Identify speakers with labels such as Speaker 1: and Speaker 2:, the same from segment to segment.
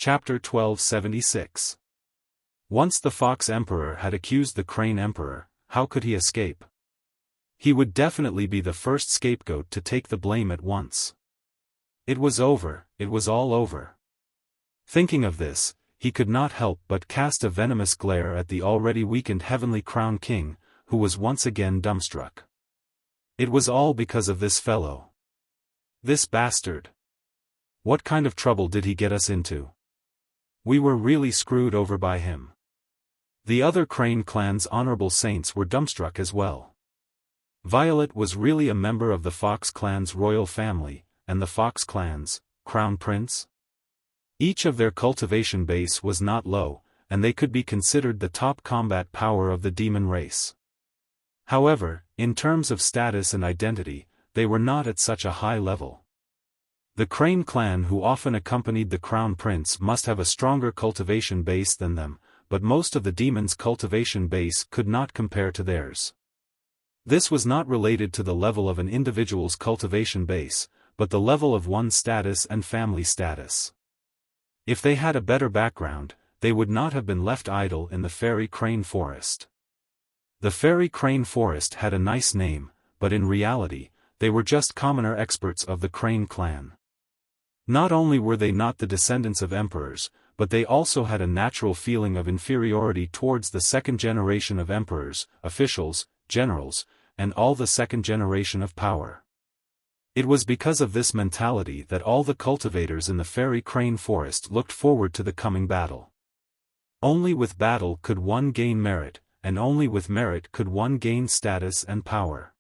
Speaker 1: Chapter 1276. Once the Fox Emperor had accused the Crane Emperor, how could he escape? He would definitely be the first scapegoat to take the blame at once. It was over, it was all over. Thinking of this, he could not help but cast a venomous glare at the already weakened Heavenly Crown King, who was once again dumbstruck. It was all because of this fellow. This bastard. What kind of trouble did he get us into? We were really screwed over by him. The other Crane clan's honorable saints were dumbstruck as well. Violet was really a member of the Fox clan's royal family, and the Fox clan's crown prince? Each of their cultivation base was not low, and they could be considered the top combat power of the demon race. However, in terms of status and identity, they were not at such a high level. The Crane clan who often accompanied the crown prince must have a stronger cultivation base than them, but most of the demons' cultivation base could not compare to theirs. This was not related to the level of an individual's cultivation base, but the level of one's status and family status. If they had a better background, they would not have been left idle in the Fairy Crane Forest. The Fairy Crane Forest had a nice name, but in reality, they were just commoner experts of the Crane clan. Not only were they not the descendants of emperors, but they also had a natural feeling of inferiority towards the second generation of emperors, officials, generals, and all the second generation of power. It was because of this mentality that all the cultivators in the Fairy Crane Forest looked forward to the coming battle. Only with battle could one gain merit, and only with merit could one gain status and power.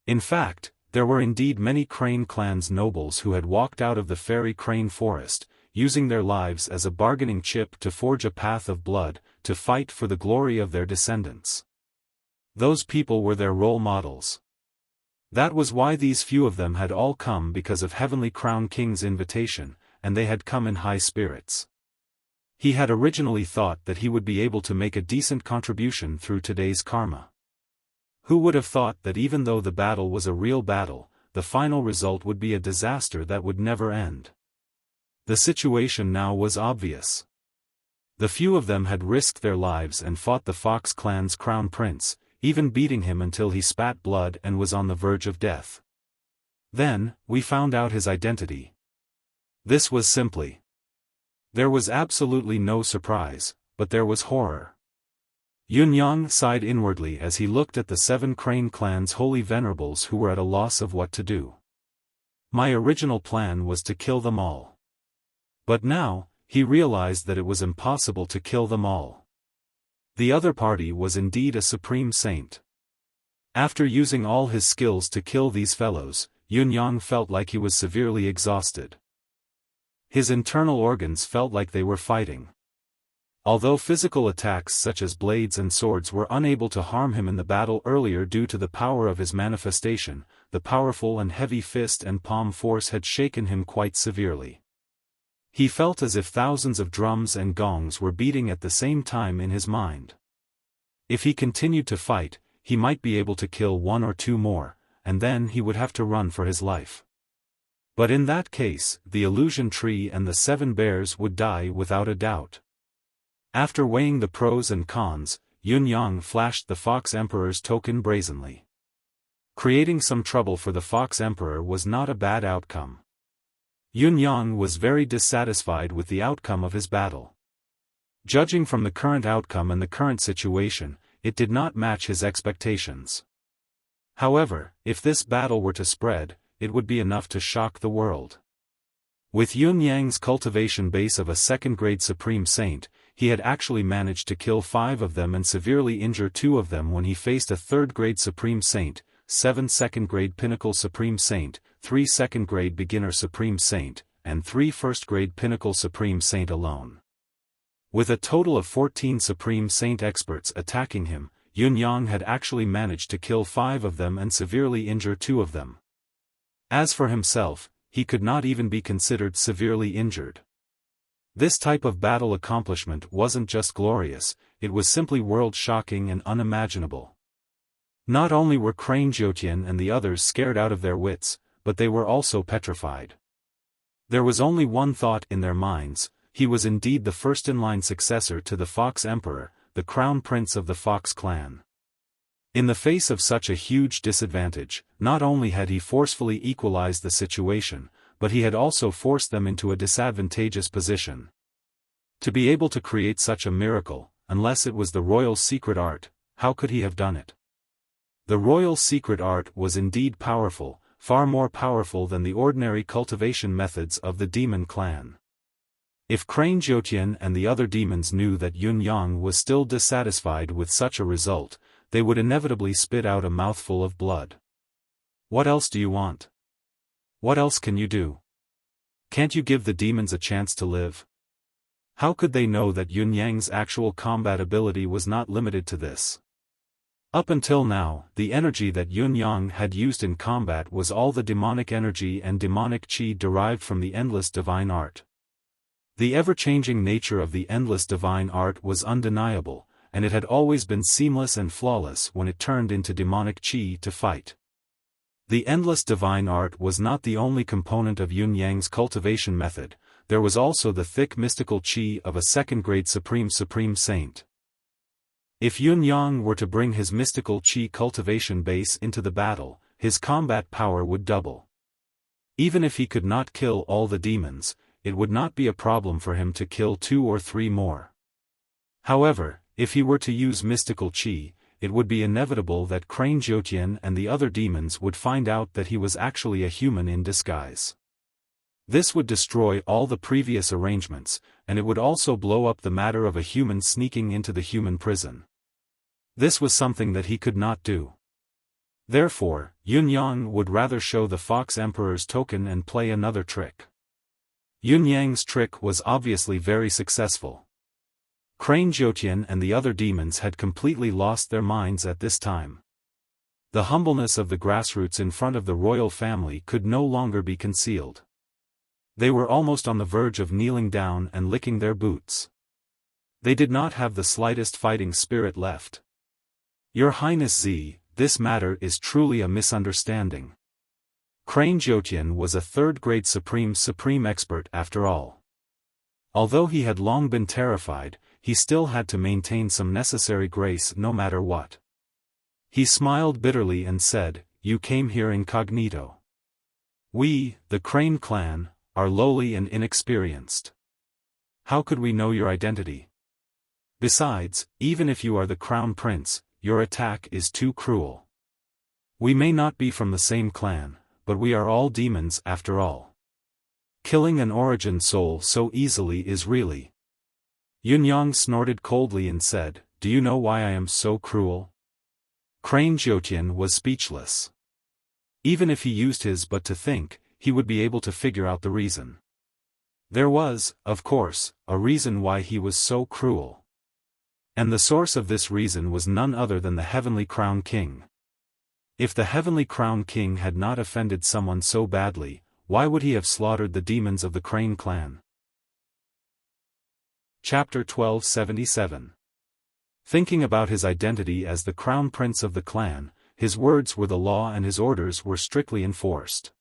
Speaker 1: In fact, there were indeed many Crane clan's nobles who had walked out of the Fairy Crane Forest, using their lives as a bargaining chip to forge a path of blood, to fight for the glory of their descendants. Those people were their role models. That was why these few of them had all come because of Heavenly Crown King's invitation, and they had come in high spirits. He had originally thought that he would be able to make a decent contribution through today's karma. Who would have thought that even though the battle was a real battle, the final result would be a disaster that would never end? The situation now was obvious. The few of them had risked their lives and fought the Fox clan's crown prince, even beating him until he spat blood and was on the verge of death. Then, we found out his identity. This was simply. There was absolutely no surprise, but there was horror. Yunyang sighed inwardly as he looked at the 7 Crane clan's holy venerables who were at a loss of what to do. My original plan was to kill them all. But now, he realized that it was impossible to kill them all. The other party was indeed a supreme saint. After using all his skills to kill these fellows, Yunyang felt like he was severely exhausted. His internal organs felt like they were fighting. Although physical attacks such as blades and swords were unable to harm him in the battle earlier due to the power of his manifestation, the powerful and heavy fist and palm force had shaken him quite severely. He felt as if thousands of drums and gongs were beating at the same time in his mind. If he continued to fight, he might be able to kill 1 or 2 more, and then he would have to run for his life. But in that case, the illusion tree and the 7 bears would die without a doubt. After weighing the pros and cons, Yunyang flashed the Fox Emperor's token brazenly. Creating some trouble for the Fox Emperor was not a bad outcome. Yunyang was very dissatisfied with the outcome of his battle. Judging from the current outcome and the current situation, it did not match his expectations. However, if this battle were to spread, it would be enough to shock the world. With Yunyang's cultivation base of a second-grade Supreme Saint, he had actually managed to kill 5 of them and severely injure 2 of them when he faced a third-grade Supreme Saint, 7 second-grade Pinnacle Supreme Saint, 3 second-grade Beginner Supreme Saint, and 3 first-grade Pinnacle Supreme Saint alone. With a total of 14 Supreme Saint experts attacking him, Yunyang had actually managed to kill 5 of them and severely injure 2 of them. As for himself, he could not even be considered severely injured. This type of battle accomplishment wasn't just glorious, it was simply world-shocking and unimaginable. Not only were Crane Jiutian and the others scared out of their wits, but they were also petrified. There was only one thought in their minds: he was indeed the first-in-line successor to the Fox Emperor, the crown prince of the Fox clan. In the face of such a huge disadvantage, not only had he forcefully equalized the situation, but he had also forced them into a disadvantageous position. To be able to create such a miracle, unless it was the royal secret art, how could he have done it? The royal secret art was indeed powerful, far more powerful than the ordinary cultivation methods of the demon clan. If Crane Jiutian and the other demons knew that Yun Yang was still dissatisfied with such a result, they would inevitably spit out a mouthful of blood. What else do you want? What else can you do? Can't you give the demons a chance to live? How could they know that Yun Yang's actual combat ability was not limited to this? Up until now, the energy that Yun Yang had used in combat was all the demonic energy and demonic qi derived from the endless divine art. The ever-changing nature of the endless divine art was undeniable, and it had always been seamless and flawless when it turned into demonic qi to fight. The endless divine art was not the only component of Yun Yang's cultivation method, there was also the thick mystical qi of a second-grade supreme saint. If Yun Yang were to bring his mystical qi cultivation base into the battle, his combat power would double. Even if he could not kill all the demons, it would not be a problem for him to kill 2 or 3 more. However, if he were to use mystical qi, it would be inevitable that Crane Jiutian and the other demons would find out that he was actually a human in disguise. This would destroy all the previous arrangements, and it would also blow up the matter of a human sneaking into the human prison. This was something that he could not do. Therefore, Yun Yang would rather show the Fox Emperor's token and play another trick. Yun Yang's trick was obviously very successful. Crane Jiutian and the other demons had completely lost their minds at this time. The humbleness of the grassroots in front of the royal family could no longer be concealed. They were almost on the verge of kneeling down and licking their boots. They did not have the slightest fighting spirit left. Your Highness Z, this matter is truly a misunderstanding. Crane Jiutian was a third-grade supreme expert after all. Although he had long been terrified, he still had to maintain some necessary grace no matter what. He smiled bitterly and said, "You came here incognito. We, the Crane clan, are lowly and inexperienced. How could we know your identity? Besides, even if you are the crown prince, your attack is too cruel. We may not be from the same clan, but we are all demons after all. Killing an origin soul so easily is really..." Yun Yang snorted coldly and said, "Do you know why I am so cruel?" Crane Jiutian was speechless. Even if he used his but to think, he would be able to figure out the reason. There was, of course, a reason why he was so cruel. And the source of this reason was none other than the Heavenly Crown King. If the Heavenly Crown King had not offended someone so badly, why would he have slaughtered the demons of the Crane clan? Chapter 1277. Thinking about his identity as the crown prince of the clan, his words were the law and his orders were strictly enforced.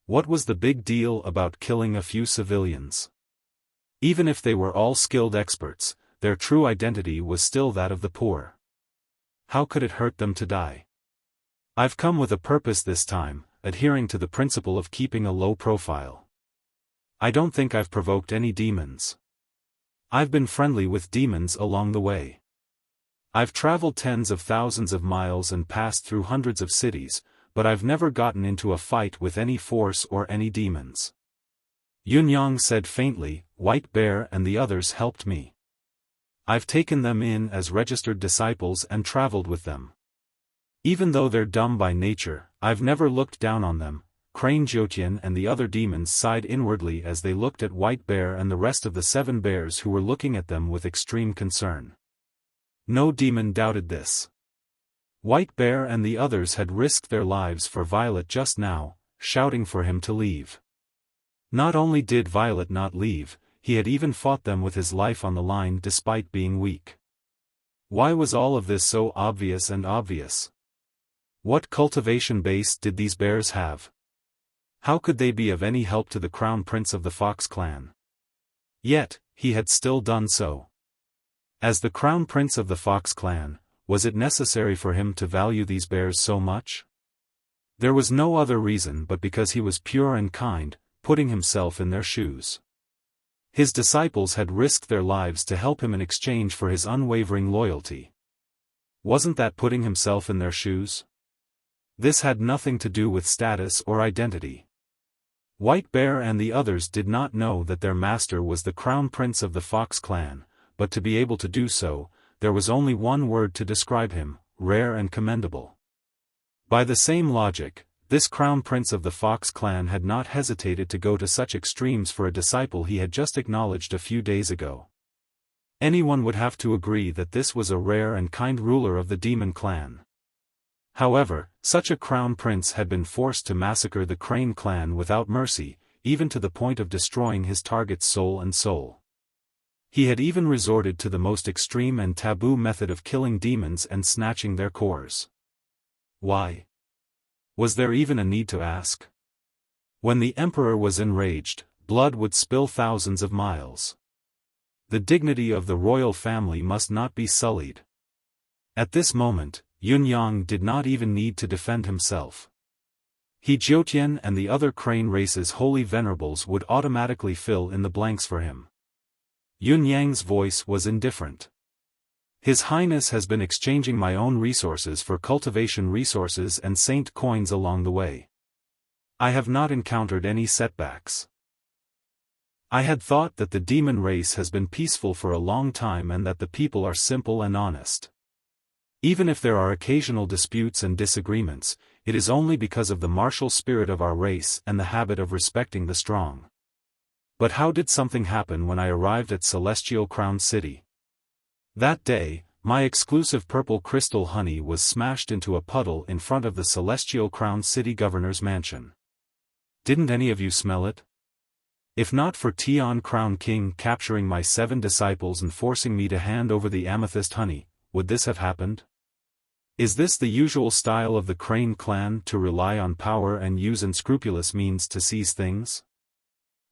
Speaker 1: What was the big deal about killing a few civilians? Even if they were all skilled experts, their true identity was still that of the poor. How could it hurt them to die? I've come with a purpose this time, adhering to the principle of keeping a low profile. I don't think I've provoked any demons. I've been friendly with demons along the way. I've traveled tens of thousands of miles and passed through hundreds of cities, but I've never gotten into a fight with any force or any demons. Yun Yang said faintly, "White Bear and the others helped me. I've taken them in as registered disciples and traveled with them. Even though they're dumb by nature, I've never looked down on them." Crane Jiutian and the other demons sighed inwardly as they looked at White Bear and the rest of the 7 bears who were looking at them with extreme concern. No demon doubted this. White Bear and the others had risked their lives for Violet just now, shouting for him to leave. Not only did Violet not leave, he had even fought them with his life on the line despite being weak. Why was all of this so obvious and obvious? What cultivation base did these bears have? How could they be of any help to the crown prince of the Fox clan? Yet, he had still done so. As the crown prince of the Fox clan, was it necessary for him to value these bears so much? There was no other reason but because he was pure and kind, putting himself in their shoes. His disciples had risked their lives to help him in exchange for his unwavering loyalty. Wasn't that putting himself in their shoes? This had nothing to do with status or identity. White Bear and the others did not know that their master was the crown prince of the Fox clan, but to be able to do so, there was only one word to describe him: rare and commendable. By the same logic, this crown prince of the Fox clan had not hesitated to go to such extremes for a disciple he had just acknowledged a few days ago. Anyone would have to agree that this was a rare and kind ruler of the demon clan. However, such a crown prince had been forced to massacre the Crane clan without mercy, even to the point of destroying his target's soul and soul. He had even resorted to the most extreme and taboo method of killing demons and snatching their cores. Why? Was there even a need to ask? When the emperor was enraged, blood would spill thousands of miles. The dignity of the royal family must not be sullied. At this moment, Yunyang did not even need to defend himself. He Jiutian and the other Crane race's holy venerables would automatically fill in the blanks for him. Yunyang's voice was indifferent. His Highness has been exchanging my own resources for cultivation resources and saint coins along the way. I have not encountered any setbacks. I had thought that the demon race has been peaceful for a long time and that the people are simple and honest. Even if there are occasional disputes and disagreements, it is only because of the martial spirit of our race and the habit of respecting the strong. But how did something happen when I arrived at Celestial Crown City? That day, my exclusive purple crystal honey was smashed into a puddle in front of the Celestial Crown City Governor's mansion. Didn't any of you smell it? If not for Tian Crown King capturing my 7 disciples and forcing me to hand over the amethyst honey, would this have happened? Is this the usual style of the Crane clan, to rely on power and use unscrupulous means to seize things?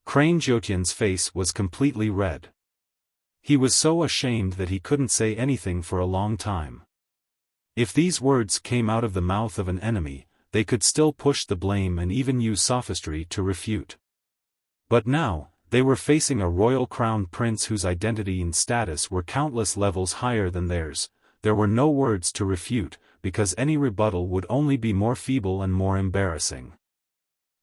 Speaker 1: Crane Jiutian's face was completely red. He was so ashamed that he couldn't say anything for a long time. If these words came out of the mouth of an enemy, they could still push the blame and even use sophistry to refute. But now, they were facing a royal crown prince whose identity and status were countless levels higher than theirs. There were no words to refute, because any rebuttal would only be more feeble and more embarrassing.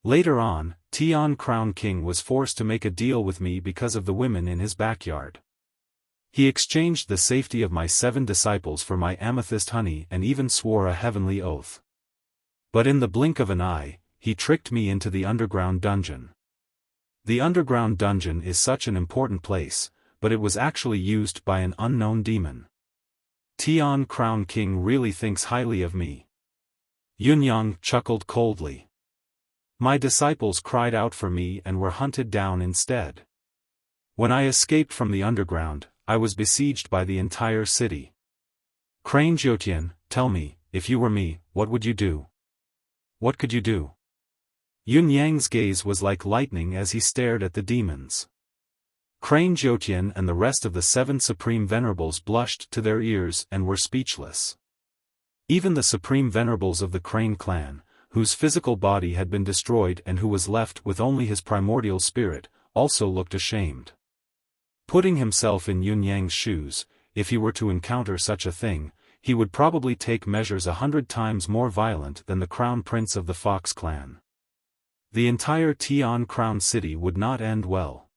Speaker 1: Later on, Tian Crown King was forced to make a deal with me because of the women in his backyard. He exchanged the safety of my 7 disciples for my amethyst honey and even swore a heavenly oath. But in the blink of an eye, he tricked me into the underground dungeon. The underground dungeon is such an important place, but it was actually used by an unknown demon. Tian Crown King really thinks highly of me. Yunyang chuckled coldly. My disciples cried out for me and were hunted down instead. When I escaped from the underground, I was besieged by the entire city. Crane Jiutian, tell me, if you were me, what would you do? What could you do? Yunyang's gaze was like lightning as he stared at the demons. Crane Jiutian and the rest of the 7 supreme venerables blushed to their ears and were speechless. Even the supreme venerables of the Crane clan, whose physical body had been destroyed and who was left with only his primordial spirit, also looked ashamed. Putting himself in Yunyang's shoes, if he were to encounter such a thing, he would probably take measures 100 times more violent than the crown prince of the Fox clan. The entire Tian Crown City would not end well.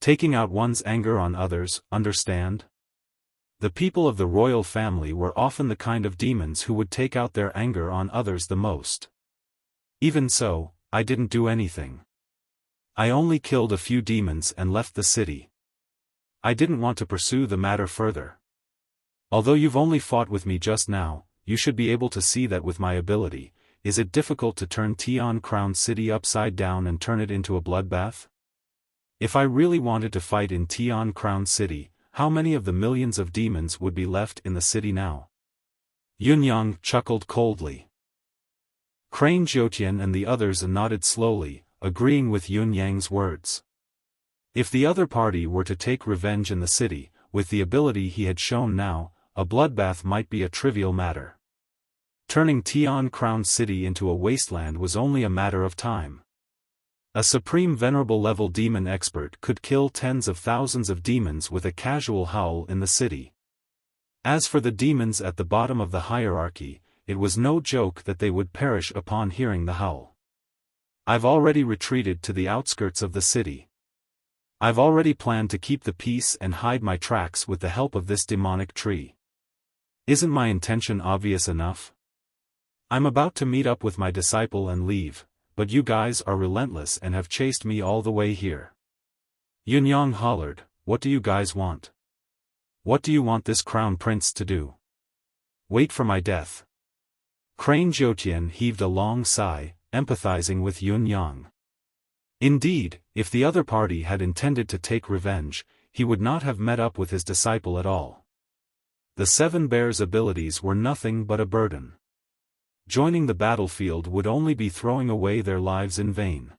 Speaker 1: Taking out one's anger on others, understand? The people of the royal family were often the kind of demons who would take out their anger on others the most. Even so, I didn't do anything. I only killed a few demons and left the city. I didn't want to pursue the matter further. Although you've only fought with me just now, you should be able to see that with my ability, is it difficult to turn Tian Crown City upside down and turn it into a bloodbath? If I really wanted to fight in Tian Crown City, how many of the millions of demons would be left in the city now? Yunyang chuckled coldly. Crane Jiutian and the others nodded slowly, agreeing with Yunyang's words. If the other party were to take revenge in the city, with the ability he had shown now, a bloodbath might be a trivial matter. Turning Tian Crown City into a wasteland was only a matter of time. A supreme venerable level demon expert could kill tens of thousands of demons with a casual howl in the city. As for the demons at the bottom of the hierarchy, it was no joke that they would perish upon hearing the howl. I've already retreated to the outskirts of the city. I've already planned to keep the peace and hide my tracks with the help of this demonic tree. Isn't my intention obvious enough? I'm about to meet up with my disciple and leave, but you guys are relentless and have chased me all the way here. Yunyang hollered, "What do you guys want? What do you want this crown prince to do? Wait for my death." Crane Jiutian heaved a long sigh, empathizing with Yunyang. Indeed, if the other party had intended to take revenge, he would not have met up with his disciple at all. The Seven Bears' abilities were nothing but a burden. Joining the battlefield would only be throwing away their lives in vain.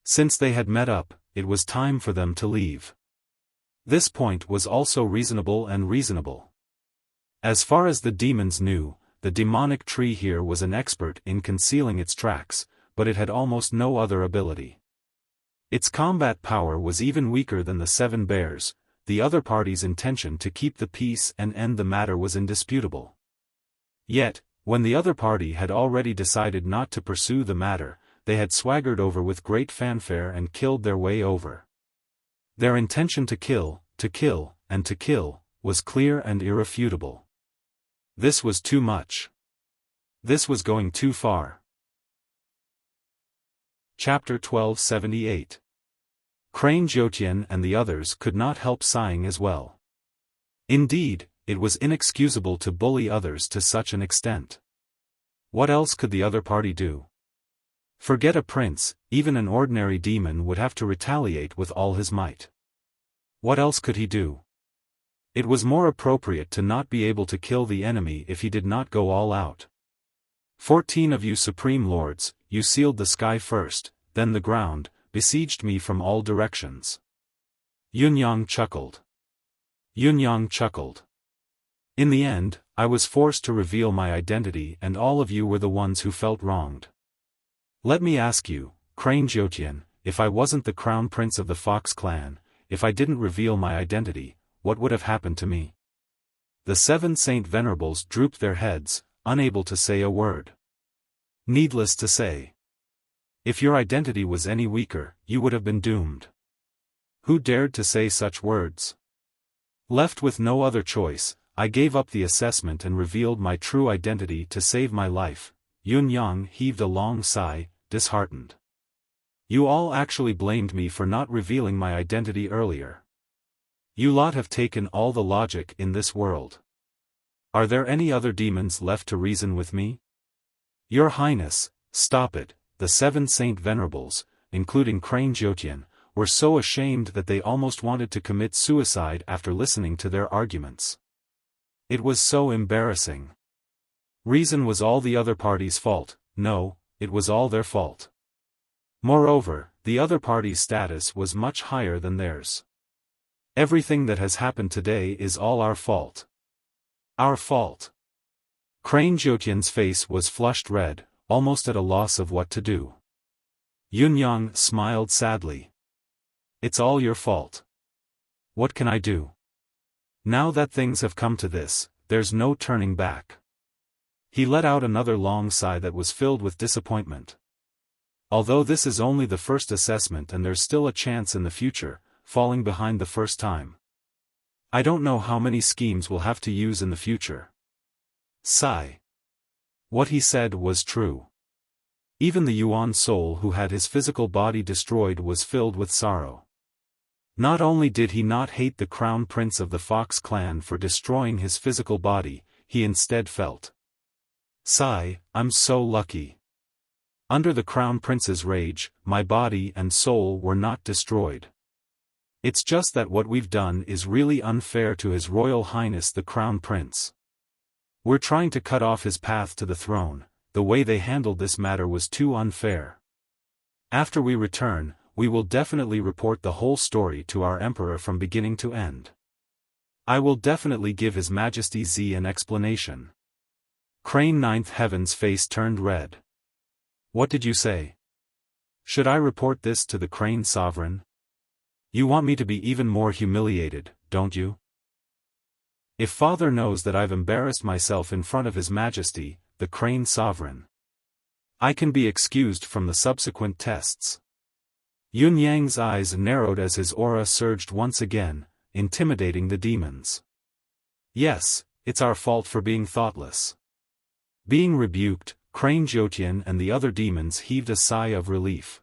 Speaker 1: Since they had met up, it was time for them to leave. This point was also reasonable. As far as the demons knew, the demonic tree here was an expert in concealing its tracks, but it had almost no other ability. Its combat power was even weaker than the Seven Bears. The other party's intention to keep the peace and end the matter was indisputable. Yet, when the other party had already decided not to pursue the matter, they had swaggered over with great fanfare and killed their way over. Their intention to kill, was clear and irrefutable. This was too much. This was going too far. Chapter 1278. Crane Jiutian and the others could not help sighing as well. Indeed, it was inexcusable to bully others to such an extent. What else could the other party do? Forget a prince, even an ordinary demon would have to retaliate with all his might. What else could he do? It was more appropriate to not be able to kill the enemy if he did not go all out. 14 of you supreme lords, you sealed the sky first, then the ground, besieged me from all directions. Yunyang chuckled. In the end, I was forced to reveal my identity and all of you were the ones who felt wronged. Let me ask you, Crane Jiutian, if I wasn't the crown prince of the Fox clan, if I didn't reveal my identity, what would have happened to me? The seven Saint Venerables drooped their heads, unable to say a word. Needless to say, if your identity was any weaker, you would have been doomed. Who dared to say such words? Left with no other choice, I gave up the assessment and revealed my true identity to save my life. Yunyang heaved a long sigh, disheartened. You all actually blamed me for not revealing my identity earlier. You lot have taken all the logic in this world. Are there any other demons left to reason with me? Your Highness, stop it. The seven Saint Venerables, including Crane Jiutian, were so ashamed that they almost wanted to commit suicide after listening to their arguments. It was so embarrassing. Reason was all the other party's fault. No, it was all their fault. Moreover, the other party's status was much higher than theirs. Everything that has happened today is all our fault. Our fault. Crane Jiutian's face was flushed red, almost at a loss of what to do. Yunyang smiled sadly. It's all your fault. What can I do? Now that things have come to this, there's no turning back. He let out another long sigh that was filled with disappointment. Although this is only the first assessment and there's still a chance in the future, falling behind the first time. I don't know how many schemes we'll have to use in the future. Sigh. What he said was true. Even the Yuan soul who had his physical body destroyed was filled with sorrow. Not only did he not hate the crown prince of the Fox clan for destroying his physical body, he instead felt. Sigh, I'm so lucky. Under the crown prince's rage, my body and soul were not destroyed. It's just that what we've done is really unfair to His Royal Highness the Crown Prince. We're trying to cut off his path to the throne. The way they handled this matter was too unfair. After we return, we will definitely report the whole story to our emperor from beginning to end. I will definitely give His Majesty Z an explanation. Crane Ninth Heaven's face turned red. What did you say? Should I report this to the Crane Sovereign? You want me to be even more humiliated, don't you? If Father knows that I've embarrassed myself in front of His Majesty, the Crane Sovereign, I can be excused from the subsequent tests. Yun Yang's eyes narrowed as his aura surged once again, intimidating the demons. Yes, it's our fault for being thoughtless. Being rebuked, Crane Jiutian and the other demons heaved a sigh of relief.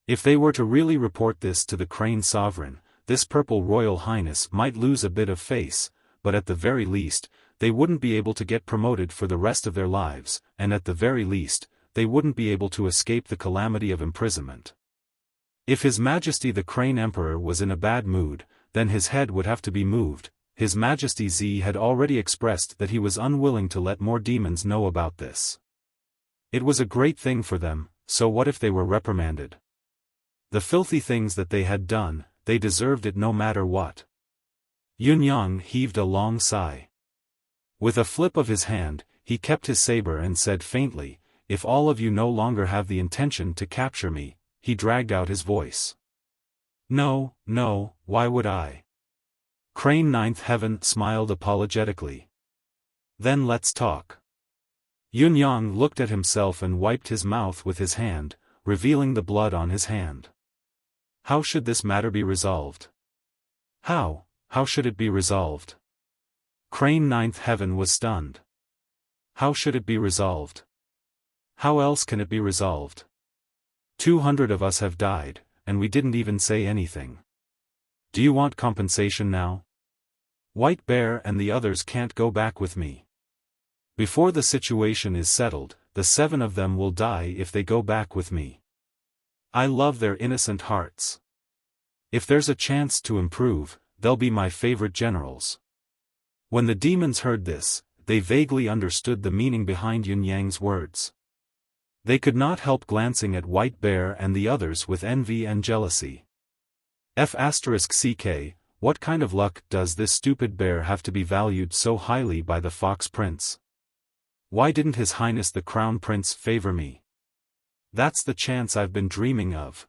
Speaker 1: If they were to really report this to the Crane Sovereign, this Purple Royal Highness might lose a bit of face, but at the very least, they wouldn't be able to get promoted for the rest of their lives, and at the very least, they wouldn't be able to escape the calamity of imprisonment. If His Majesty the Crane Emperor was in a bad mood, then his head would have to be moved. His Majesty Z had already expressed that he was unwilling to let more demons know about this. It was a great thing for them, so what if they were reprimanded? The filthy things that they had done, they deserved it no matter what. Yun Yang heaved a long sigh. With a flip of his hand, he kept his saber and said faintly, "If all of you no longer have the intention to capture me," he dragged out his voice. "No, no, why would I?" Crane Ninth Heaven smiled apologetically. "Then let's talk." Yun Yang looked at himself and wiped his mouth with his hand, revealing the blood on his hand. How should this matter be resolved? How should it be resolved? Crane Ninth Heaven was stunned. How should it be resolved? How else can it be resolved? 200 of us have died, and we didn't even say anything. Do you want compensation now? White Bear and the others can't go back with me. Before the situation is settled, the 7 of them will die if they go back with me. I love their innocent hearts. If there's a chance to improve, they'll be my favorite generals. When the demons heard this, they vaguely understood the meaning behind Yun Yang's words. They could not help glancing at White Bear and the others with envy and jealousy. F***ck, what kind of luck does this stupid bear have to be valued so highly by the Fox Prince? Why didn't His Highness the Crown Prince favor me? That's the chance I've been dreaming of.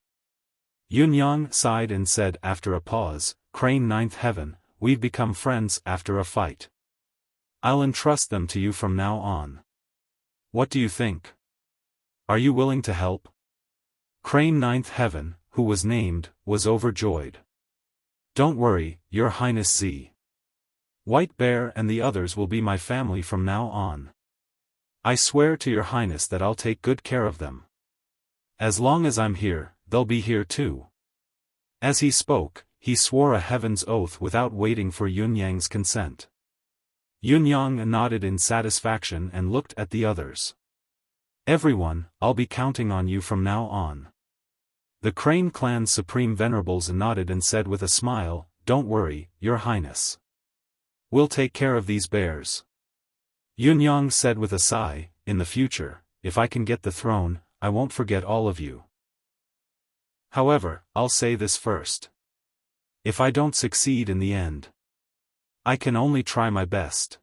Speaker 1: Yun Yang sighed and said after a pause, Crane Ninth Heaven, we've become friends after a fight. I'll entrust them to you from now on. What do you think? Are you willing to help? Crane Ninth Heaven, who was named, was overjoyed. Don't worry, Your Highness Z. White Bear and the others will be my family from now on. I swear to Your Highness that I'll take good care of them. As long as I'm here, they'll be here too. As he spoke, he swore a heaven's oath without waiting for Yun Yang's consent. Yun Yang nodded in satisfaction and looked at the others. Everyone, I'll be counting on you from now on. The Crane Clan's Supreme Venerables nodded and said with a smile, Don't worry, Your Highness. We'll take care of these bears. Yun Yang said with a sigh, In the future, if I can get the throne, I won't forget all of you. However, I'll say this first. If I don't succeed in the end, I can only try my best.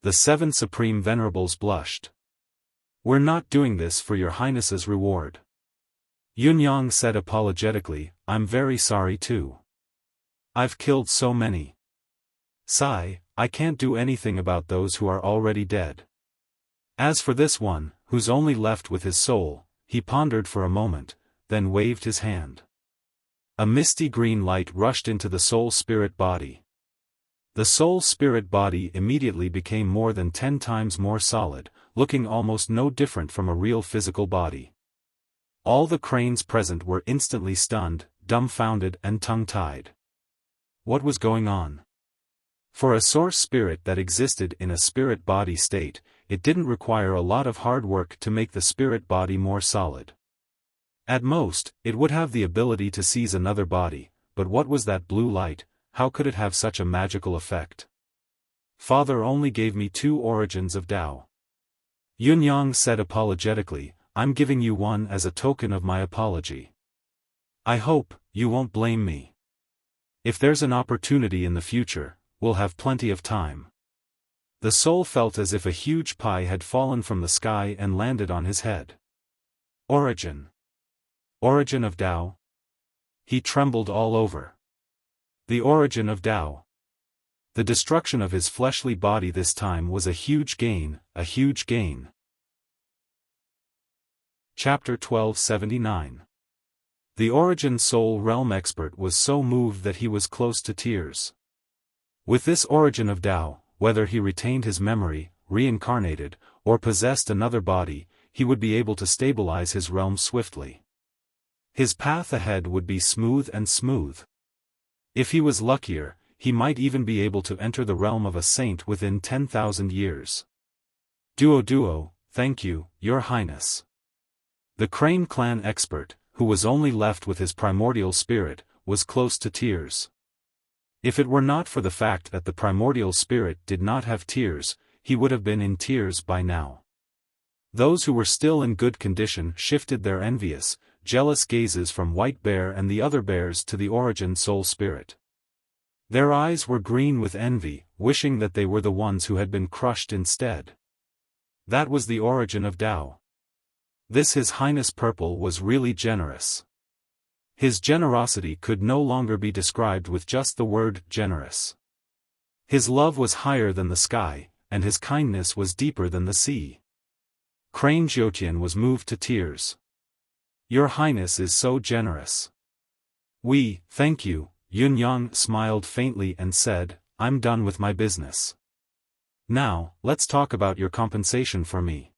Speaker 1: The 7 Supreme Venerables blushed. We're not doing this for Your Highness's reward. Yun Yang said apologetically, I'm very sorry too. I've killed so many. Sigh, I can't do anything about those who are already dead. As for this one, who's only left with his soul, he pondered for a moment, then waved his hand. A misty green light rushed into the soul spirit body. The soul spirit body immediately became more than 10 times more solid, looking almost no different from a real physical body. All the cranes present were instantly stunned, dumbfounded and tongue-tied. What was going on? For a source spirit that existed in a spirit body state, it didn't require a lot of hard work to make the spirit body more solid. At most, it would have the ability to seize another body, but what was that blue light? How could it have such a magical effect? Father only gave me 2 origins of Tao. Yun Yang said apologetically, I'm giving you one as a token of my apology. I hope you won't blame me. If there's an opportunity in the future, we'll have plenty of time. The soul felt as if a huge pie had fallen from the sky and landed on his head. Origin. Origin of Tao? He trembled all over. The origin of Tao. The destruction of his fleshly body this time was a huge gain, a huge gain. Chapter 1279. The Origin Soul Realm expert was so moved that he was close to tears. With this origin of Tao, whether he retained his memory, reincarnated, or possessed another body, he would be able to stabilize his realm swiftly. His path ahead would be smooth and smooth. If he was luckier, he might even be able to enter the realm of a saint within 10,000 years. Duo, thank you, Your Highness. The Crane clan expert, who was only left with his primordial spirit, was close to tears. If it were not for the fact that the primordial spirit did not have tears, he would have been in tears by now. Those who were still in good condition shifted their envious, jealous gazes from White Bear and the other bears to the Origin Soul Spirit. Their eyes were green with envy, wishing that they were the ones who had been crushed instead. That was the origin of Tao. This His Highness Purple was really generous. His generosity could no longer be described with just the word generous. His love was higher than the sky, and his kindness was deeper than the sea. Crane Jiutian was moved to tears. Your Highness is so generous. We, thank you. Yun Yang smiled faintly and said, I'm done with my business. Now, let's talk about your compensation for me.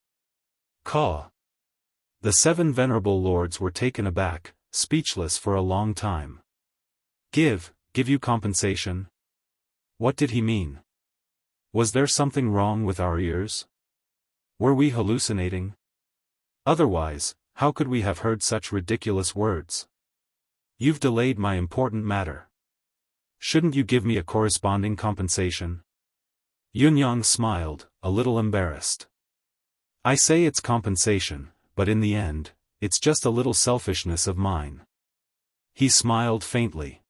Speaker 1: Caw. The 7 venerable lords were taken aback, speechless for a long time. Give you compensation? What did he mean? Was there something wrong with our ears? Were we hallucinating? Otherwise, how could we have heard such ridiculous words? You've delayed my important matter. Shouldn't you give me a corresponding compensation? Yun Yang smiled, a little embarrassed. I say it's compensation, but in the end, it's just a little selfishness of mine. He smiled faintly.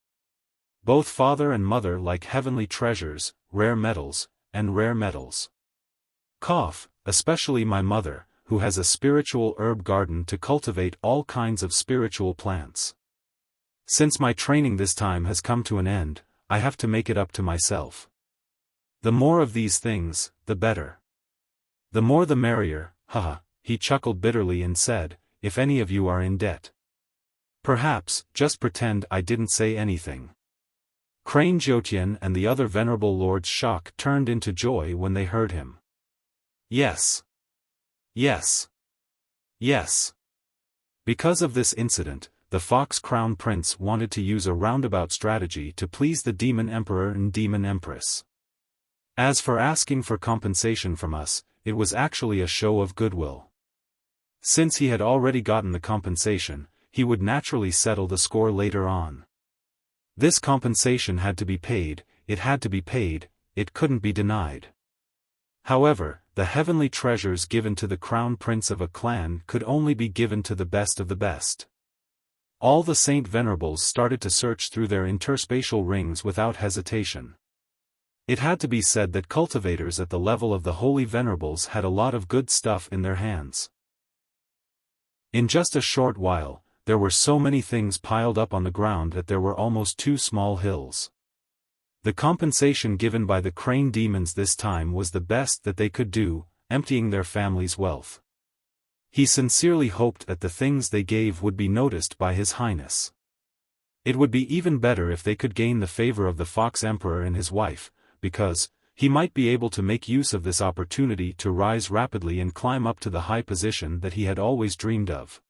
Speaker 1: Both father and mother like heavenly treasures, rare metals, and rare metals. Cough, especially my mother, who has a spiritual herb garden to cultivate all kinds of spiritual plants. Since my training this time has come to an end, I have to make it up to myself. The more of these things, the better. The more the merrier, haha, he chuckled bitterly and said, if any of you are in debt. Perhaps, just pretend I didn't say anything. Crane Jiutian and the other venerable lords' shock turned into joy when they heard him. Yes. Yes. Yes. Because of this incident, the Fox Crown Prince wanted to use a roundabout strategy to please the Demon Emperor and Demon Empress. As for asking for compensation from us, it was actually a show of goodwill. Since he had already gotten the compensation, he would naturally settle the score later on. This compensation had to be paid, it had to be paid, it couldn't be denied. However, the heavenly treasures given to the Crown Prince of a clan could only be given to the best of the best. All the Saint Venerables started to search through their interspatial rings without hesitation. It had to be said that cultivators at the level of the Holy Venerables had a lot of good stuff in their hands. In just a short while, there were so many things piled up on the ground that there were almost 2 small hills. The compensation given by the Crane demons this time was the best that they could do, emptying their family's wealth. He sincerely hoped that the things they gave would be noticed by His Highness. It would be even better if they could gain the favor of the Fox Emperor and his wife, because he might be able to make use of this opportunity to rise rapidly and climb up to the high position that he had always dreamed of.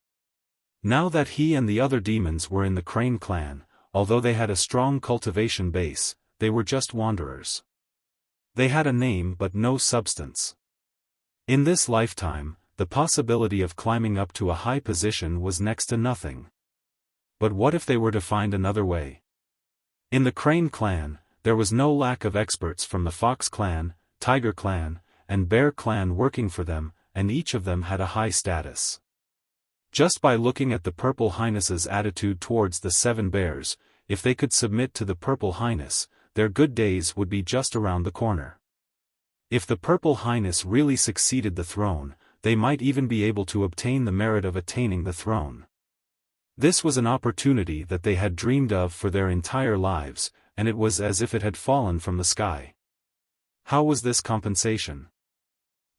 Speaker 1: Now that he and the other demons were in the Crane clan, although they had a strong cultivation base, they were just wanderers. They had a name but no substance. In this lifetime, the possibility of climbing up to a high position was next to nothing. But what if they were to find another way? In the Crane clan, there was no lack of experts from the Fox clan, Tiger clan, and Bear clan working for them, and each of them had a high status. Just by looking at the Purple Highness's attitude towards the 7 bears, if they could submit to the Purple Highness, their good days would be just around the corner. If the Purple Highness really succeeded the throne, they might even be able to obtain the merit of attaining the throne. This was an opportunity that they had dreamed of for their entire lives, and it was as if it had fallen from the sky. How was this compensation?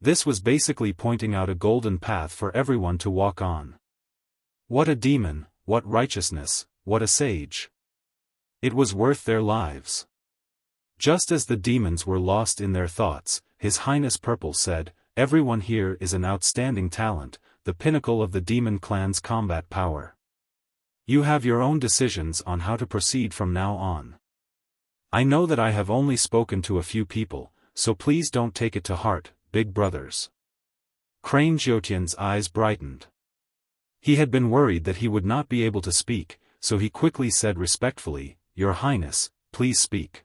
Speaker 1: This was basically pointing out a golden path for everyone to walk on. What a demon, what righteousness, what a sage. It was worth their lives. Just as the demons were lost in their thoughts, His Highness Purple said, "Everyone here is an outstanding talent, the pinnacle of the demon clan's combat power. You have your own decisions on how to proceed from now on. I know that I have only spoken to a few people, so please don't take it to heart, big brothers." Crane Zhoutian's eyes brightened. He had been worried that he would not be able to speak, so he quickly said respectfully, "Your Highness, please speak."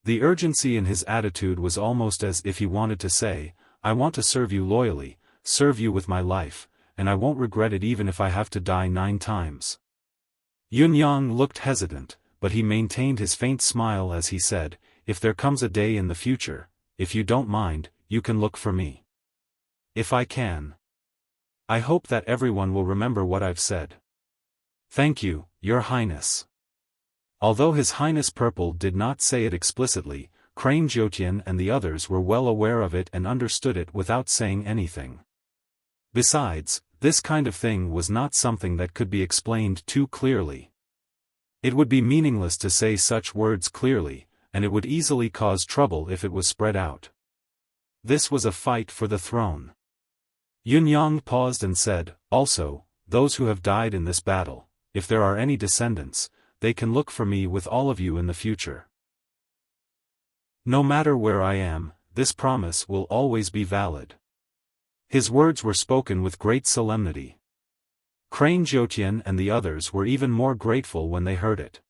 Speaker 1: The urgency in his attitude was almost as if he wanted to say, "I want to serve you loyally, serve you with my life, and I won't regret it even if I have to die 9 times. Yunyang looked hesitant, but he maintained his faint smile as he said, "If there comes a day in the future, if you don't mind, you can look for me. If I can. I hope that everyone will remember what I've said." "Thank you, Your Highness." Although His Highness Purple did not say it explicitly, Crane Zhoutian and the others were well aware of it and understood it without saying anything. Besides, this kind of thing was not something that could be explained too clearly. It would be meaningless to say such words clearly, and it would easily cause trouble if it was spread out. This was a fight for the throne. Yunyang paused and said, "Also, those who have died in this battle, if there are any descendants, they can look for me with all of you in the future. No matter where I am, this promise will always be valid." His words were spoken with great solemnity. Crane Zhoutian and the others were even more grateful when they heard it.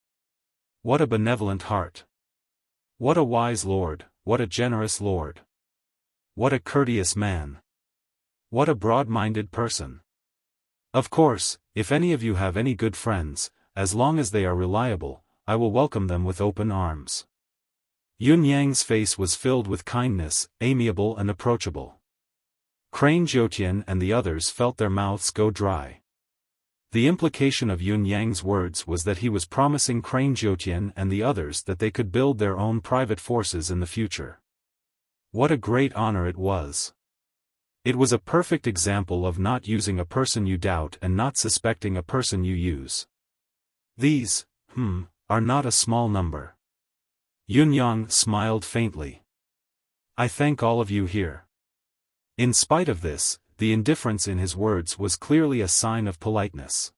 Speaker 1: What a benevolent heart! What a wise lord, what a generous lord! What a courteous man! What a broad-minded person! Of course, if any of you have any good friends, as long as they are reliable, I will welcome them with open arms. Yunyang's face was filled with kindness, amiable and approachable. Crane Zhoutian and the others felt their mouths go dry. The implication of Yunyang's words was that he was promising Crane Zhoutian and the others that they could build their own private forces in the future. What a great honor it was! It was a perfect example of not using a person you doubt and not suspecting a person you use. These, are not a small number. Yunyang smiled faintly. "I thank all of you here." In spite of this, the indifference in his words was clearly a sign of politeness.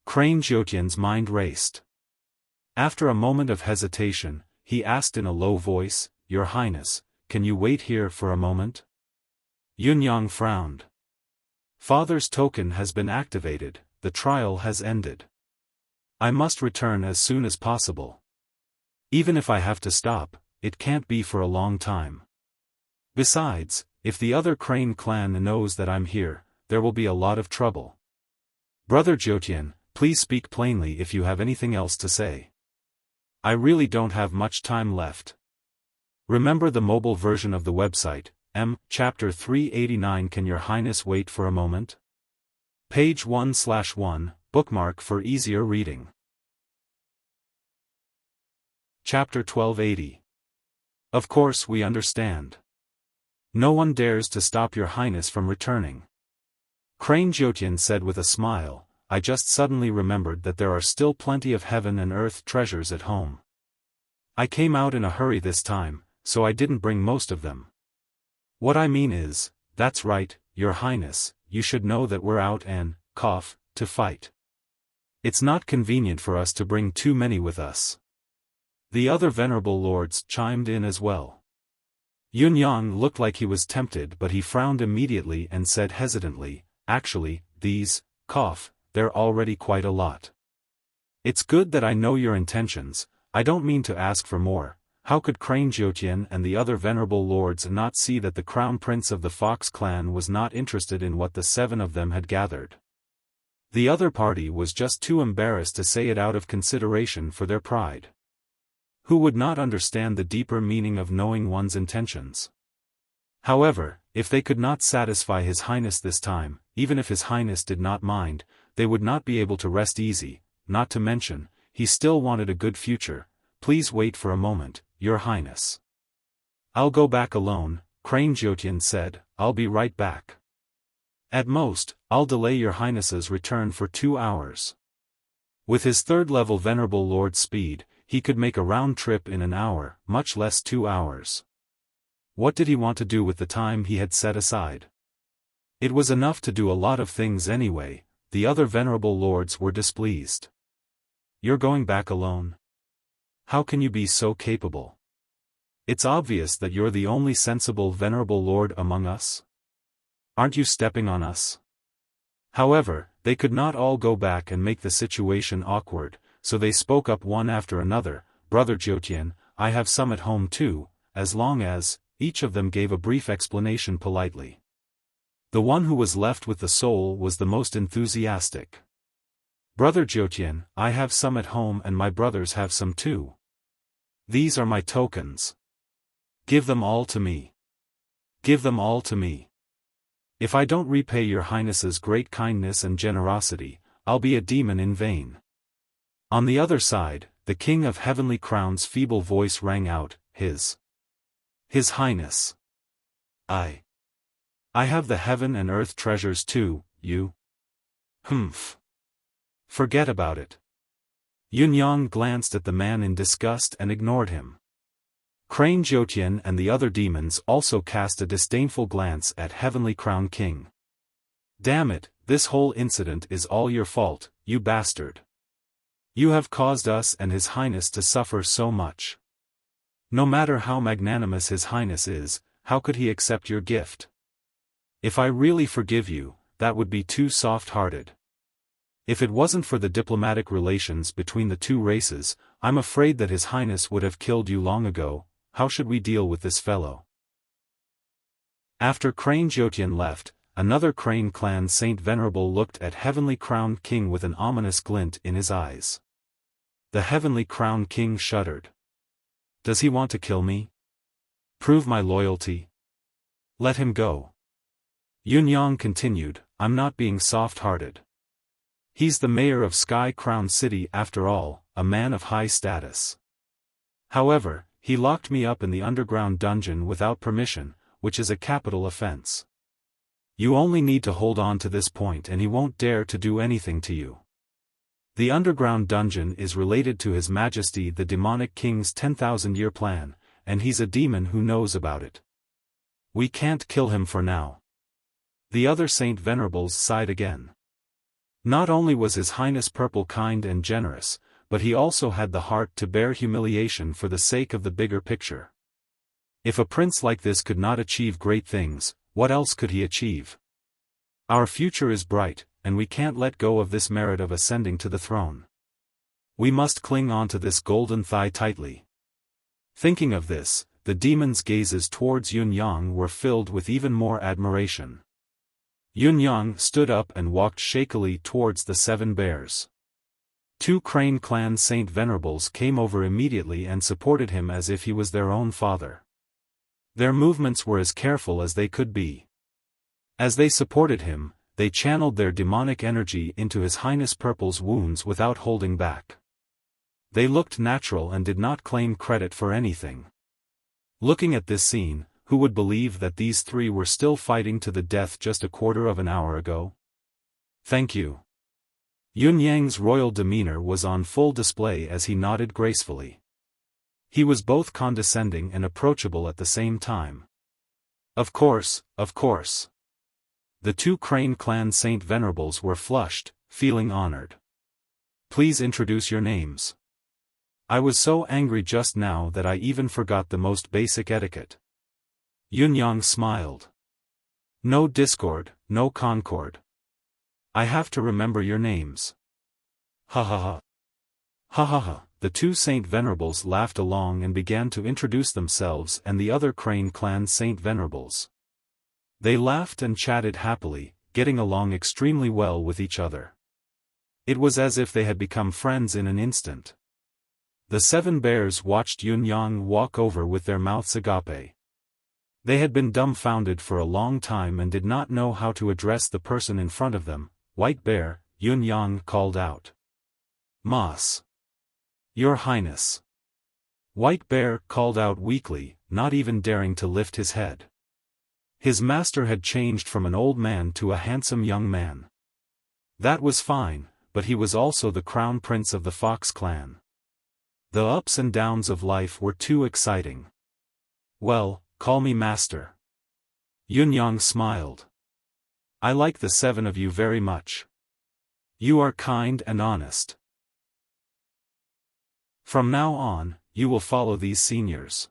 Speaker 1: Crane Zhoutian's mind raced. After a moment of hesitation, he asked in a low voice, "Your Highness, can you wait here for a moment?" Yunyang frowned. "Father's token has been activated, the trial has ended. I must return as soon as possible. Even if I have to stop, it can't be for a long time. Besides, if the other Crane clan knows that I'm here, there will be a lot of trouble. Brother Zhoutian, please speak plainly if you have anything else to say. I really don't have much time left." Remember the mobile version of the website, Chapter 389. Can Your Highness wait for a moment? Page 1/1, bookmark for easier reading. Chapter 1280. Of course we understand. No one dares to stop Your Highness from returning. Crane Zhoutian said with a smile, "I just suddenly remembered that there are still plenty of heaven and earth treasures at home. I came out in a hurry this time, so I didn't bring most of them. What I mean is, that's right, Your Highness, you should know that we're out to fight. It's not convenient for us to bring too many with us." The other venerable lords chimed in as well. Yunyang looked like he was tempted, but he frowned immediately and said hesitantly, "Actually, they're already quite a lot. It's good that I know your intentions, I don't mean to ask for more." How could Crane Zhoutian and the other venerable lords not see that the crown prince of the Fox clan was not interested in what the 7 of them had gathered? The other party was just too embarrassed to say it out of consideration for their pride. Who would not understand the deeper meaning of knowing one's intentions? However, if they could not satisfy His Highness this time, even if His Highness did not mind, they would not be able to rest easy, not to mention, he still wanted a good future. Please wait for a moment, Your Highness. I'll go back alone, Crane Jiutian said, I'll be right back. At most, I'll delay Your Highness's return for 2 hours. With his third-level Venerable Lord's speed, he could make a round trip in an hour, much less 2 hours. What did he want to do with the time he had set aside? It was enough to do a lot of things anyway. The other Venerable Lords were displeased. You're going back alone? How can you be so capable? It's obvious that you're the only sensible Venerable Lord among us. Aren't you stepping on us? However, they could not all go back and make the situation awkward, so they spoke up one after another. Brother Jiutian, I have some at home too, as long as, each of them gave a brief explanation politely. The one who was left with the soul was the most enthusiastic. Brother Jiutian, I have some at home and my brothers have some too. These are my tokens. Give them all to me. Give them all to me. If I don't repay Your Highness's great kindness and generosity, I'll be a demon in vain. On the other side, the King of Heavenly Crown's feeble voice rang out, His Highness. I have the heaven and earth treasures too, you. Humph. Forget about it. Yunyang glanced at the man in disgust and ignored him. Crane Jiutian and the other demons also cast a disdainful glance at Heavenly Crown King. Damn it, this whole incident is all your fault, you bastard. You have caused us and His Highness to suffer so much. No matter how magnanimous His Highness is, how could he accept your gift? If I really forgive you, that would be too soft-hearted. If it wasn't for the diplomatic relations between the two races, I'm afraid that His Highness would have killed you long ago. How should we deal with this fellow? After Crane Jiutian left, another Crane clan Saint Venerable looked at Heavenly Crowned King with an ominous glint in his eyes. The Heavenly Crowned King shuddered. Does he want to kill me? Prove my loyalty? Let him go. Yunyang continued, I'm not being soft-hearted. He's the mayor of Sky Crown City after all, a man of high status. However, he locked me up in the underground dungeon without permission, which is a capital offense. You only need to hold on to this point and he won't dare to do anything to you. The underground dungeon is related to His Majesty the Demonic King's 10,000-year plan, and he's a demon who knows about it. We can't kill him for now. The other Saint Venerables sighed again. Not only was His Highness Purple kind and generous, but he also had the heart to bear humiliation for the sake of the bigger picture. If a prince like this could not achieve great things, what else could he achieve? Our future is bright, and we can't let go of this merit of ascending to the throne. We must cling on to this golden thigh tightly. Thinking of this, the demon's gazes towards Yunyang were filled with even more admiration. Yunyang stood up and walked shakily towards the 7 bears. 2 Crane clan Saint Venerables came over immediately and supported him as if he was their own father. Their movements were as careful as they could be. As they supported him, they channeled their demonic energy into His Highness Purple's wounds without holding back. They looked natural and did not claim credit for anything. Looking at this scene, who would believe that these 3 were still fighting to the death just a quarter of an hour ago? Thank you. Yunyang's royal demeanor was on full display as he nodded gracefully. He was both condescending and approachable at the same time. Of course, of course. The 2 Crane clan Saint Venerables were flushed, feeling honored. Please introduce your names. I was so angry just now that I even forgot the most basic etiquette. Yunyang smiled. No discord, no concord. I have to remember your names. Ha ha ha. Ha ha ha. The 2 Saint Venerables laughed along and began to introduce themselves and the other Crane clan Saint Venerables. They laughed and chatted happily, getting along extremely well with each other. It was as if they had become friends in an instant. The 7 bears watched Yun Yang walk over with their mouths agape. They had been dumbfounded for a long time and did not know how to address the person in front of them. White Bear, Yun Yang called out. Moss. Your Highness. White Bear called out weakly, not even daring to lift his head. His master had changed from an old man to a handsome young man. That was fine, but he was also the crown prince of the Fox clan. The ups and downs of life were too exciting. Well, call me master. Yun Yang smiled. I like the 7 of you very much. You are kind and honest. From now on, you will follow these seniors.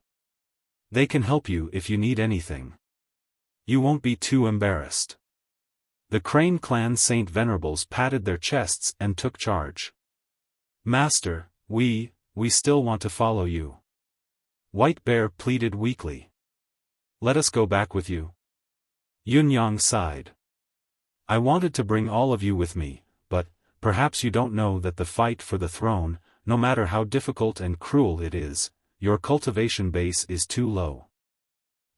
Speaker 1: They can help you if you need anything. You won't be too embarrassed. The Crane Clan Saint Venerables patted their chests and took charge. Master, we still want to follow you. White Bear pleaded weakly. Let us go back with you. Yun Yang sighed. I wanted to bring all of you with me, but, perhaps you don't know that the fight for the throne, no matter how difficult and cruel it is, your cultivation base is too low.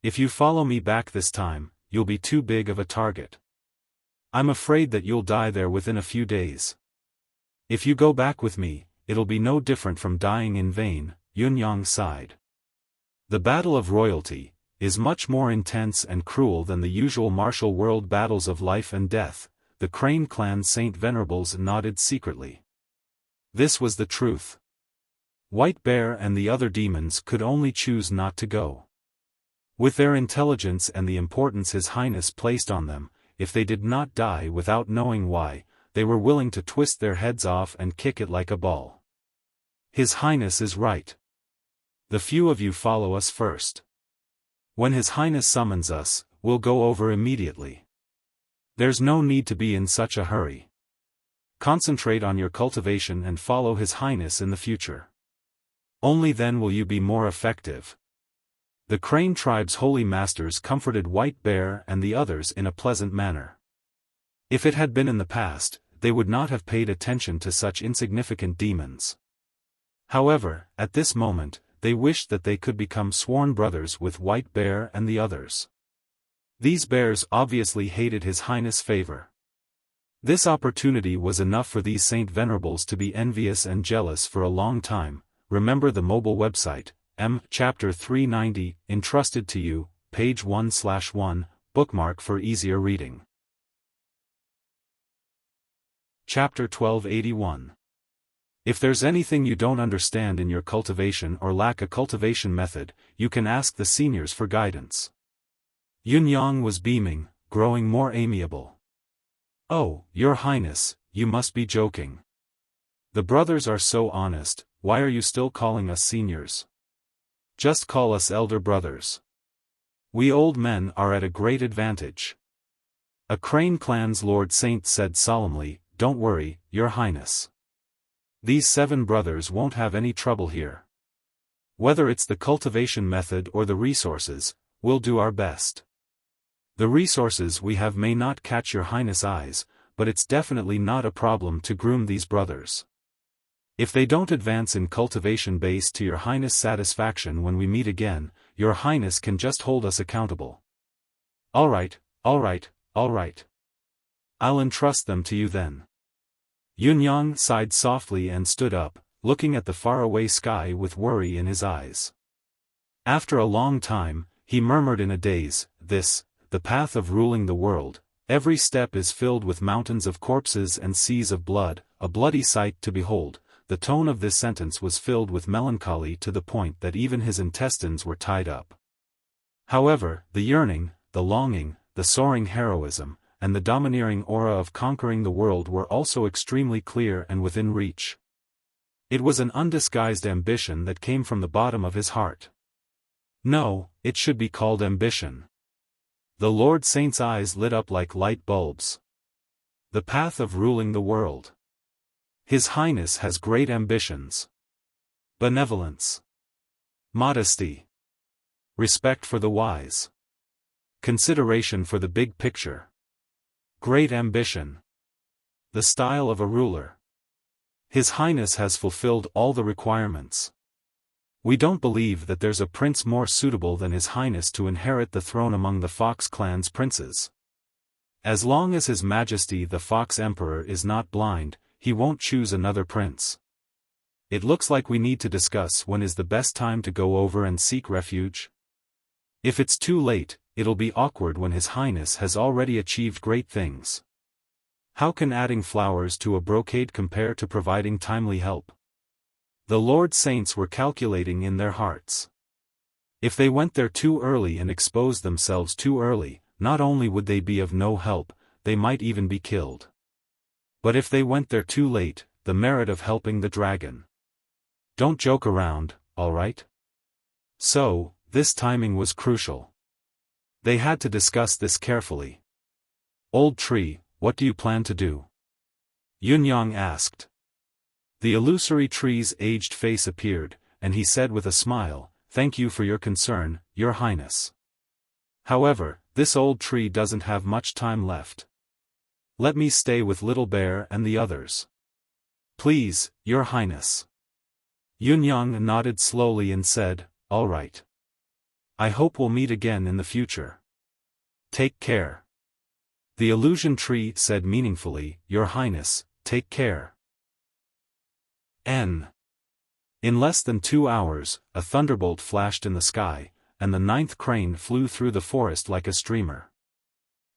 Speaker 1: If you follow me back this time, you'll be too big of a target. I'm afraid that you'll die there within a few days. If you go back with me, it'll be no different from dying in vain, Yun Yang sighed. The battle of royalty is much more intense and cruel than the usual martial world battles of life and death. The Crane Clan Saint Venerables nodded secretly. This was the truth. White Bear and the other demons could only choose not to go. With their intelligence and the importance His Highness placed on them, if they did not die without knowing why, they were willing to twist their heads off and kick it like a ball. His Highness is right. The few of you follow us first. When His Highness summons us, we'll go over immediately. There's no need to be in such a hurry. Concentrate on your cultivation and follow His Highness in the future. Only then will you be more effective. The Crane tribe's holy masters comforted White Bear and the others in a pleasant manner. If it had been in the past, they would not have paid attention to such insignificant demons. However, at this moment, they wished that they could become sworn brothers with White Bear and the others. These bears obviously hated His Highness' favor. This opportunity was enough for these Saint Venerables to be envious and jealous for a long time. Remember the mobile website, Chapter 390, entrusted to you, page 1/1, bookmark for easier reading. Chapter 1281. If there's anything you don't understand in your cultivation or lack a cultivation method, you can ask the seniors for guidance. Yun Yang was beaming, growing more amiable. Oh, Your Highness, you must be joking. The brothers are so honest, why are you still calling us seniors? Just call us elder brothers. We old men are at a great advantage. A Crane Clan's Lord Saint said solemnly, Don't worry, Your Highness. These 7 brothers won't have any trouble here. Whether it's the cultivation method or the resources, we'll do our best. The resources we have may not catch Your Highness' eyes, but it's definitely not a problem to groom these brothers. If they don't advance in cultivation base to Your Highness' satisfaction when we meet again, Your Highness can just hold us accountable. All right. I'll entrust them to you then. Yun Yang sighed softly and stood up, looking at the faraway sky with worry in his eyes. After a long time, he murmured in a daze, the path of ruling the world, every step is filled with mountains of corpses and seas of blood, a bloody sight to behold. The tone of this sentence was filled with melancholy to the point that even his intestines were tied up. However, the yearning, the longing, the soaring heroism, and the domineering aura of conquering the world were also extremely clear and within reach. It was an undisguised ambition that came from the bottom of his heart. No, it should be called ambition. The Lord Saint's eyes lit up like light bulbs. The path of ruling the world. His Highness has great ambitions. Benevolence. Modesty. Respect for the wise. Consideration for the big picture. Great ambition. The style of a ruler. His Highness has fulfilled all the requirements. We don't believe that there's a prince more suitable than His Highness to inherit the throne among the Fox clan's princes. As long as His Majesty the Fox Emperor is not blind, he won't choose another prince. It looks like we need to discuss when is the best time to go over and seek refuge. If it's too late, it'll be awkward when His Highness has already achieved great things. How can adding flowers to a brocade compare to providing timely help? The Lord Saints were calculating in their hearts. If they went there too early and exposed themselves too early, not only would they be of no help, they might even be killed. But if they went there too late, the merit of helping the dragon. Don't joke around, all right? So, this timing was crucial. They had to discuss this carefully. Old tree, what do you plan to do? Yunyang asked. The illusory tree's aged face appeared, and he said with a smile, "Thank you for your concern, Your Highness. However, this old tree doesn't have much time left. Let me stay with Little Bear and the others. Please, Your Highness." Yunyang nodded slowly and said, "All right. I hope we'll meet again in the future. Take care." The illusion tree said meaningfully, "Your Highness, take care." In less than 2 hours, a thunderbolt flashed in the sky, and the 9th crane flew through the forest like a streamer.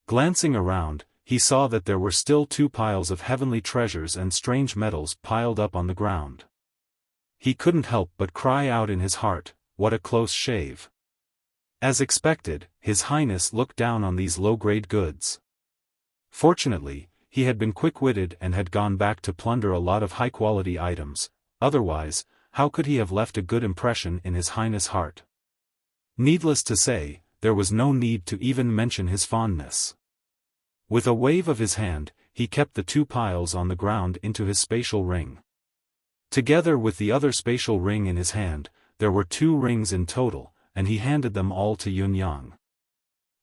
Speaker 1: Glancing around, he saw that there were still 2 piles of heavenly treasures and strange metals piled up on the ground. He couldn't help but cry out in his heart, "What a close shave." As expected, His Highness looked down on these low-grade goods. Fortunately, he had been quick-witted and had gone back to plunder a lot of high-quality items, otherwise, how could he have left a good impression in His Highness' heart? Needless to say, there was no need to even mention his fondness. With a wave of his hand, he kept the 2 piles on the ground into his spatial ring. Together with the other spatial ring in his hand, there were 2 rings in total, and he handed them all to Yunyang.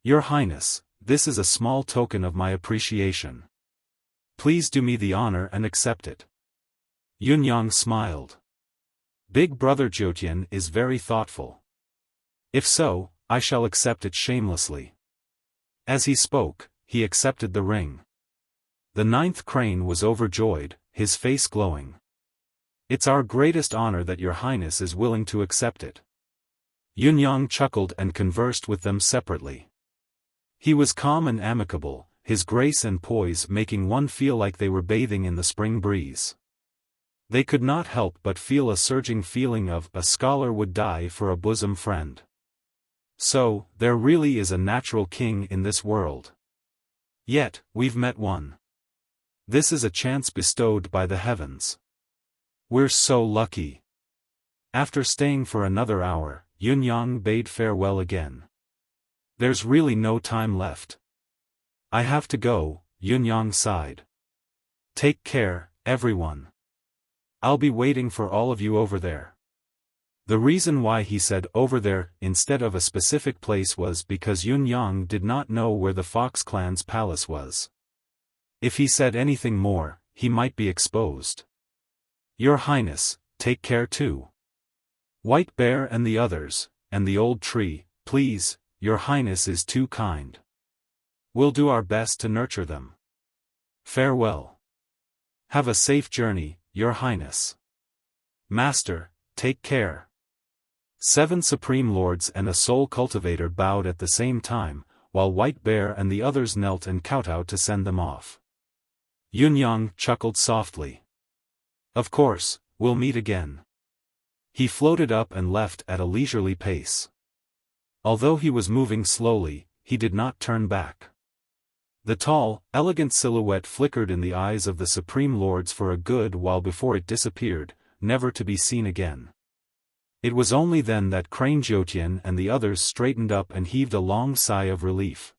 Speaker 1: "Your Highness, this is a small token of my appreciation. Please do me the honor and accept it." Yunyang smiled. Big Brother Jiutian is very thoughtful. If so, I shall accept it shamelessly. As he spoke, he accepted the ring. The 9th crane was overjoyed, his face glowing. "It's our greatest honor that Your Highness is willing to accept it." Yunyang chuckled and conversed with them separately. He was calm and amicable, his grace and poise making one feel like they were bathing in the spring breeze. They could not help but feel a surging feeling of a scholar would die for a bosom friend. So, there really is a natural king in this world. Yet, we've met one. This is a chance bestowed by the heavens. We're so lucky. After staying for another hour, Yunyang bade farewell again. There's really no time left. I have to go, Yunyang sighed. Take care, everyone. I'll be waiting for all of you over there. The reason why he said over there instead of a specific place was because Yunyang did not know where the Fox clan's palace was. If he said anything more, he might be exposed. Your Highness, take care too. White Bear and the others, and the old tree, please, Your Highness is too kind. We'll do our best to nurture them. Farewell. Have a safe journey, Your Highness. Master, take care. 7 Supreme Lords and a Soul Cultivator bowed at the same time, while White Bear and the others knelt and kowtowed to send them off. Yunyang chuckled softly. Of course, we'll meet again. He floated up and left at a leisurely pace. Although he was moving slowly, he did not turn back. The tall, elegant silhouette flickered in the eyes of the Supreme Lords for a good while before it disappeared, never to be seen again. It was only then that Crane Jiutian and the others straightened up and heaved a long sigh of relief.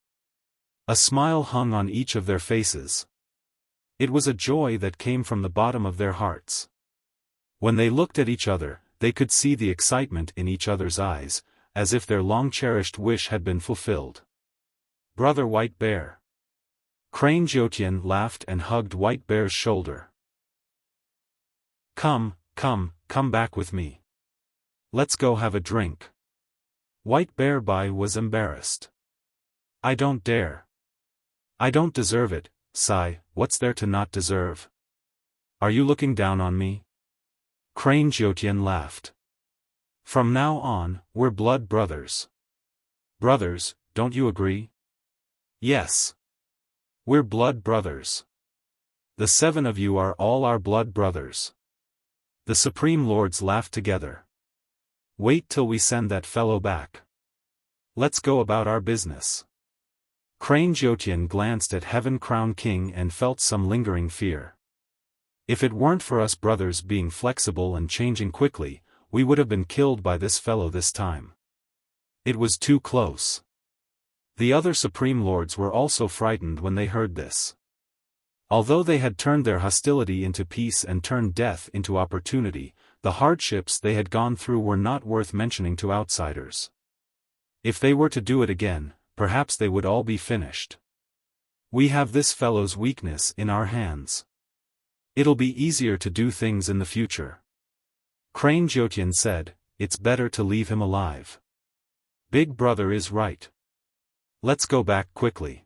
Speaker 1: A smile hung on each of their faces. It was a joy that came from the bottom of their hearts. When they looked at each other, they could see the excitement in each other's eyes, as if their long-cherished wish had been fulfilled. Brother White Bear. Crane Jiutian laughed and hugged White Bear's shoulder. Come back with me. Let's go have a drink. White Bear Bai was embarrassed. I don't dare. I don't deserve it, Sai, what's there to not deserve? Are you looking down on me? Crane Jiutian laughed. From now on, we're blood brothers. Brothers, don't you agree? Yes. We're blood brothers. The 7 of you are all our blood brothers. The Supreme Lords laughed together. Wait till we send that fellow back. Let's go about our business. Crane Jiutian glanced at Heaven Crown King and felt some lingering fear. If it weren't for us brothers being flexible and changing quickly, we would have been killed by this fellow this time. It was too close. The other Supreme Lords were also frightened when they heard this. Although they had turned their hostility into peace and turned death into opportunity, the hardships they had gone through were not worth mentioning to outsiders. If they were to do it again, perhaps they would all be finished. We have this fellow's weakness in our hands. It'll be easier to do things in the future. Crane Jiutian said, it's better to leave him alive. Big brother is right. Let's go back quickly.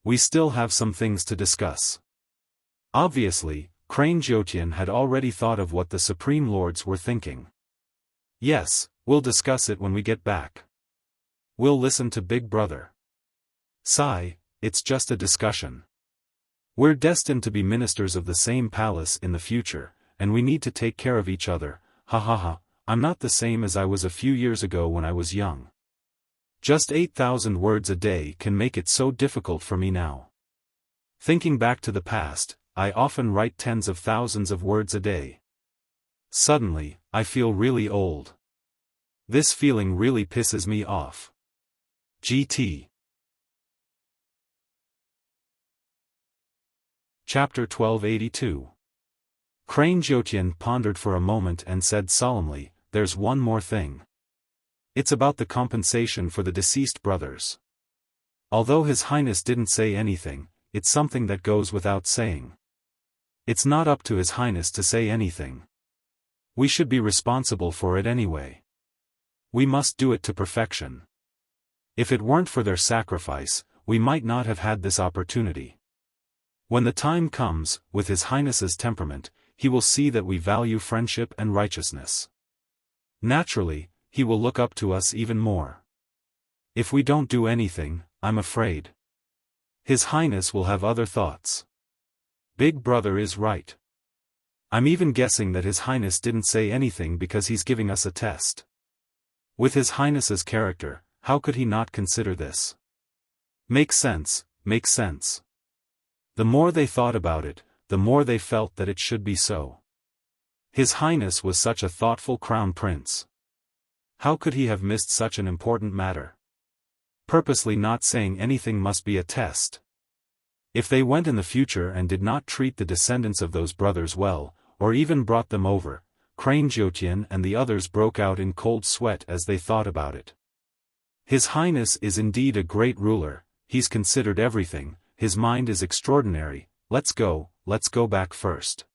Speaker 1: We still have some things to discuss. Obviously, Crane Jiutian had already thought of what the Supreme Lords were thinking. Yes, we'll discuss it when we get back. We'll listen to Big Brother. Sai, it's just a discussion. We're destined to be ministers of the same palace in the future, and we need to take care of each other. I'm not the same as I was a few years ago when I was young. Just 8,000 words a day can make it so difficult for me now. Thinking back to the past, I often write tens of thousands of words a day. Suddenly, I feel really old. This feeling really pisses me off. GT. Chapter 1282. Crane Jiutian pondered for a moment and said solemnly, there's one more thing. It's about the compensation for the deceased brothers. Although His Highness didn't say anything, it's something that goes without saying. It's not up to His Highness to say anything. We should be responsible for it anyway. We must do it to perfection. If it weren't for their sacrifice, we might not have had this opportunity. When the time comes, with His Highness's temperament, he will see that we value friendship and righteousness. Naturally, he will look up to us even more. If we don't do anything, I'm afraid His Highness will have other thoughts. Big brother is right. I'm even guessing that His Highness didn't say anything because he's giving us a test. With His Highness's character, how could he not consider this? Makes sense. The more they thought about it, the more they felt that it should be so. His Highness was such a thoughtful crown prince. How could he have missed such an important matter? Purposely not saying anything must be a test. If they went in the future and did not treat the descendants of those brothers well, or even brought them over, Crane Jiutian and the others broke out in cold sweat as they thought about it. His Highness is indeed a great ruler, he's considered everything, his mind is extraordinary. Let's go back first.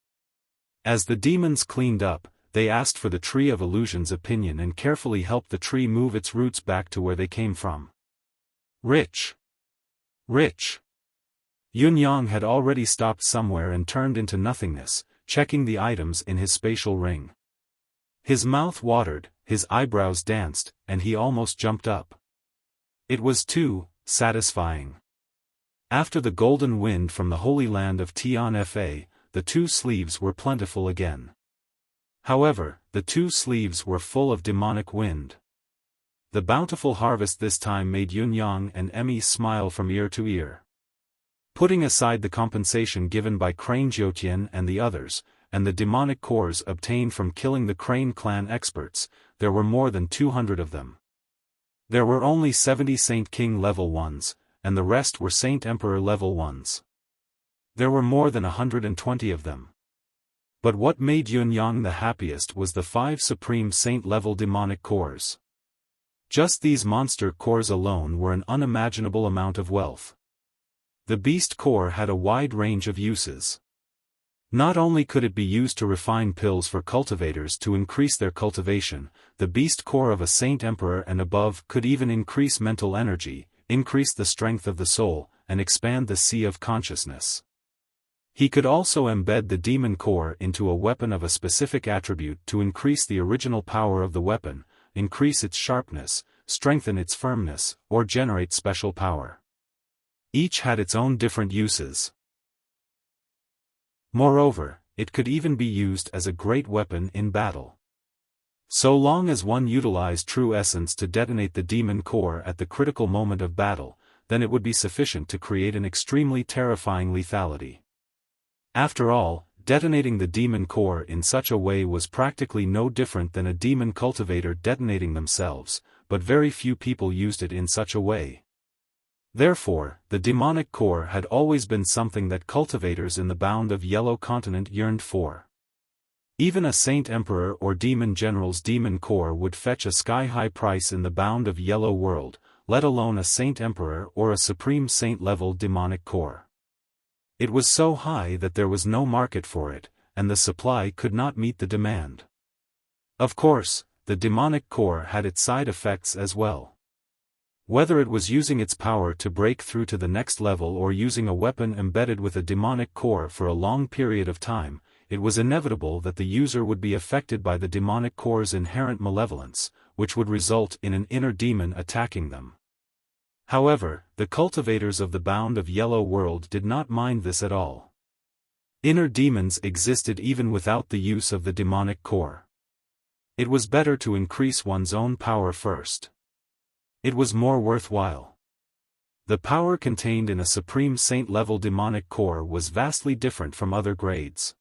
Speaker 1: As the demons cleaned up, they asked for the Tree of Illusion's opinion and carefully helped the tree move its roots back to where they came from. Rich. Yunyang had already stopped somewhere and turned into nothingness, checking the items in his spatial ring. His mouth watered, his eyebrows danced, and he almost jumped up. It was too satisfying. After the golden wind from the holy land of Tianfa, the 2 sleeves were plentiful again. However, the 2 sleeves were full of demonic wind. The bountiful harvest this time made Yunyang and Emmy smile from ear to ear. Putting aside the compensation given by Crane Jiutian and the others, and the demonic cores obtained from killing the Crane clan experts, there were more than 200 of them. There were only 70 Saint King level ones, and the rest were Saint Emperor level ones. There were more than 120 of them. But what made Yunyang the happiest was the 5 Supreme Saint level demonic cores. Just these monster cores alone were an unimaginable amount of wealth. The beast core had a wide range of uses. Not only could it be used to refine pills for cultivators to increase their cultivation, the beast core of a saint emperor and above could even increase mental energy, increase the strength of the soul, and expand the sea of consciousness. He could also embed the demon core into a weapon of a specific attribute to increase the original power of the weapon, increase its sharpness, strengthen its firmness, or generate special power. Each had its own different uses. Moreover, it could even be used as a great weapon in battle. So long as one utilized true essence to detonate the demon core at the critical moment of battle, then it would be sufficient to create an extremely terrifying lethality. After all, detonating the demon core in such a way was practically no different than a demon cultivator detonating themselves, but very few people used it in such a way. Therefore, the demonic core had always been something that cultivators in the bound of Yellow Continent yearned for. Even a saint emperor or demon general's demon core would fetch a sky-high price in the bound of Yellow World, let alone a saint emperor or a supreme saint-level demonic core. It was so high that there was no market for it, and the supply could not meet the demand. Of course, the demonic core had its side effects as well. Whether it was using its power to break through to the next level or using a weapon embedded with a demonic core for a long period of time, it was inevitable that the user would be affected by the demonic core's inherent malevolence, which would result in an inner demon attacking them. However, the cultivators of the bound of Yellow World did not mind this at all. Inner demons existed even without the use of the demonic core. It was better to increase one's own power first. It was more worthwhile. The power contained in a supreme saint-level demonic core was vastly different from other grades.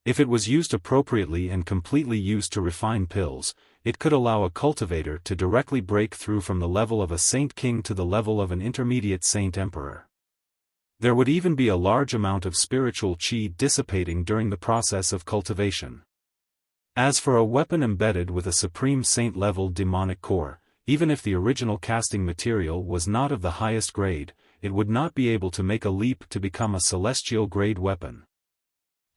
Speaker 1: If it was used appropriately and completely used to refine pills, it could allow a cultivator to directly break through from the level of a saint king to the level of an intermediate saint emperor. There would even be a large amount of spiritual qi dissipating during the process of cultivation. As for a weapon embedded with a supreme saint-level demonic core, even if the original casting material was not of the highest grade, it would not be able to make a leap to become a celestial grade weapon.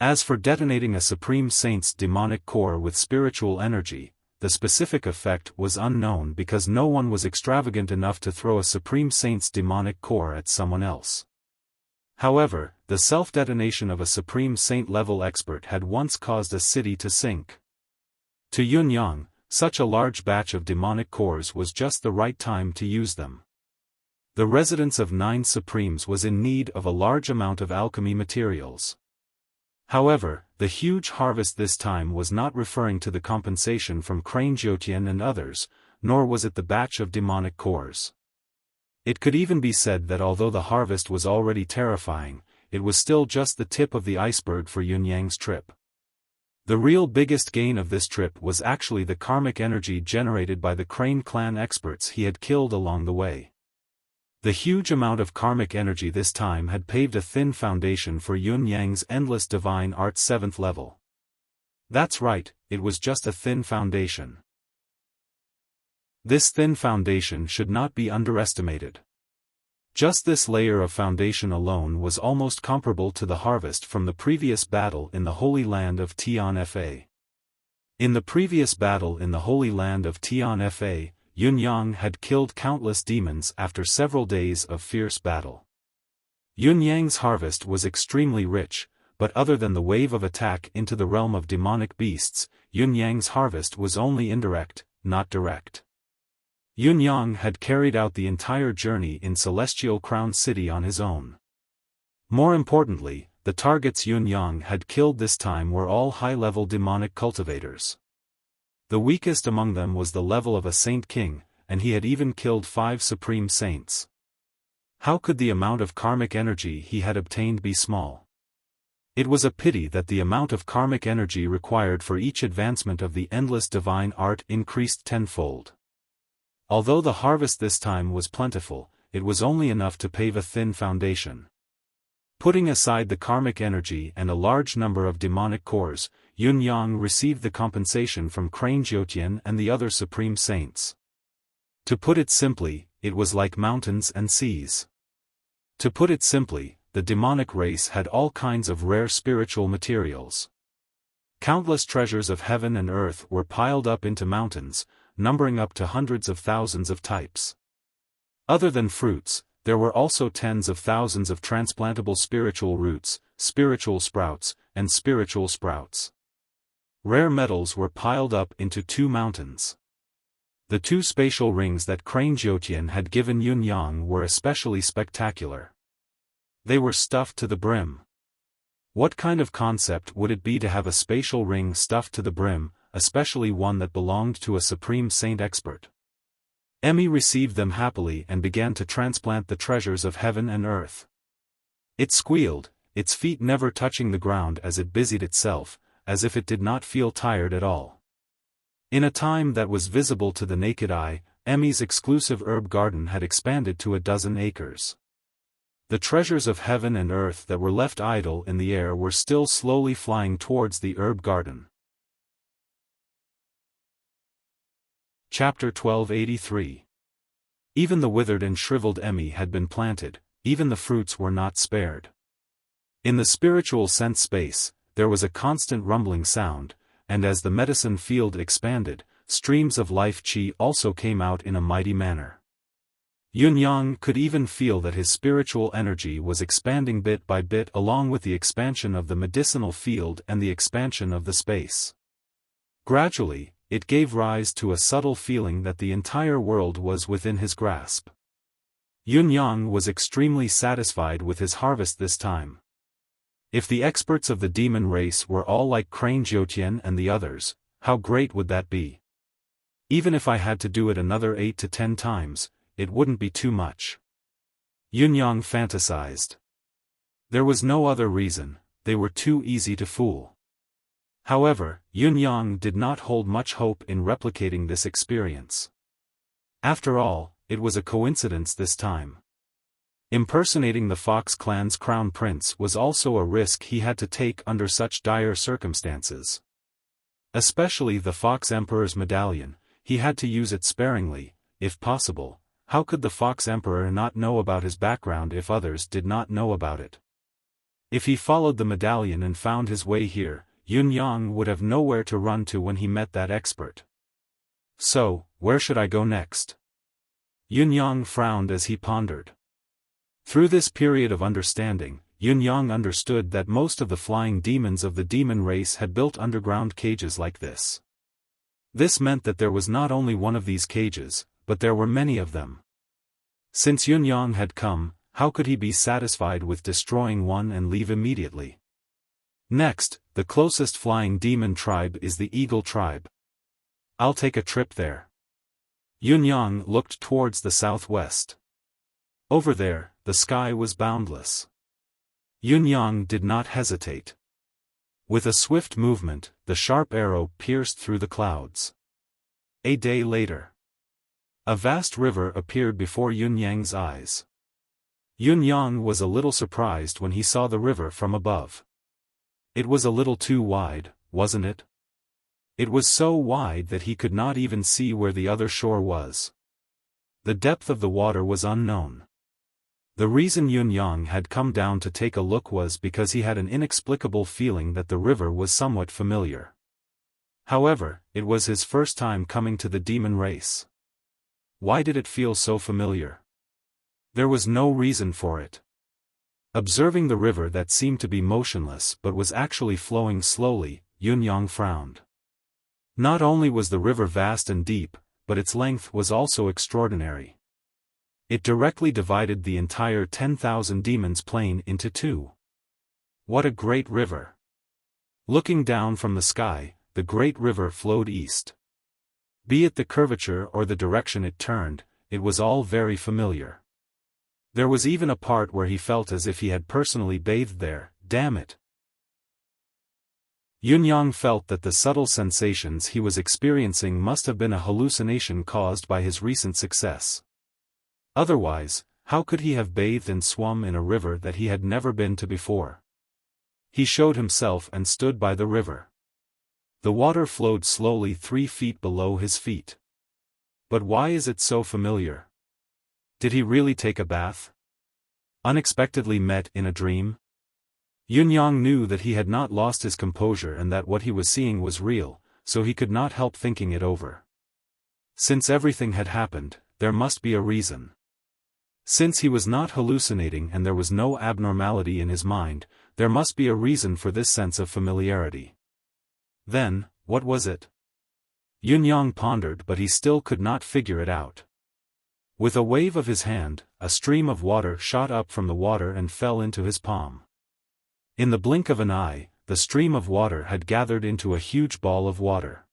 Speaker 1: As for detonating a supreme saint's demonic core with spiritual energy, the specific effect was unknown because no one was extravagant enough to throw a supreme saint's demonic core at someone else. However, the self-detonation of a supreme saint-level expert had once caused a city to sink. To Yunyang, such a large batch of demonic cores was just the right time to use them. The residence of 9 Supremes was in need of a large amount of alchemy materials. However, the huge harvest this time was not referring to the compensation from Crane Jiutian and others, nor was it the batch of demonic cores. It could even be said that although the harvest was already terrifying, it was still just the tip of the iceberg for Yunyang's trip. The real biggest gain of this trip was actually the karmic energy generated by the Crane clan experts he had killed along the way. The huge amount of karmic energy this time had paved a thin foundation for Yunyang's endless divine art 7th level. That's right, it was just a thin foundation. This thin foundation should not be underestimated. Just this layer of foundation alone was almost comparable to the harvest from the previous battle in the Holy Land of Tianfa. In the previous battle in the Holy Land of Tianfa, Yunyang had killed countless demons after several days of fierce battle. Yunyang's harvest was extremely rich, but other than the wave of attack into the realm of demonic beasts, Yunyang's harvest was only indirect, not direct. Yunyang had carried out the entire journey in Celestial Crown City on his own. More importantly, the targets Yunyang had killed this time were all high-level demonic cultivators. The weakest among them was the level of a Saint King, and he had even killed 5 Supreme Saints. How could the amount of karmic energy he had obtained be small? It was a pity that the amount of karmic energy required for each advancement of the endless divine art increased tenfold. Although the harvest this time was plentiful, it was only enough to pave a thin foundation. Putting aside the karmic energy and a large number of demonic cores, Yunyang received the compensation from Crane Jiutian and the other Supreme Saints. To put it simply, it was like mountains and seas. To put it simply, the demonic race had all kinds of rare spiritual materials. Countless treasures of heaven and earth were piled up into mountains, numbering up to hundreds of thousands of types. Other than fruits, there were also tens of thousands of transplantable spiritual roots, spiritual sprouts, and spiritual sprouts. Rare metals were piled up into 2 mountains. The 2 spatial rings that Crane Jiutian had given Yun Yang were especially spectacular. They were stuffed to the brim. What kind of concept would it be to have a spatial ring stuffed to the brim, especially one that belonged to a supreme saint expert? Emmy received them happily and began to transplant the treasures of heaven and earth. It squealed, its feet never touching the ground as it busied itself, as if it did not feel tired at all. In a time that was visible to the naked eye, Emmy's exclusive herb garden had expanded to 12 acres. The treasures of heaven and earth that were left idle in the air were still slowly flying towards the herb garden. Chapter 1283. Even the withered and shriveled Emmy had been planted, even the fruits were not spared. In the spiritual sense space, there was a constant rumbling sound, and as the medicine field expanded, streams of life qi also came out in a mighty manner. Yun Yang could even feel that his spiritual energy was expanding bit by bit along with the expansion of the medicinal field and the expansion of the space. Gradually, it gave rise to a subtle feeling that the entire world was within his grasp. Yun Yang was extremely satisfied with his harvest this time. If the experts of the demon race were all like Crane Jiutian and the others, how great would that be? Even if I had to do it another 8 to 10 times, it wouldn't be too much. Yun Yang fantasized. There was no other reason, they were too easy to fool. However, Yun Yang did not hold much hope in replicating this experience. After all, it was a coincidence this time. Impersonating the Fox clan's crown prince was also a risk he had to take under such dire circumstances. Especially the Fox Emperor's medallion, he had to use it sparingly, if possible. How could the Fox Emperor not know about his background if others did not know about it? If he followed the medallion and found his way here, Yun Yang would have nowhere to run to when he met that expert. So, where should I go next? Yun Yang frowned as he pondered. Through this period of understanding, Yun Yang understood that most of the flying demons of the demon race had built underground cages like this. This meant that there was not only one of these cages, but there were many of them. Since Yun Yang had come, how could he be satisfied with destroying one and leave immediately? Next, the closest flying demon tribe is the Eagle tribe. I'll take a trip there. Yun Yang looked towards the southwest. Over there, the sky was boundless. Yun Yang did not hesitate. With a swift movement, the sharp arrow pierced through the clouds. A day later, a vast river appeared before Yun Yang's eyes. Yun Yang was a little surprised when he saw the river from above. It was a little too wide, wasn't it? It was so wide that he could not even see where the other shore was. The depth of the water was unknown. The reason Yun Yang had come down to take a look was because he had an inexplicable feeling that the river was somewhat familiar. However, it was his first time coming to the demon race. Why did it feel so familiar? There was no reason for it. Observing the river that seemed to be motionless but was actually flowing slowly, Yun Yang frowned. Not only was the river vast and deep, but its length was also extraordinary. It directly divided the entire 10,000 demons plain into 2. What a great river! Looking down from the sky, the great river flowed east. Be it the curvature or the direction it turned, it was all very familiar. There was even a part where he felt as if he had personally bathed there, damn it. Yun Yang felt that the subtle sensations he was experiencing must have been a hallucination caused by his recent success. Otherwise, how could he have bathed and swum in a river that he had never been to before? He showed himself and stood by the river. The water flowed slowly 3 feet below his feet. But why is it so familiar? Did he really take a bath? Unexpectedly met in a dream? Yunyang knew that he had not lost his composure and that what he was seeing was real, so he could not help thinking it over. Since everything had happened, there must be a reason. Since he was not hallucinating and there was no abnormality in his mind, there must be a reason for this sense of familiarity. Then, what was it? Yunyang pondered, but he still could not figure it out. With a wave of his hand, a stream of water shot up from the water and fell into his palm. In the blink of an eye, the stream of water had gathered into a huge ball of water.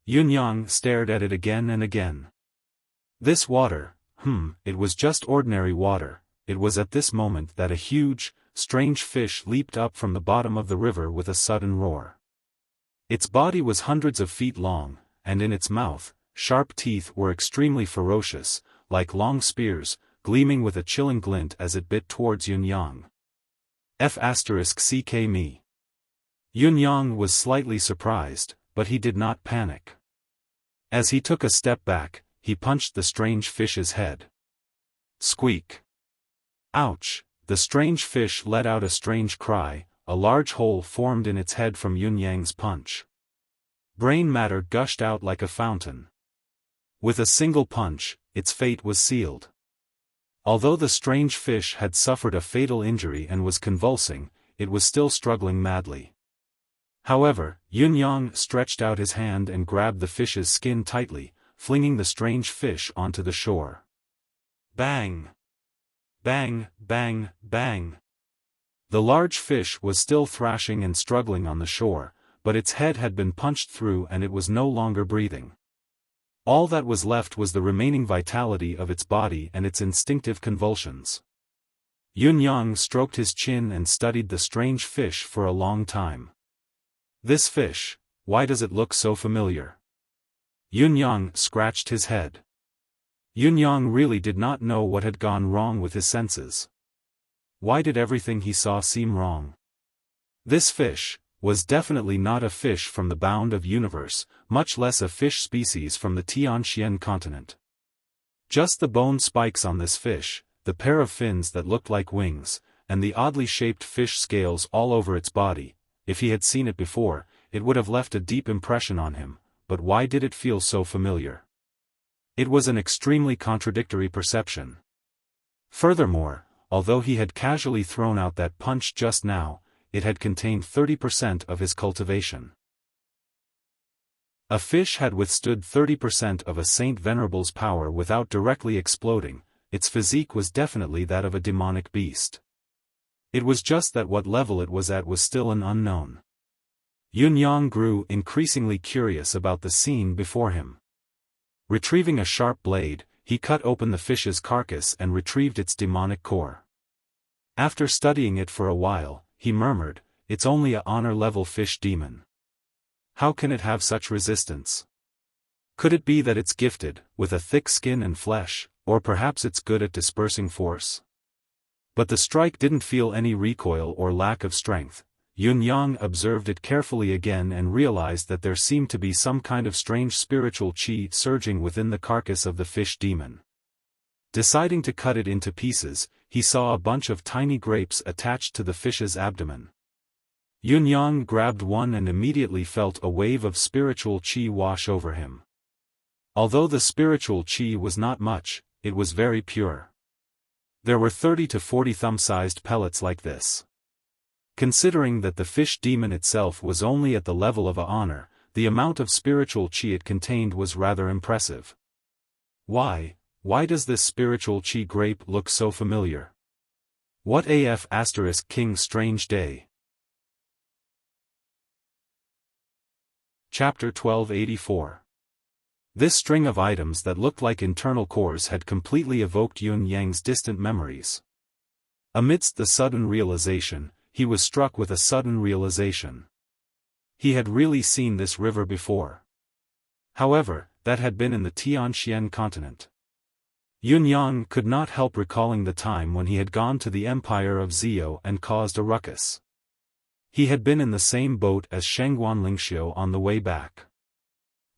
Speaker 1: Yunyang stared at it again and again. This water, it was just ordinary water. It was at this moment that a huge, strange fish leaped up from the bottom of the river with a sudden roar. Its body was hundreds of feet long, and in its mouth, sharp teeth were extremely ferocious, like long spears, gleaming with a chilling glint as it bit towards Yunyang. F*ck me. Yunyang was slightly surprised, but he did not panic. As he took a step back, he punched the strange fish's head. Squeak! Ouch! The strange fish let out a strange cry. A large hole formed in its head from Yunyang's punch. Brain matter gushed out like a fountain. With a single punch, its fate was sealed. Although the strange fish had suffered a fatal injury and was convulsing, it was still struggling madly. However, Yunyang stretched out his hand and grabbed the fish's skin tightly, flinging the strange fish onto the shore. Bang! Bang, bang, bang! The large fish was still thrashing and struggling on the shore, but its head had been punched through and it was no longer breathing. All that was left was the remaining vitality of its body and its instinctive convulsions. Yunyang stroked his chin and studied the strange fish for a long time. This fish, why does it look so familiar? Yunyang scratched his head. Yunyang really did not know what had gone wrong with his senses. Why did everything he saw seem wrong? This fish was definitely not a fish from the bound of universe, much less a fish species from the Tianxian continent. Just the bone spikes on this fish, the pair of fins that looked like wings, and the oddly shaped fish scales all over its body. If he had seen it before, it would have left a deep impression on him, but why did it feel so familiar? It was an extremely contradictory perception. Furthermore, although he had casually thrown out that punch just now, it had contained 30% of his cultivation. A fish had withstood 30% of a Saint Venerable's power without directly exploding. Its physique was definitely that of a demonic beast. It was just that what level it was at was still an unknown. Yunyang grew increasingly curious about the scene before him. Retrieving a sharp blade, he cut open the fish's carcass and retrieved its demonic core. After studying it for a while, he murmured, "It's only a honor-level fish demon. How can it have such resistance? Could it be that it's gifted with a thick skin and flesh, or perhaps it's good at dispersing force?" But the strike didn't feel any recoil or lack of strength. Yunyang observed it carefully again and realized that there seemed to be some kind of strange spiritual qi surging within the carcass of the fish demon. Deciding to cut it into pieces, he saw a bunch of tiny grapes attached to the fish's abdomen. Yunyang grabbed one and immediately felt a wave of spiritual qi wash over him. Although the spiritual qi was not much, it was very pure. There were 30 to 40 thumb-sized pellets like this. Considering that the fish demon itself was only at the level of a honor, the amount of spiritual qi it contained was rather impressive. Why does this spiritual qi grape look so familiar? What af** King strange day? Chapter 1284. This string of items that looked like internal cores had completely evoked Yunyang's distant memories. Amidst the sudden realization, he was struck with a sudden realization. He had really seen this river before. However, that had been in the Tianxian continent. Yunyang could not help recalling the time when he had gone to the empire of Zhou and caused a ruckus. He had been in the same boat as Shengguan Lingxiu on the way back.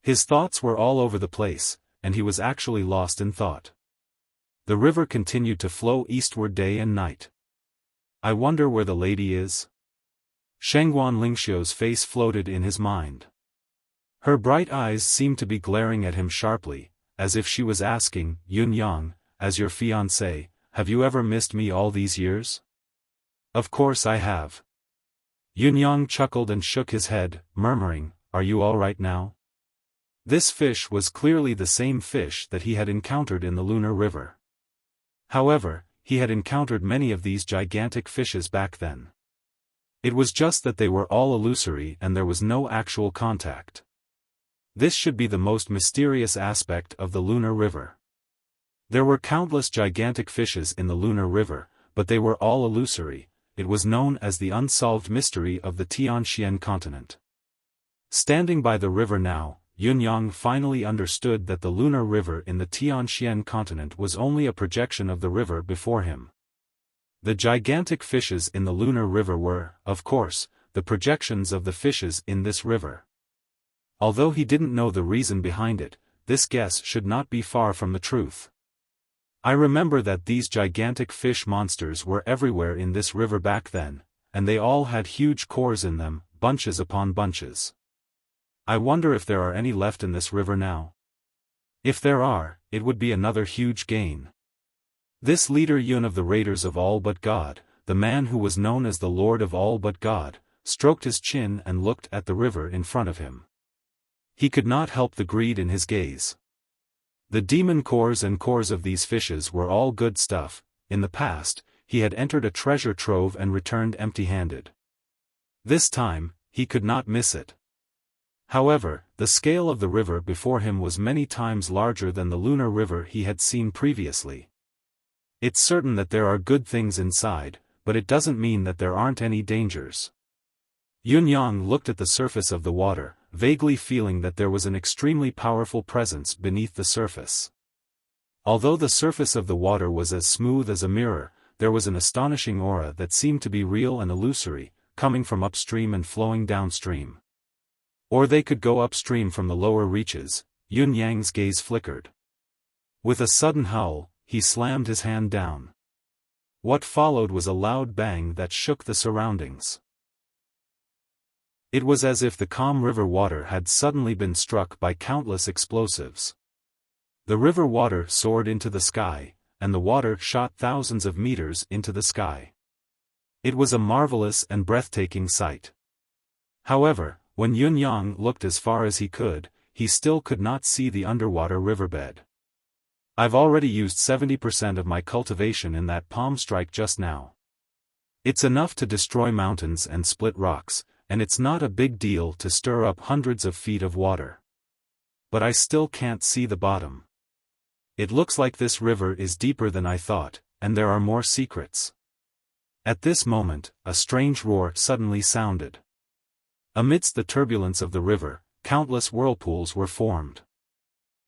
Speaker 1: His thoughts were all over the place, and he was actually lost in thought. The river continued to flow eastward day and night. I wonder where the lady is? Shengguan Lingxiu's face floated in his mind. Her bright eyes seemed to be glaring at him sharply, as if she was asking, Yun Yang, as your fiancé, have you ever missed me all these years? Of course I have. Yun Yang chuckled and shook his head, murmuring, are you all right now? This fish was clearly the same fish that he had encountered in the Lunar River. However, he had encountered many of these gigantic fishes back then. It was just that they were all illusory and there was no actual contact. This should be the most mysterious aspect of the Lunar River. There were countless gigantic fishes in the Lunar River, but they were all illusory. It was known as the unsolved mystery of the Tianxian continent. Standing by the river now, Yun Yang finally understood that the Lunar River in the Tianxian continent was only a projection of the river before him. The gigantic fishes in the Lunar River were, of course, the projections of the fishes in this river. Although he didn't know the reason behind it, this guess should not be far from the truth. I remember that these gigantic fish monsters were everywhere in this river back then, and they all had huge cores in them, bunches upon bunches. I wonder if there are any left in this river now. If there are, it would be another huge gain. This leader Yun of the Raiders of All But God, the man who was known as the Lord of All But God, stroked his chin and looked at the river in front of him. He could not help the greed in his gaze. The demon cores and cores of these fishes were all good stuff. In the past, he had entered a treasure trove and returned empty-handed. This time, he could not miss it. However, the scale of the river before him was many times larger than the Lunar River he had seen previously. It's certain that there are good things inside, but it doesn't mean that there aren't any dangers. Yun Yang looked at the surface of the water, vaguely feeling that there was an extremely powerful presence beneath the surface. Although the surface of the water was as smooth as a mirror, there was an astonishing aura that seemed to be real and illusory, coming from upstream and flowing downstream. Or they could go upstream from the lower reaches. Yun Yang's gaze flickered. With a sudden howl, he slammed his hand down. What followed was a loud bang that shook the surroundings. It was as if the calm river water had suddenly been struck by countless explosives. The river water soared into the sky, and the water shot thousands of meters into the sky. It was a marvelous and breathtaking sight. However, when Yun Yang looked as far as he could, he still could not see the underwater riverbed. I've already used 70% of my cultivation in that palm strike just now. It's enough to destroy mountains and split rocks, and it's not a big deal to stir up hundreds of feet of water. But I still can't see the bottom. It looks like this river is deeper than I thought, and there are more secrets. At this moment, a strange roar suddenly sounded. Amidst the turbulence of the river, countless whirlpools were formed.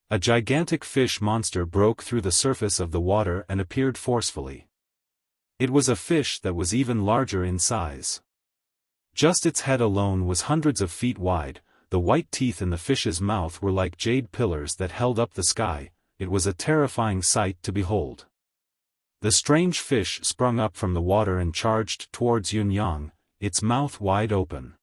Speaker 1: A gigantic fish monster broke through the surface of the water and appeared forcefully. It was a fish that was even larger in size. Just its head alone was hundreds of feet wide. The white teeth in the fish's mouth were like jade pillars that held up the sky. It was a terrifying sight to behold. The strange fish sprung up from the water and charged towards Yun Yang, its mouth wide open.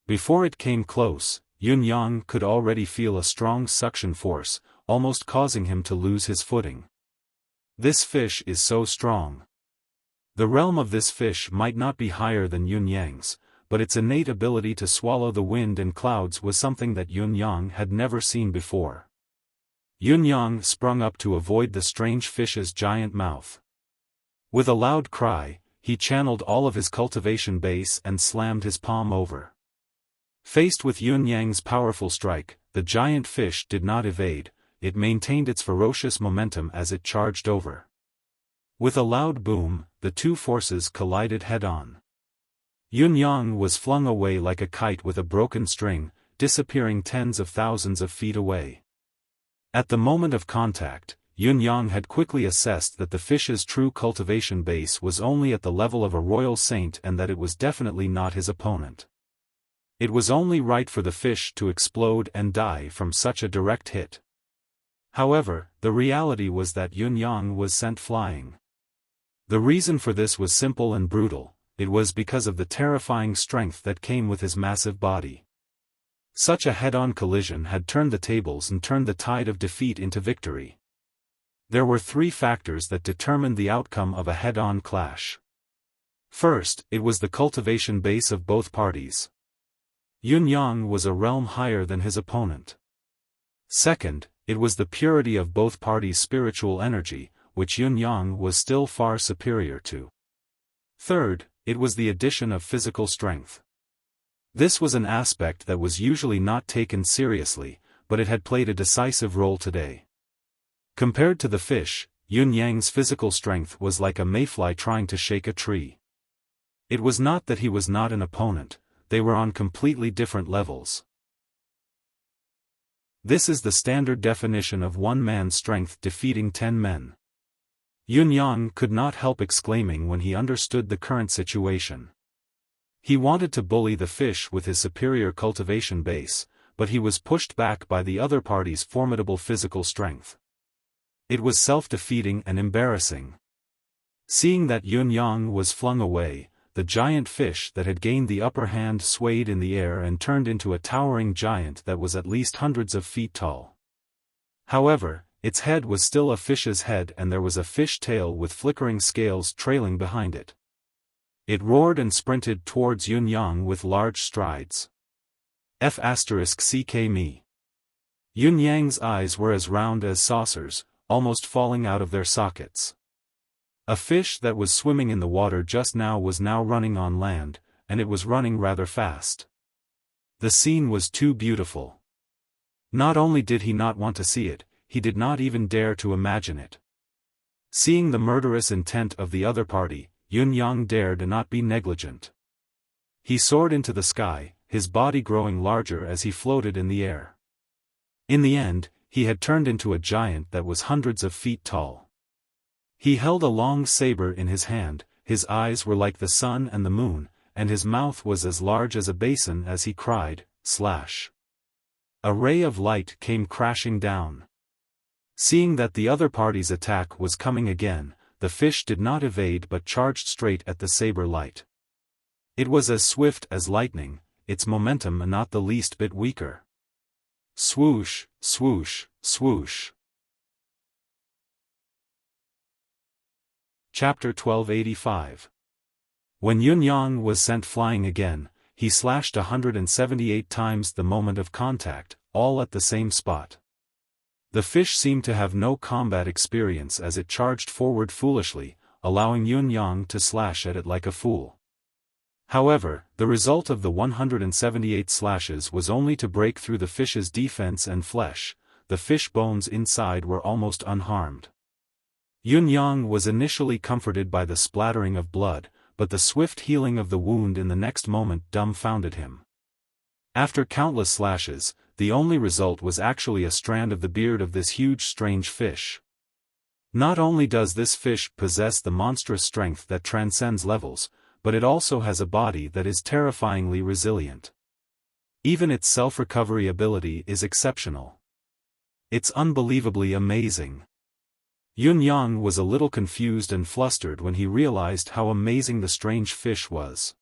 Speaker 1: Before it came close, Yun Yang could already feel a strong suction force, almost causing him to lose his footing. This fish is so strong. The realm of this fish might not be higher than Yun Yang's, but its innate ability to swallow the wind and clouds was something that Yun Yang had never seen before. Yun Yang sprung up to avoid the strange fish's giant mouth. With a loud cry, he channeled all of his cultivation base and slammed his palm over. Faced with Yun Yang's powerful strike, the giant fish did not evade. It maintained its ferocious momentum as it charged over. With a loud boom, the two forces collided head-on. Yun Yang was flung away like a kite with a broken string, disappearing tens of thousands of feet away. At the moment of contact, Yun Yang had quickly assessed that the fish's true cultivation base was only at the level of a royal saint and that it was definitely not his opponent. It was only right for the fish to explode and die from such a direct hit. However, the reality was that Yun Yang was sent flying. The reason for this was simple and brutal: it was because of the terrifying strength that came with his massive body. Such a head-on collision had turned the tables and turned the tide of defeat into victory. There were three factors that determined the outcome of a head-on clash. First, it was the cultivation base of both parties. Yun Yang was a realm higher than his opponent. Second, it was the purity of both parties' spiritual energy, which Yun Yang was still far superior to. Third, it was the addition of physical strength. This was an aspect that was usually not taken seriously, but it had played a decisive role today. Compared to the fish, Yun Yang's physical strength was like a mayfly trying to shake a tree. It was not that he was not an opponent, they were on completely different levels. This is the standard definition of one man's strength defeating 10 men. Yun Yang could not help exclaiming when he understood the current situation. He wanted to bully the fish with his superior cultivation base, but he was pushed back by the other party's formidable physical strength. It was self-defeating and embarrassing. Seeing that Yun Yang was flung away, the giant fish that had gained the upper hand swayed in the air and turned into a towering giant that was at least hundreds of feet tall. However, its head was still a fish's head and there was a fish tail with flickering scales trailing behind it. It roared and sprinted towards Yun Yang with large strides. F*ck me. Yun Yang's eyes were as round as saucers, almost falling out of their sockets. A fish that was swimming in the water just now was now running on land, and it was running rather fast. The scene was too beautiful. Not only did he not want to see it, he did not even dare to imagine it. Seeing the murderous intent of the other party, Yun Yang dared not be negligent. He soared into the sky, his body growing larger as he floated in the air. In the end, he had turned into a giant that was hundreds of feet tall. He held a long saber in his hand, his eyes were like the sun and the moon, and his mouth was as large as a basin as he cried, "Slash!" A ray of light came crashing down. Seeing that the other party's attack was coming again, the fish did not evade but charged straight at the saber light. It was as swift as lightning, its momentum not the least bit weaker. Swoosh, swoosh, swoosh. Chapter 1285. When Yun Yang was sent flying again, he slashed 178 times the moment of contact, all at the same spot. The fish seemed to have no combat experience as it charged forward foolishly, allowing Yun Yang to slash at it like a fool. However, the result of the 178 slashes was only to break through the fish's defense and flesh. The fish bones inside were almost unharmed. Yun Yang was initially comforted by the splattering of blood, but the swift healing of the wound in the next moment dumbfounded him. After countless slashes, the only result was actually a strand of the beard of this huge strange fish. Not only does this fish possess the monstrous strength that transcends levels, but it also has a body that is terrifyingly resilient. Even its self-recovery ability is exceptional. It's unbelievably amazing. Yun Yang was a little confused and flustered when he realized how amazing the strange fish was.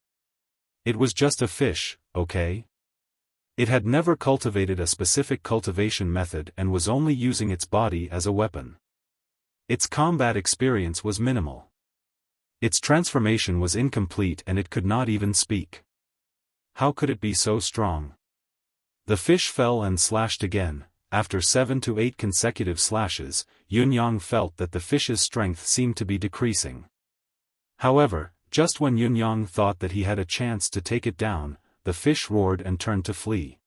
Speaker 1: It was just a fish, okay? It had never cultivated a specific cultivation method and was only using its body as a weapon. Its combat experience was minimal. Its transformation was incomplete and it could not even speak. How could it be so strong? The fish fell and slashed again. After 7 to 8 consecutive slashes, Yun Yang felt that the fish's strength seemed to be decreasing. However, just when Yun Yang thought that he had a chance to take it down, the fish roared and turned to flee.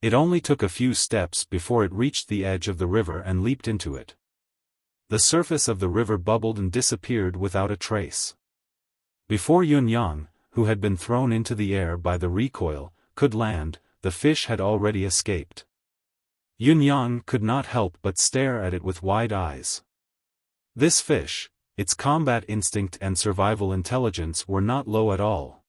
Speaker 1: It only took a few steps before it reached the edge of the river and leaped into it. The surface of the river bubbled and disappeared without a trace. Before Yun Yang, who had been thrown into the air by the recoil, could land, the fish had already escaped. Yun Yang could not help but stare at it with wide eyes. This fish, its combat instinct and survival intelligence were not low at all.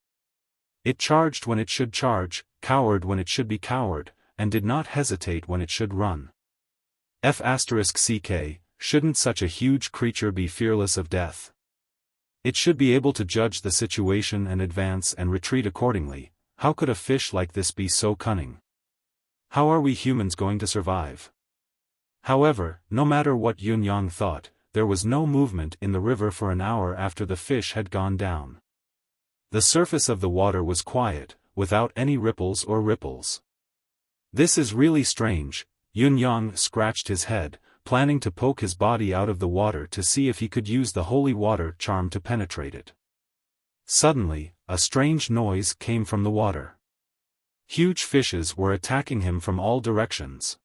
Speaker 1: It charged when it should charge, cowered when it should be coward, and did not hesitate when it should run. F*ck, shouldn't such a huge creature be fearless of death? It should be able to judge the situation and advance and retreat accordingly. How could a fish like this be so cunning? How are we humans going to survive? However, no matter what Yun Yang thought, there was no movement in the river for an hour after the fish had gone down. The surface of the water was quiet, without any ripples or ripples. This is really strange. Yun Yang scratched his head, planning to poke his body out of the water to see if he could use the holy water charm to penetrate it. Suddenly, a strange noise came from the water. Huge fishes were attacking him from all directions.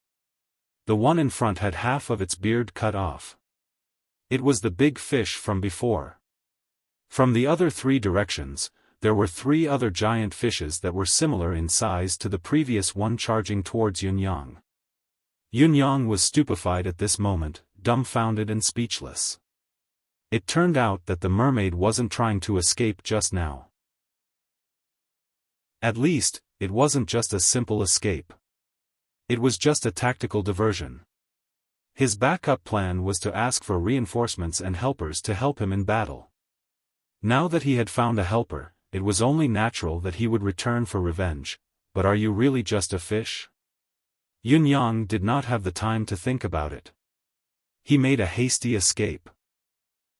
Speaker 1: The one in front had half of its beard cut off. It was the big fish from before. From the other three directions, there were three other giant fishes that were similar in size to the previous one charging towards Yun Yang. Yun Yang was stupefied at this moment, dumbfounded and speechless. It turned out that the mermaid wasn't trying to escape just now. At least, it wasn't just a simple escape. It was just a tactical diversion. His backup plan was to ask for reinforcements and helpers to help him in battle. Now that he had found a helper, it was only natural that he would return for revenge. But are you really just a fish? Yun Yang did not have the time to think about it. He made a hasty escape.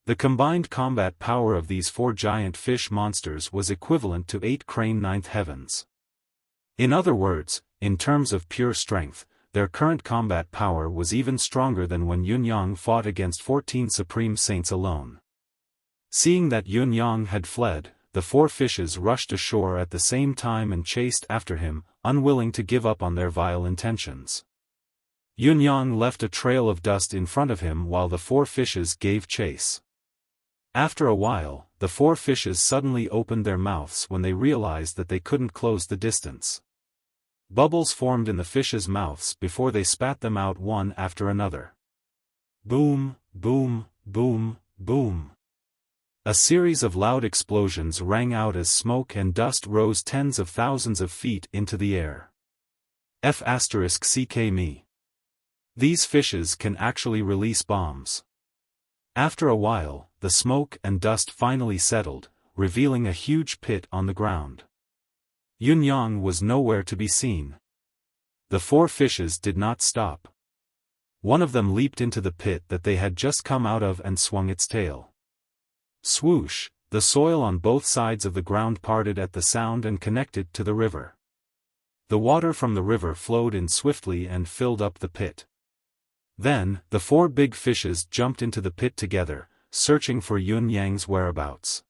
Speaker 1: The combined combat power of these four giant fish monsters was equivalent to 8 crane ninth heavens. In other words, in terms of pure strength, their current combat power was even stronger than when Yun Yang fought against 14 supreme saints alone. Seeing that Yun Yang had fled, the four fishes rushed ashore at the same time and chased after him, unwilling to give up on their vile intentions. Yun Yang left a trail of dust in front of him while the four fishes gave chase. After a while, the four fishes suddenly opened their mouths when they realized that they couldn't close the distance. Bubbles formed in the fishes' mouths before they spat them out one after another. Boom, boom, boom, boom. A series of loud explosions rang out as smoke and dust rose tens of thousands of feet into the air. F*ck me. These fishes can actually release bombs. After a while, the smoke and dust finally settled, revealing a huge pit on the ground. Yun Yang was nowhere to be seen. The four fishes did not stop. One of them leaped into the pit that they had just come out of and swung its tail. Swoosh, the soil on both sides of the ground parted at the sound and connected to the river. The water from the river flowed in swiftly and filled up the pit. Then, the four big fishes jumped into the pit together, searching for Yun Yang's whereabouts.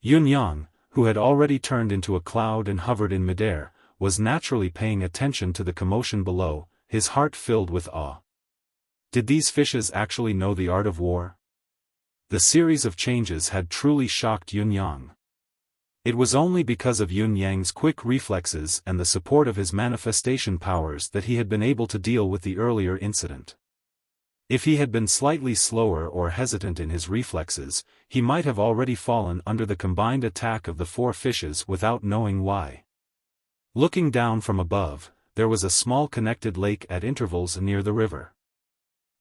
Speaker 1: Yun Yang, who had already turned into a cloud and hovered in midair, was naturally paying attention to the commotion below, his heart filled with awe. Did these fishes actually know the art of war? The series of changes had truly shocked Yun Yang. It was only because of Yun Yang's quick reflexes and the support of his manifestation powers that he had been able to deal with the earlier incident. If he had been slightly slower or hesitant in his reflexes, he might have already fallen under the combined attack of the four fishes without knowing why. Looking down from above, there was a small connected lake at intervals near the river.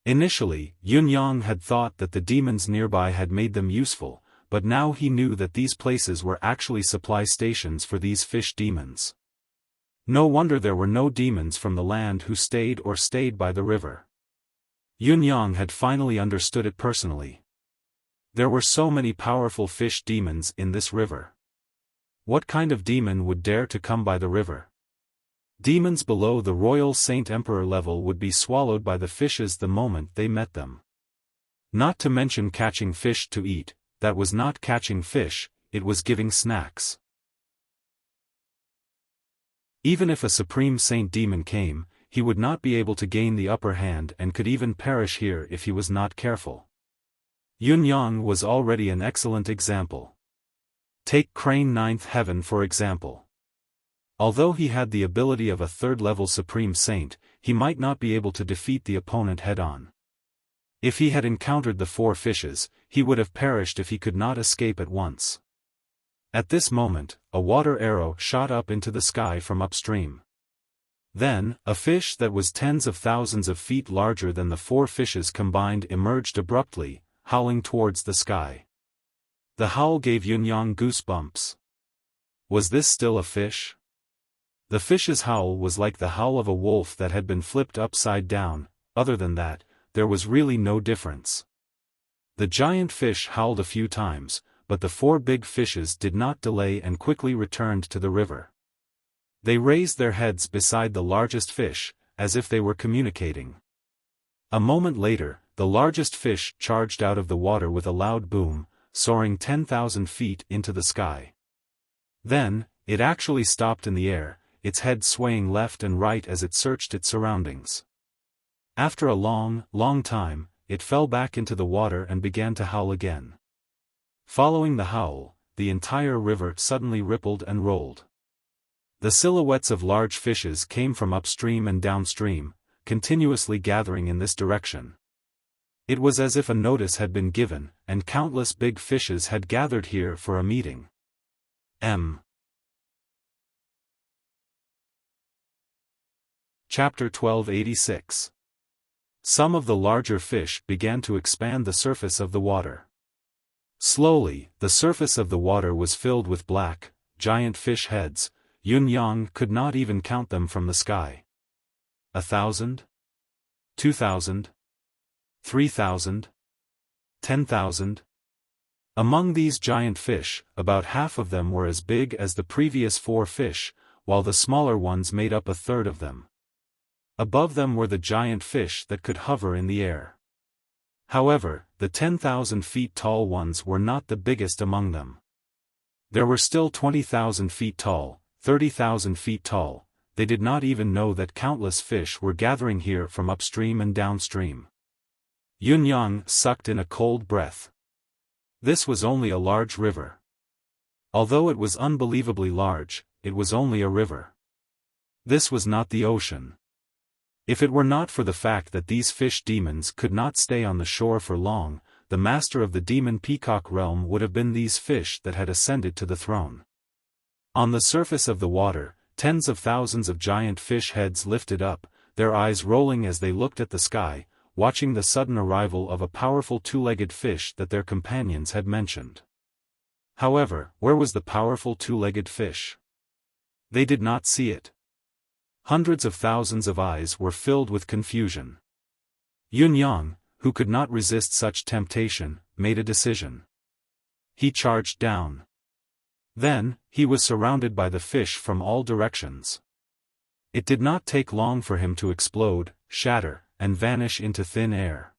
Speaker 1: Initially, Yun Yang had thought that the demons nearby had made them useful, but now he knew that these places were actually supply stations for these fish demons. No wonder there were no demons from the land who stayed by the river. Yun Yang had finally understood it personally. There were so many powerful fish demons in this river. What kind of demon would dare to come by the river? Demons below the royal Saint Emperor level would be swallowed by the fishes the moment they met them. Not to mention catching fish to eat, that was not catching fish, it was giving snacks. Even if a supreme saint demon came, he would not be able to gain the upper hand and could even perish here if he was not careful. Yun Yang was already an excellent example. Take Crane Ninth Heaven for example. Although he had the ability of a third-level Supreme Saint, he might not be able to defeat the opponent head-on. If he had encountered the four fishes, he would have perished if he could not escape at once. At this moment, a water arrow shot up into the sky from upstream. Then, a fish that was tens of thousands of feet larger than the four fishes combined emerged abruptly, howling towards the sky. The howl gave Yunyang goosebumps. Was this still a fish? The fish's howl was like the howl of a wolf that had been flipped upside down. Other than that, there was really no difference. The giant fish howled a few times, but the four big fishes did not delay and quickly returned to the river. They raised their heads beside the largest fish, as if they were communicating. A moment later, the largest fish charged out of the water with a loud boom, soaring 10,000 feet into the sky. Then, it actually stopped in the air, its head swaying left and right as it searched its surroundings. After a long, long time, it fell back into the water and began to howl again. Following the howl, the entire river suddenly rippled and rolled. The silhouettes of large fishes came from upstream and downstream, continuously gathering in this direction. It was as if a notice had been given, and countless big fishes had gathered here for a meeting. Chapter 1286. Some of the larger fish began to expand the surface of the water. Slowly, the surface of the water was filled with black, giant fish heads. Yunyang could not even count them from the sky. 1,000? 2,000? 3,000? 10,000? Among these giant fish, about half of them were as big as the previous four fish, while the smaller ones made up a third of them. Above them were the giant fish that could hover in the air. However, the 10,000 feet tall ones were not the biggest among them. There were still 20,000 feet tall, 30,000 feet tall. They did not even know that countless fish were gathering here from upstream and downstream. Yunyang sucked in a cold breath. This was only a large river. Although it was unbelievably large, it was only a river. This was not the ocean. If it were not for the fact that these fish demons could not stay on the shore for long, the master of the demon peacock realm would have been these fish that had ascended to the throne. On the surface of the water, tens of thousands of giant fish heads lifted up, their eyes rolling as they looked at the sky, watching the sudden arrival of a powerful two-legged fish that their companions had mentioned. However, where was the powerful two-legged fish? They did not see it. Hundreds of thousands of eyes were filled with confusion. Yunyang, who could not resist such temptation, made a decision. He charged down. Then, he was surrounded by the fish from all directions. It did not take long for him to explode, shatter, and vanish into thin air.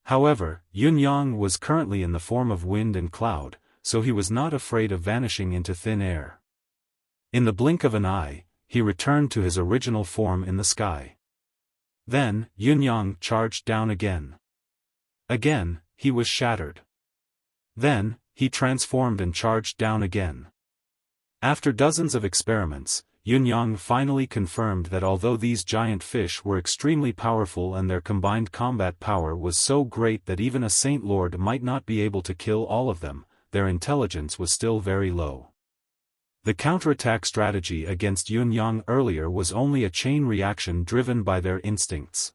Speaker 1: However, Yunyang was currently in the form of wind and cloud, so he was not afraid of vanishing into thin air. In the blink of an eye, he returned to his original form in the sky. Then, Yunyang charged down again. Again, he was shattered. Then, he transformed and charged down again. After dozens of experiments, Yunyang finally confirmed that although these giant fish were extremely powerful and their combined combat power was so great that even a Saint Lord might not be able to kill all of them, their intelligence was still very low. The counterattack strategy against Yunyang earlier was only a chain reaction driven by their instincts.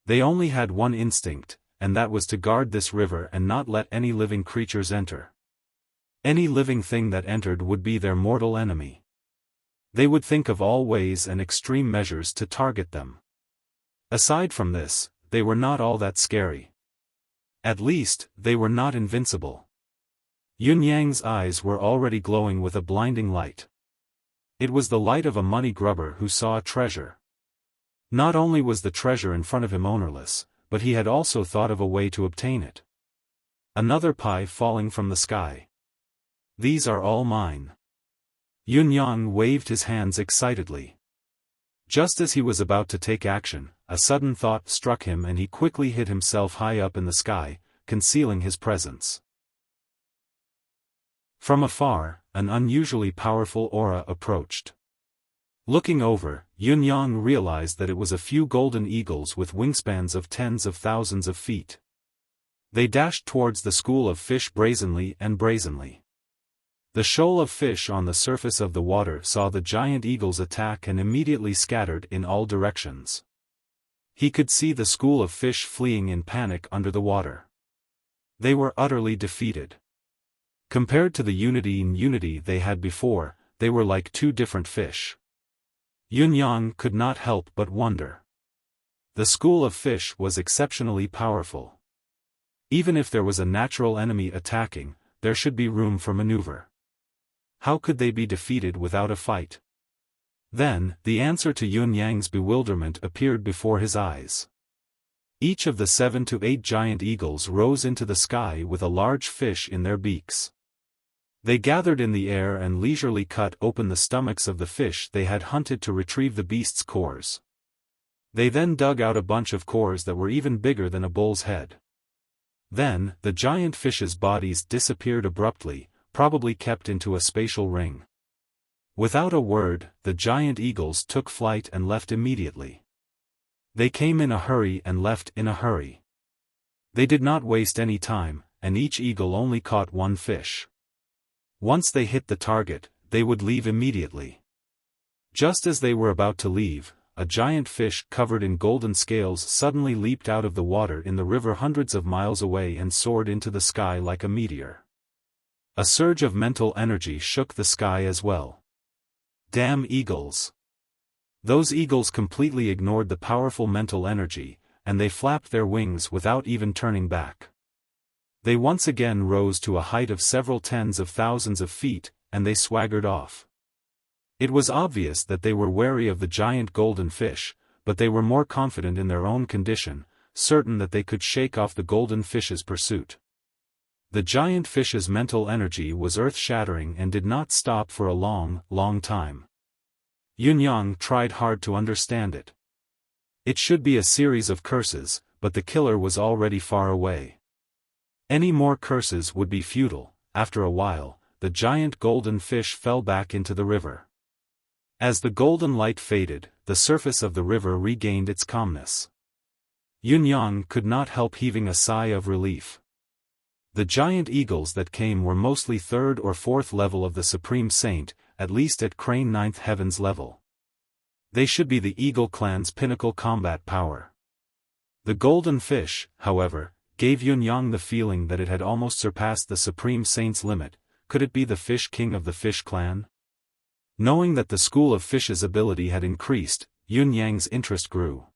Speaker 1: They only had one instinct, and that was to guard this river and not let any living creatures enter. Any living thing that entered would be their mortal enemy. They would think of all ways and extreme measures to target them. Aside from this, they were not all that scary. At least, they were not invincible. Yunyang's eyes were already glowing with a blinding light. It was the light of a money grubber who saw a treasure. Not only was the treasure in front of him ownerless, but he had also thought of a way to obtain it. Another pie falling from the sky. These are all mine. Yunyang waved his hands excitedly. Just as he was about to take action, a sudden thought struck him and he quickly hid himself high up in the sky, concealing his presence. From afar, an unusually powerful aura approached. Looking over, Yunyang realized that it was a few golden eagles with wingspans of tens of thousands of feet. They dashed towards the school of fish brazenly and brazenly. The shoal of fish on the surface of the water saw the giant eagle's attack and immediately scattered in all directions. He could see the school of fish fleeing in panic under the water. They were utterly defeated. Compared to the unity they had before, they were like two different fish. Yun-yang could not help but wonder. The school of fish was exceptionally powerful. Even if there was a natural enemy attacking, there should be room for maneuver. How could they be defeated without a fight? Then, the answer to Yun-yang's bewilderment appeared before his eyes. Each of the 7 to 8 giant eagles rose into the sky with a large fish in their beaks. They gathered in the air and leisurely cut open the stomachs of the fish they had hunted to retrieve the beast's cores. They then dug out a bunch of cores that were even bigger than a bull's head. Then, the giant fish's bodies disappeared abruptly, probably kept into a spatial ring. Without a word, the giant eagles took flight and left immediately. They came in a hurry and left in a hurry. They did not waste any time, and each eagle only caught one fish. Once they hit the target, they would leave immediately. Just as they were about to leave, a giant fish covered in golden scales suddenly leaped out of the water in the river hundreds of miles away and soared into the sky like a meteor. A surge of mental energy shook the sky as well. Damn eagles! Those eagles completely ignored the powerful mental energy, and they flapped their wings without even turning back. They once again rose to a height of several tens of thousands of feet, and they swaggered off. It was obvious that they were wary of the giant golden fish, but they were more confident in their own condition, certain that they could shake off the golden fish's pursuit. The giant fish's mental energy was earth-shattering and did not stop for a long, long time. Yun-yang tried hard to understand it. It should be a series of curses, but the killer was already far away. Any more curses would be futile. After a while, the giant golden fish fell back into the river. As the golden light faded, the surface of the river regained its calmness. Yun-yang could not help heaving a sigh of relief. The giant eagles that came were mostly 3rd or 4th level of the Supreme Saint, at least at Crane 9th Heavens level. They should be the Eagle Clan's pinnacle combat power. The golden fish, however, gave Yun-yang the feeling that it had almost surpassed the Supreme Saint's limit. Could it be the Fish King of the Fish Clan? Knowing that the School of Fish's ability had increased, Yun-yang's interest grew.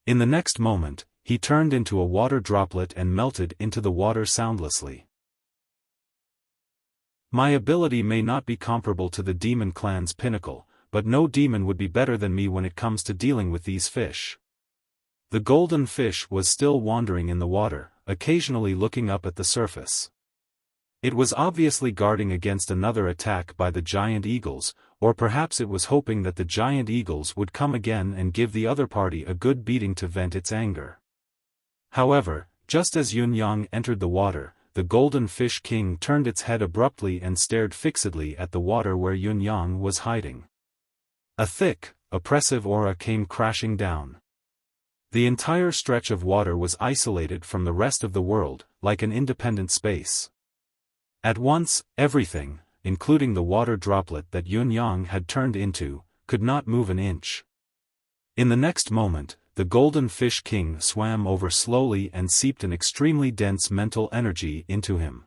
Speaker 1: In the next moment, he turned into a water droplet and melted into the water soundlessly. My ability may not be comparable to the Demon Clan's pinnacle, but no demon would be better than me when it comes to dealing with these fish. The golden fish was still wandering in the water, occasionally looking up at the surface. It was obviously guarding against another attack by the giant eagles, or perhaps it was hoping that the giant eagles would come again and give the other party a good beating to vent its anger. However, just as Yun-yang entered the water, the Golden Fish King turned its head abruptly and stared fixedly at the water where Yun-yang was hiding. A thick, oppressive aura came crashing down. The entire stretch of water was isolated from the rest of the world, like an independent space. At once, everything, including the water droplet that Yun-yang had turned into, could not move an inch. In the next moment, the Golden Fish King swam over slowly and seeped an extremely dense mental energy into him.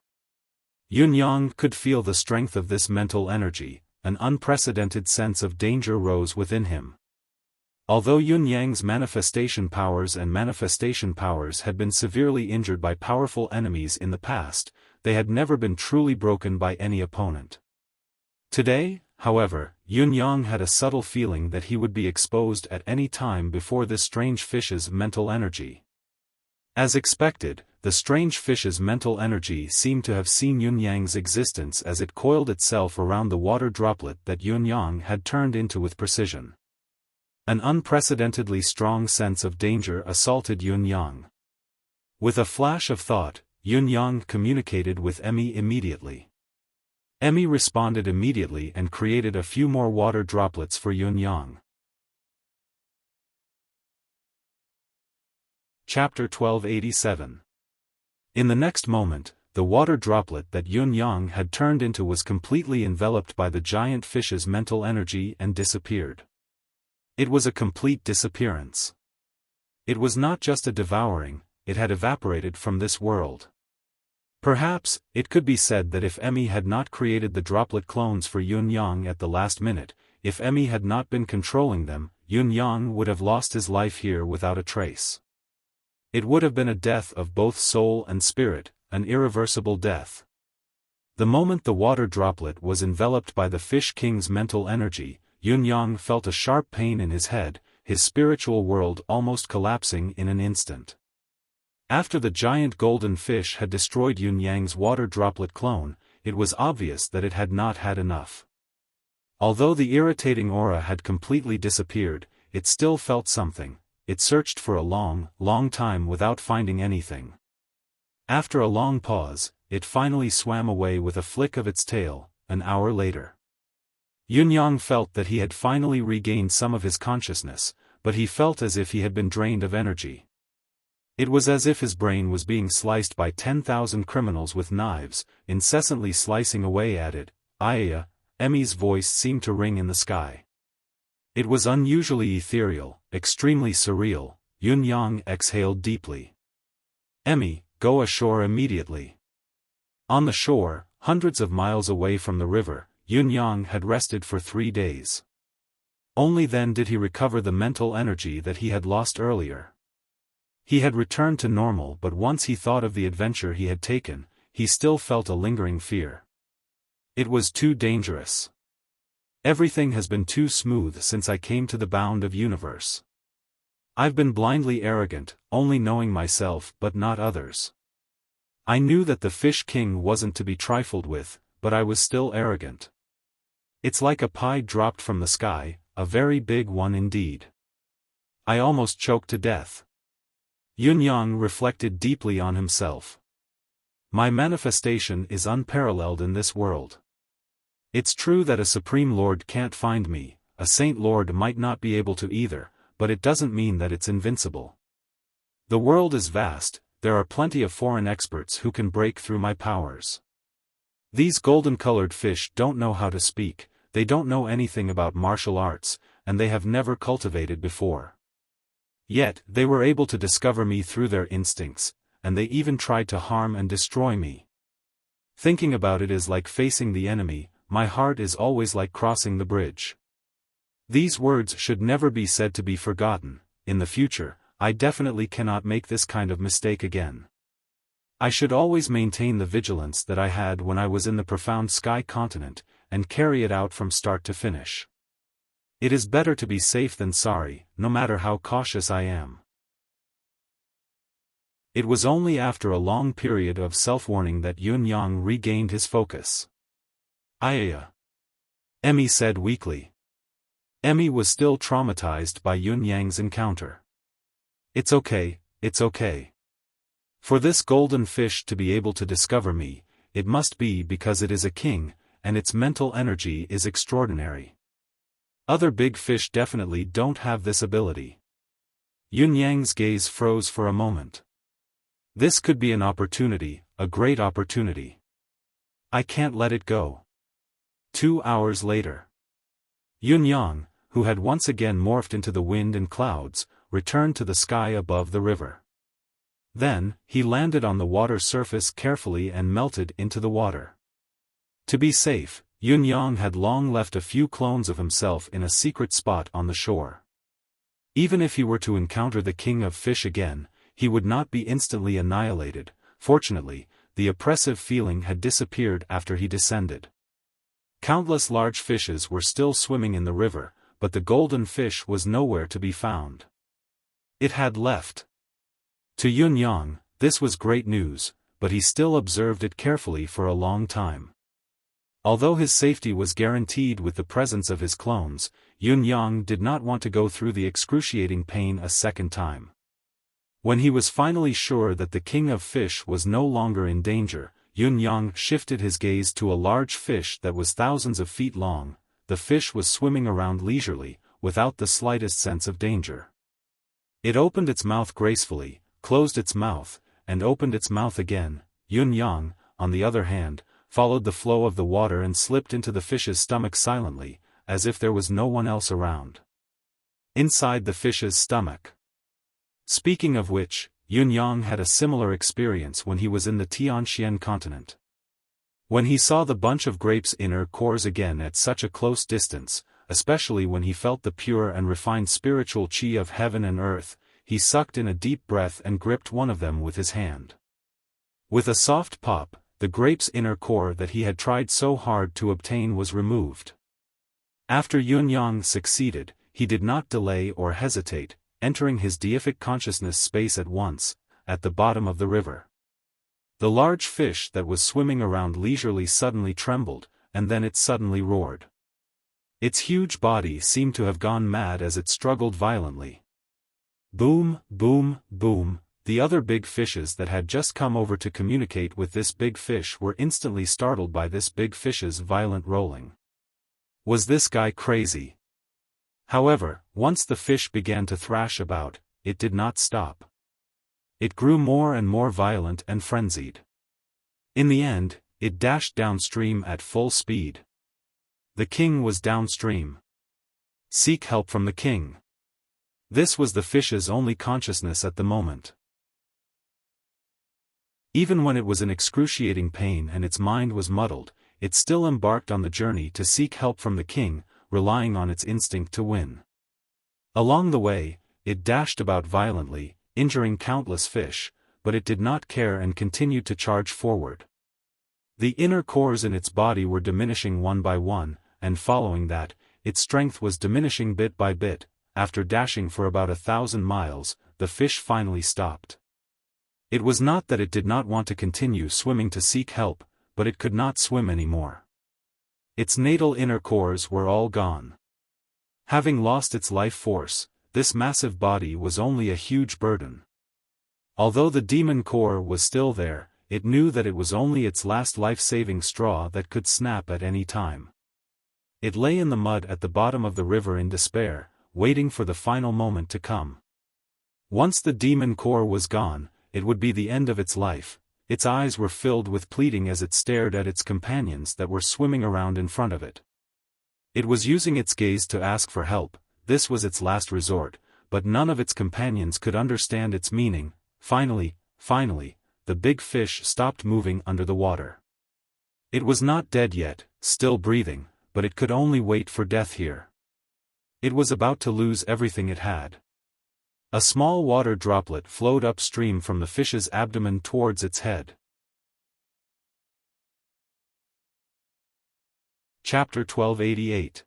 Speaker 1: Yun-yang could feel the strength of this mental energy. An unprecedented sense of danger rose within him. Although Yun-yang's manifestation powers had been severely injured by powerful enemies in the past, they had never been truly broken by any opponent. Today, however, Yun-yang had a subtle feeling that he would be exposed at any time before this strange fish's mental energy. As expected, the strange fish's mental energy seemed to have seen Yun-yang's existence as it coiled itself around the water droplet that Yun-yang had turned into with precision. An unprecedentedly strong sense of danger assaulted Yun-yang. With a flash of thought, Yun-yang communicated with Emmy immediately. Emmy responded immediately and created a few more water droplets for Yun-yang. Chapter 1287. In the next moment, the water droplet that Yun Yang had turned into was completely enveloped by the giant fish's mental energy and disappeared. It was a complete disappearance. It was not just a devouring, it had evaporated from this world. Perhaps, it could be said that if Emmy had not created the droplet clones for Yun Yang at the last minute, if Emmy had not been controlling them, Yun Yang would have lost his life here without a trace. It would have been a death of both soul and spirit, an irreversible death. The moment the water droplet was enveloped by the Fish King's mental energy, Yun Yang felt a sharp pain in his head, his spiritual world almost collapsing in an instant. After the giant golden fish had destroyed Yun Yang's water droplet clone, it was obvious that it had not had enough. Although the irritating aura had completely disappeared, it still felt something. It searched for a long, long time without finding anything. After a long pause, it finally swam away with a flick of its tail, an hour later. Yun Yang felt that he had finally regained some of his consciousness, but he felt as if he had been drained of energy. It was as if his brain was being sliced by 10,000 criminals with knives, incessantly slicing away at it. Aya, Emmy's voice seemed to ring in the sky. It was unusually ethereal, extremely surreal. Yun Yang exhaled deeply. Emmy, go ashore immediately. On the shore, hundreds of miles away from the river, Yun Yang had rested for 3 days. Only then did he recover the mental energy that he had lost earlier. He had returned to normal, but once he thought of the adventure he had taken, he still felt a lingering fear. It was too dangerous. Everything has been too smooth since I came to the bound of universe. I've been blindly arrogant, only knowing myself but not others. I knew that the Fish King wasn't to be trifled with, but I was still arrogant. It's like a pie dropped from the sky, a very big one indeed. I almost choked to death. Yun Yang reflected deeply on himself. My manifestation is unparalleled in this world. It's true that a Supreme Lord can't find me, a Saint Lord might not be able to either, but it doesn't mean that it's invincible. The world is vast, there are plenty of foreign experts who can break through my powers. These golden-colored fish don't know how to speak, they don't know anything about martial arts, and they have never cultivated before. Yet, they were able to discover me through their instincts, and they even tried to harm and destroy me. Thinking about it is like facing the enemy. My heart is always like crossing the bridge. These words should never be said to be forgotten. In the future, I definitely cannot make this kind of mistake again. I should always maintain the vigilance that I had when I was in the profound sky continent, and carry it out from start to finish. It is better to be safe than sorry, no matter how cautious I am. It was only after a long period of self-warning that Yun Yang regained his focus. Aya. Emmy said weakly. Emmy was still traumatized by Yun Yang's encounter. It's okay, it's okay. For this golden fish to be able to discover me, it must be because it is a king, and its mental energy is extraordinary. Other big fish definitely don't have this ability. Yun Yang's gaze froze for a moment. This could be an opportunity, a great opportunity. I can't let it go. 2 hours later. Yun Yang, who had once again morphed into the wind and clouds, returned to the sky above the river. Then, he landed on the water surface carefully and melted into the water. To be safe, Yun Yang had long left a few clones of himself in a secret spot on the shore. Even if he were to encounter the King of Fish again, he would not be instantly annihilated. Fortunately, the oppressive feeling had disappeared after he descended. Countless large fishes were still swimming in the river, but the golden fish was nowhere to be found. It had left. To Yun Yang, this was great news, but he still observed it carefully for a long time. Although his safety was guaranteed with the presence of his clones, Yun Yang did not want to go through the excruciating pain a second time. When he was finally sure that the King of Fish was no longer in danger, Yun Yang shifted his gaze to a large fish that was thousands of feet long. The fish was swimming around leisurely, without the slightest sense of danger. It opened its mouth gracefully, closed its mouth, and opened its mouth again. Yun Yang, on the other hand, followed the flow of the water and slipped into the fish's stomach silently, as if there was no one else around. Inside the fish's stomach. Speaking of which, Yunyang had a similar experience when he was in the Tianxian continent. When he saw the bunch of grapes' inner cores again at such a close distance, especially when he felt the pure and refined spiritual qi of heaven and earth, he sucked in a deep breath and gripped one of them with his hand. With a soft pop, the grape's inner core that he had tried so hard to obtain was removed. After Yunyang succeeded, he did not delay or hesitate, entering his deific consciousness space at once, at the bottom of the river. The large fish that was swimming around leisurely suddenly trembled, and then it suddenly roared. Its huge body seemed to have gone mad as it struggled violently. Boom, boom, boom, the other big fishes that had just come over to communicate with this big fish were instantly startled by this big fish's violent rolling. Was this guy crazy? However, once the fish began to thrash about, it did not stop. It grew more and more violent and frenzied. In the end, it dashed downstream at full speed. The king was downstream. Seek help from the king. This was the fish's only consciousness at the moment. Even when it was in excruciating pain and its mind was muddled, it still embarked on the journey to seek help from the king, relying on its instinct to win. Along the way, it dashed about violently, injuring countless fish, but it did not care and continued to charge forward. The inner cores in its body were diminishing one by one, and following that, its strength was diminishing bit by bit. After dashing for about 1,000 miles, the fish finally stopped. It was not that it did not want to continue swimming to seek help, but it could not swim anymore. Its natal inner cores were all gone. Having lost its life force, this massive body was only a huge burden. Although the demon core was still there, it knew that it was only its last life-saving straw that could snap at any time. It lay in the mud at the bottom of the river in despair, waiting for the final moment to come. Once the demon core was gone, it would be the end of its life. Its eyes were filled with pleading as it stared at its companions that were swimming around in front of it. It was using its gaze to ask for help. This was its last resort, but none of its companions could understand its meaning. Finally, the big fish stopped moving under the water. It was not dead yet, still breathing, but it could only wait for death here. It was about to lose everything it had. A small water droplet flowed upstream from the fish's abdomen towards its head. Chapter 1288.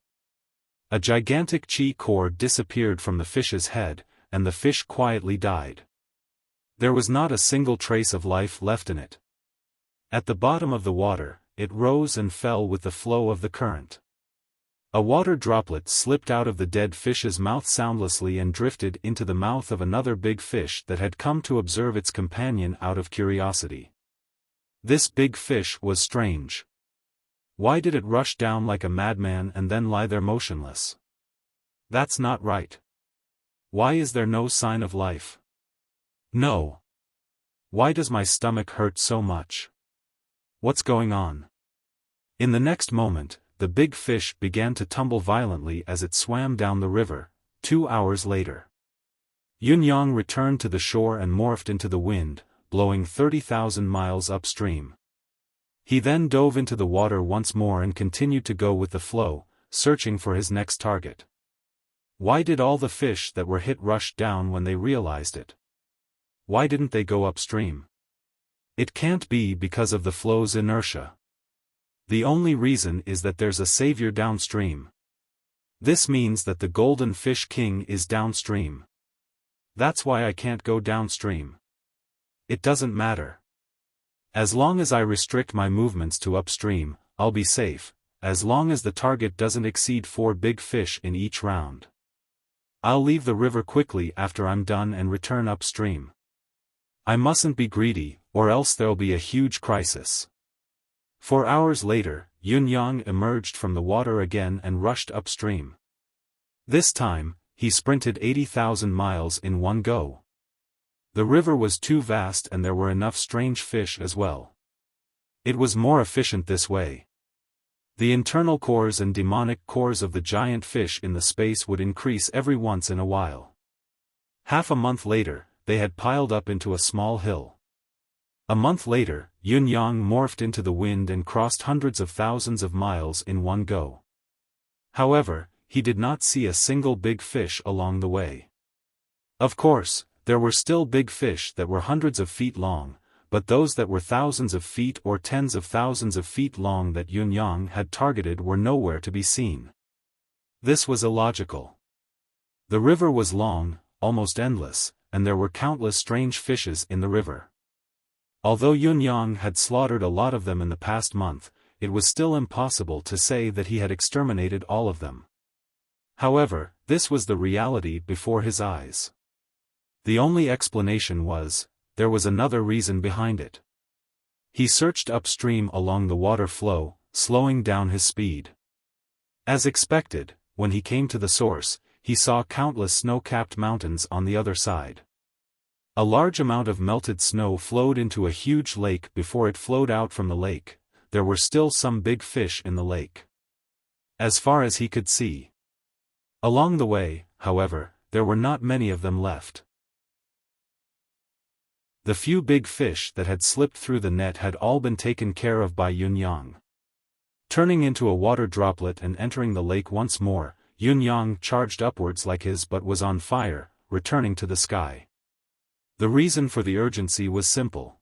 Speaker 1: A gigantic chi core disappeared from the fish's head, and the fish quietly died. There was not a single trace of life left in it. At the bottom of the water, it rose and fell with the flow of the current. A water droplet slipped out of the dead fish's mouth soundlessly and drifted into the mouth of another big fish that had come to observe its companion out of curiosity. This big fish was strange. Why did it rush down like a madman and then lie there motionless? That's not right. Why is there no sign of life? No. Why does my stomach hurt so much? What's going on? In the next moment, the big fish began to tumble violently as it swam down the river. 2 hours later, Yunyang returned to the shore and morphed into the wind, blowing 30,000 miles upstream. He then dove into the water once more and continued to go with the flow, searching for his next target. Why did all the fish that were hit rush down when they realized it? Why didn't they go upstream? It can't be because of the flow's inertia. The only reason is that there's a savior downstream. This means that the golden fish king is downstream. That's why I can't go downstream. It doesn't matter. As long as I restrict my movements to upstream, I'll be safe, as long as the target doesn't exceed 4 big fish in each round. I'll leave the river quickly after I'm done and return upstream. I mustn't be greedy, or else there'll be a huge crisis. 4 hours later, Yunyang emerged from the water again and rushed upstream. This time, he sprinted 80,000 miles in one go. The river was too vast and there were enough strange fish as well. It was more efficient this way. The internal cores and demonic cores of the giant fish in the space would increase every once in a while. Half a month later, they had piled up into a small hill. A month later, Yun Yang morphed into the wind and crossed hundreds of thousands of miles in one go. However, he did not see a single big fish along the way. Of course, there were still big fish that were hundreds of feet long, but those that were thousands of feet or tens of thousands of feet long that Yun Yang had targeted were nowhere to be seen. This was illogical. The river was long, almost endless, and there were countless strange fishes in the river. Although Yun Yang had slaughtered a lot of them in the past month, it was still impossible to say that he had exterminated all of them. However, this was the reality before his eyes. The only explanation was, there was another reason behind it. He searched upstream along the water flow, slowing down his speed. As expected, when he came to the source, he saw countless snow-capped mountains on the other side. A large amount of melted snow flowed into a huge lake. Before it flowed out from the lake, there were still some big fish in the lake. As far as he could see. Along the way, however, there were not many of them left. The few big fish that had slipped through the net had all been taken care of by Yun Yang. Turning into a water droplet and entering the lake once more, Yun Yang charged upwards like his butt was on fire, returning to the sky. The reason for the urgency was simple.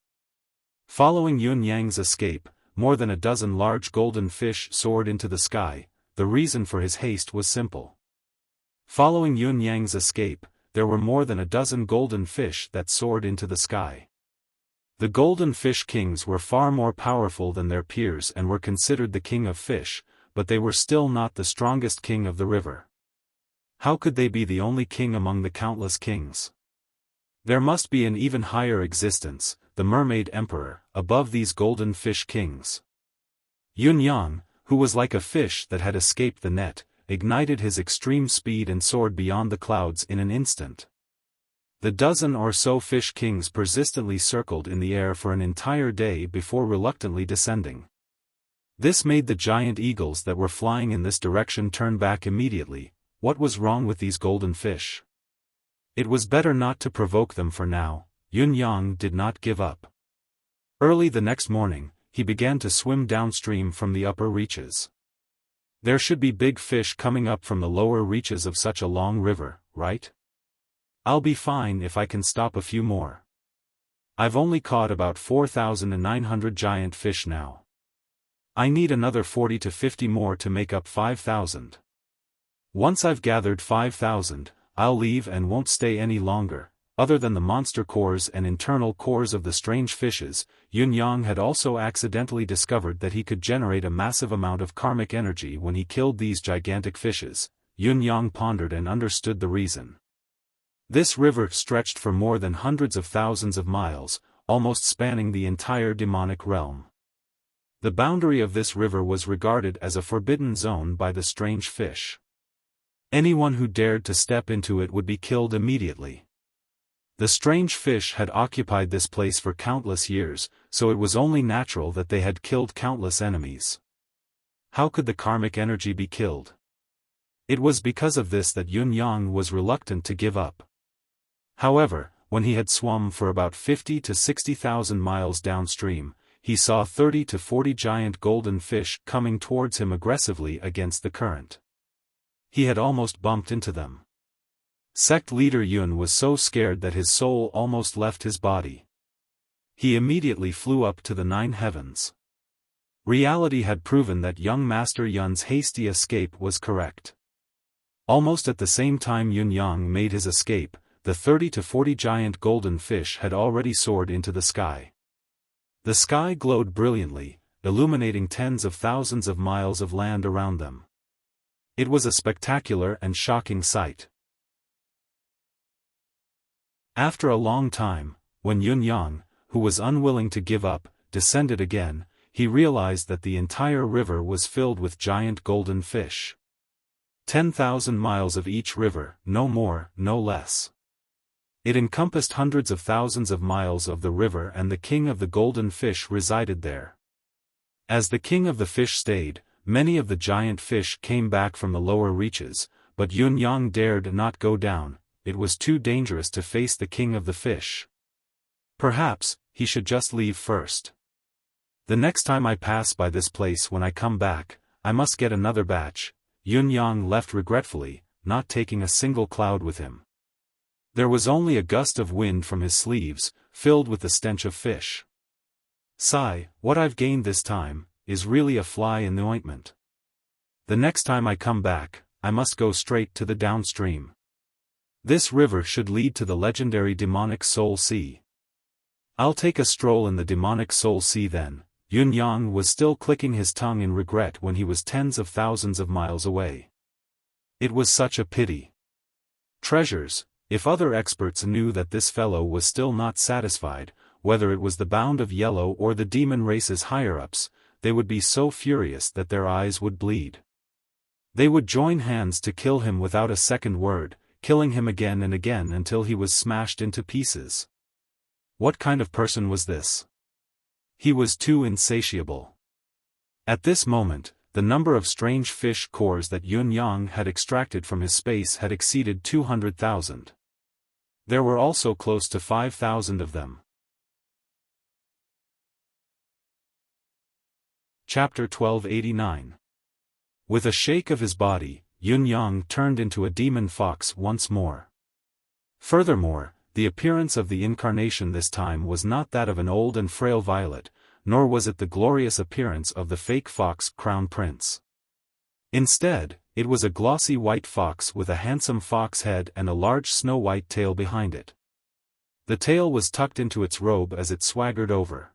Speaker 1: Following Yun Yang's escape, more than a dozen large golden fish soared into the sky. The reason for his haste was simple. Following Yun Yang's escape, there were more than a dozen golden fish that soared into the sky. The golden fish kings were far more powerful than their peers and were considered the king of fish, but they were still not the strongest king of the river. How could they be the only king among the countless kings? There must be an even higher existence, the mermaid emperor, above these golden fish kings. Yun Yang, who was like a fish that had escaped the net, ignited his extreme speed and soared beyond the clouds in an instant. The dozen or so fish kings persistently circled in the air for an entire day before reluctantly descending. This made the giant eagles that were flying in this direction turn back immediately. What was wrong with these golden fish? It was better not to provoke them for now. Yun Yang did not give up. Early the next morning, he began to swim downstream from the upper reaches. There should be big fish coming up from the lower reaches of such a long river, right? I'll be fine if I can stop a few more. I've only caught about 4,900 giant fish now. I need another 40 to 50 more to make up 5,000. Once I've gathered 5,000, I'll leave and won't stay any longer. Other than the monster cores and internal cores of the strange fishes, Yun Yang had also accidentally discovered that he could generate a massive amount of karmic energy when he killed these gigantic fishes. Yun Yang pondered and understood the reason. This river stretched for more than hundreds of thousands of miles, almost spanning the entire demonic realm. The boundary of this river was regarded as a forbidden zone by the strange fish. Anyone who dared to step into it would be killed immediately. The strange fish had occupied this place for countless years, so it was only natural that they had killed countless enemies. How could the karmic energy be killed? It was because of this that Yun Yang was reluctant to give up. However, when he had swum for about 50 to 60,000 miles downstream, he saw 30 to 40 giant golden fish coming towards him aggressively against the current. He had almost bumped into them. Sect leader Yun was so scared that his soul almost left his body. He immediately flew up to the 9 heavens. Reality had proven that young Master Yun's hasty escape was correct. Almost at the same time Yun Yang made his escape, the 30 to 40 giant golden fish had already soared into the sky. The sky glowed brilliantly, illuminating tens of thousands of miles of land around them. It was a spectacular and shocking sight. After a long time, when Yun Yang, who was unwilling to give up, descended again, he realized that the entire river was filled with giant golden fish. 10,000 miles of each river, no more, no less. It encompassed hundreds of thousands of miles of the river, and the king of the golden fish resided there. As the king of the fish stayed, many of the giant fish came back from the lower reaches, but Yun Yang dared not go down. It was too dangerous to face the king of the fish. Perhaps he should just leave first. The next time I pass by this place when I come back, I must get another batch. Yun Yang left regretfully, not taking a single cloud with him. There was only a gust of wind from his sleeves, filled with the stench of fish. Sigh, what I've gained this time is really a fly in the ointment. The next time I come back, I must go straight to the downstream. This river should lead to the legendary demonic Soul Sea. I'll take a stroll in the demonic Soul Sea then. Yun Yang was still clicking his tongue in regret when he was tens of thousands of miles away. It was such a pity. Treasures, if other experts knew that this fellow was still not satisfied, whether it was the Bound of Yellow or the demon race's higher-ups, they would be so furious that their eyes would bleed. They would join hands to kill him without a second word, killing him again and again until he was smashed into pieces. What kind of person was this? He was too insatiable. At this moment, the number of strange fish cores that Yun Yang had extracted from his space had exceeded 200,000. There were also close to 5,000 of them. Chapter 1289. With a shake of his body, Yun Yang turned into a demon fox once more. Furthermore, the appearance of the incarnation this time was not that of an old and frail violet, nor was it the glorious appearance of the fake fox crown prince. Instead, it was a glossy white fox with a handsome fox head and a large snow-white tail behind it. The tail was tucked into its robe as it swaggered over.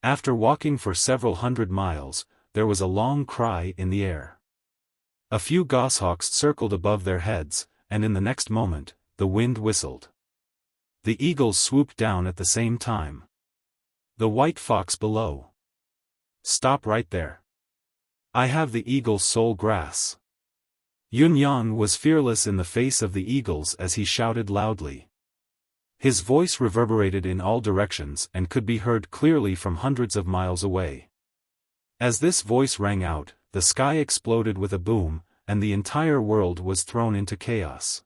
Speaker 1: After walking for several hundred miles, there was a long cry in the air. A few goshawks circled above their heads, and in the next moment, the wind whistled. The eagles swooped down at the same time. The white fox below. Stop right there. I have the eagle's soul grass. Yun Yang was fearless in the face of the eagles as he shouted loudly. His voice reverberated in all directions and could be heard clearly from hundreds of miles away. As this voice rang out, the sky exploded with a boom, and the entire world was thrown into chaos.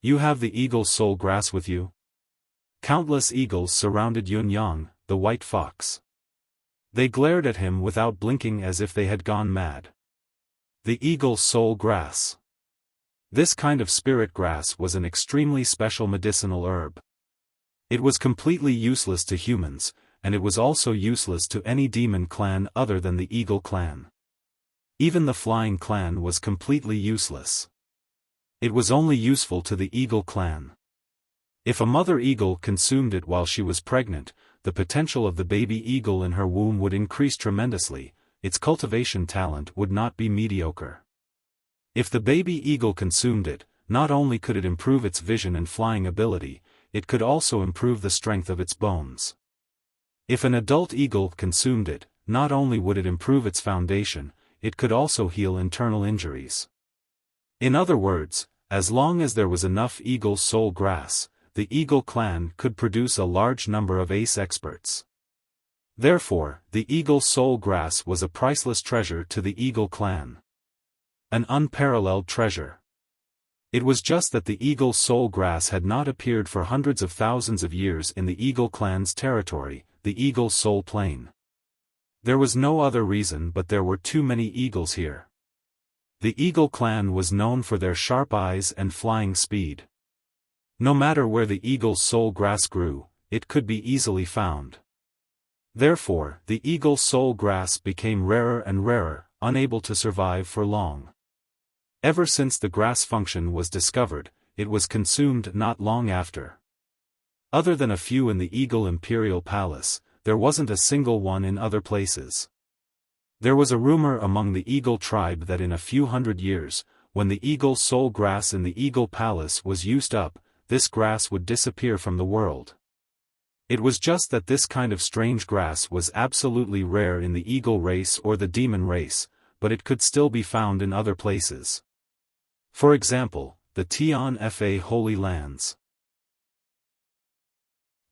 Speaker 1: You have the eagle's soul grass with you? Countless eagles surrounded Yun Yang, the white fox. They glared at him without blinking as if they had gone mad. The eagle's soul grass. This kind of spirit grass was an extremely special medicinal herb. It was completely useless to humans, and it was also useless to any demon clan other than the Eagle clan. Even the Flying clan was completely useless. It was only useful to the Eagle clan. If a mother eagle consumed it while she was pregnant, the potential of the baby eagle in her womb would increase tremendously, its cultivation talent would not be mediocre. If the baby eagle consumed it, not only could it improve its vision and flying ability, it could also improve the strength of its bones. If an adult eagle consumed it, not only would it improve its foundation, it could also heal internal injuries. In other words, as long as there was enough eagle soul grass, the Eagle clan could produce a large number of ace experts. Therefore, the Eagle soul grass was a priceless treasure to the Eagle clan. An unparalleled treasure. It was just that the Eagle soul grass had not appeared for hundreds of thousands of years in the Eagle clan's territory, the Eagle soul plain. There was no other reason, but there were too many eagles here. The Eagle clan was known for their sharp eyes and flying speed. No matter where the eagle's soul grass grew, it could be easily found. Therefore, the eagle's soul grass became rarer and rarer, unable to survive for long. Ever since the grass function was discovered, it was consumed not long after. Other than a few in the Eagle Imperial Palace, there wasn't a single one in other places. There was a rumor among the Eagle tribe that in a few hundred years, when the Eagle soul grass in the Eagle Palace was used up, this grass would disappear from the world. It was just that this kind of strange grass was absolutely rare in the Eagle race or the Demon race, but it could still be found in other places. For example, the Tian Fa Holy Lands.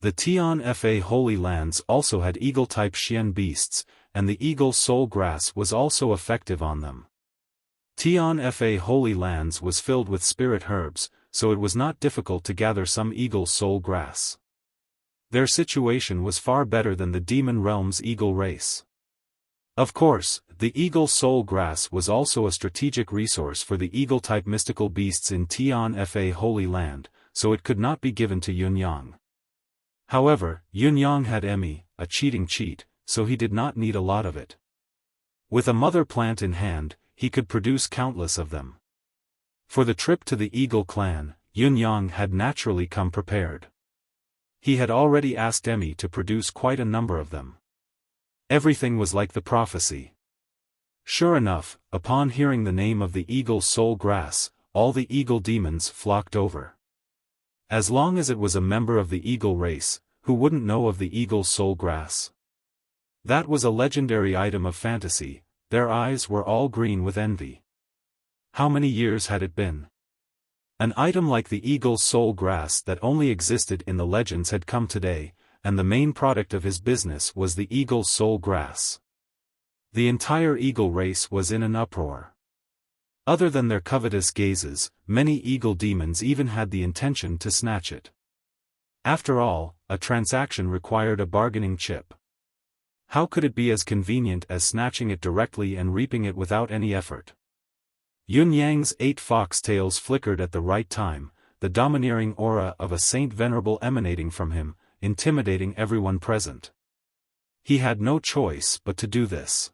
Speaker 1: The Tian Fa Holy Lands also had eagle-type Xian beasts, and the eagle soul grass was also effective on them. Tian Fa Holy Lands was filled with spirit herbs, so it was not difficult to gather some eagle soul grass. Their situation was far better than the demon realm's eagle race. Of course, the eagle soul grass was also a strategic resource for the eagle-type mystical beasts in Tian Fa Holy Land, so it could not be given to Yunyang. However, Yunyang had Emmy, a cheating cheat, so he did not need a lot of it. With a mother plant in hand, he could produce countless of them. For the trip to the Eagle clan, Yunyang had naturally come prepared. He had already asked Emmy to produce quite a number of them. Everything was like the prophecy. Sure enough, upon hearing the name of the eagle soul grass, all the eagle demons flocked over. As long as it was a member of the eagle race, who wouldn't know of the eagle soul grass? That was a legendary item of fantasy. Their eyes were all green with envy. How many years had it been? An item like the eagle soul grass that only existed in the legends had come today, and the main product of his business was the eagle soul grass. The entire eagle race was in an uproar. Other than their covetous gazes, many eagle demons even had the intention to snatch it. After all, a transaction required a bargaining chip. How could it be as convenient as snatching it directly and reaping it without any effort? Yunyang's 8 fox tails flickered at the right time, the domineering aura of a saint venerable emanating from him, intimidating everyone present. He had no choice but to do this.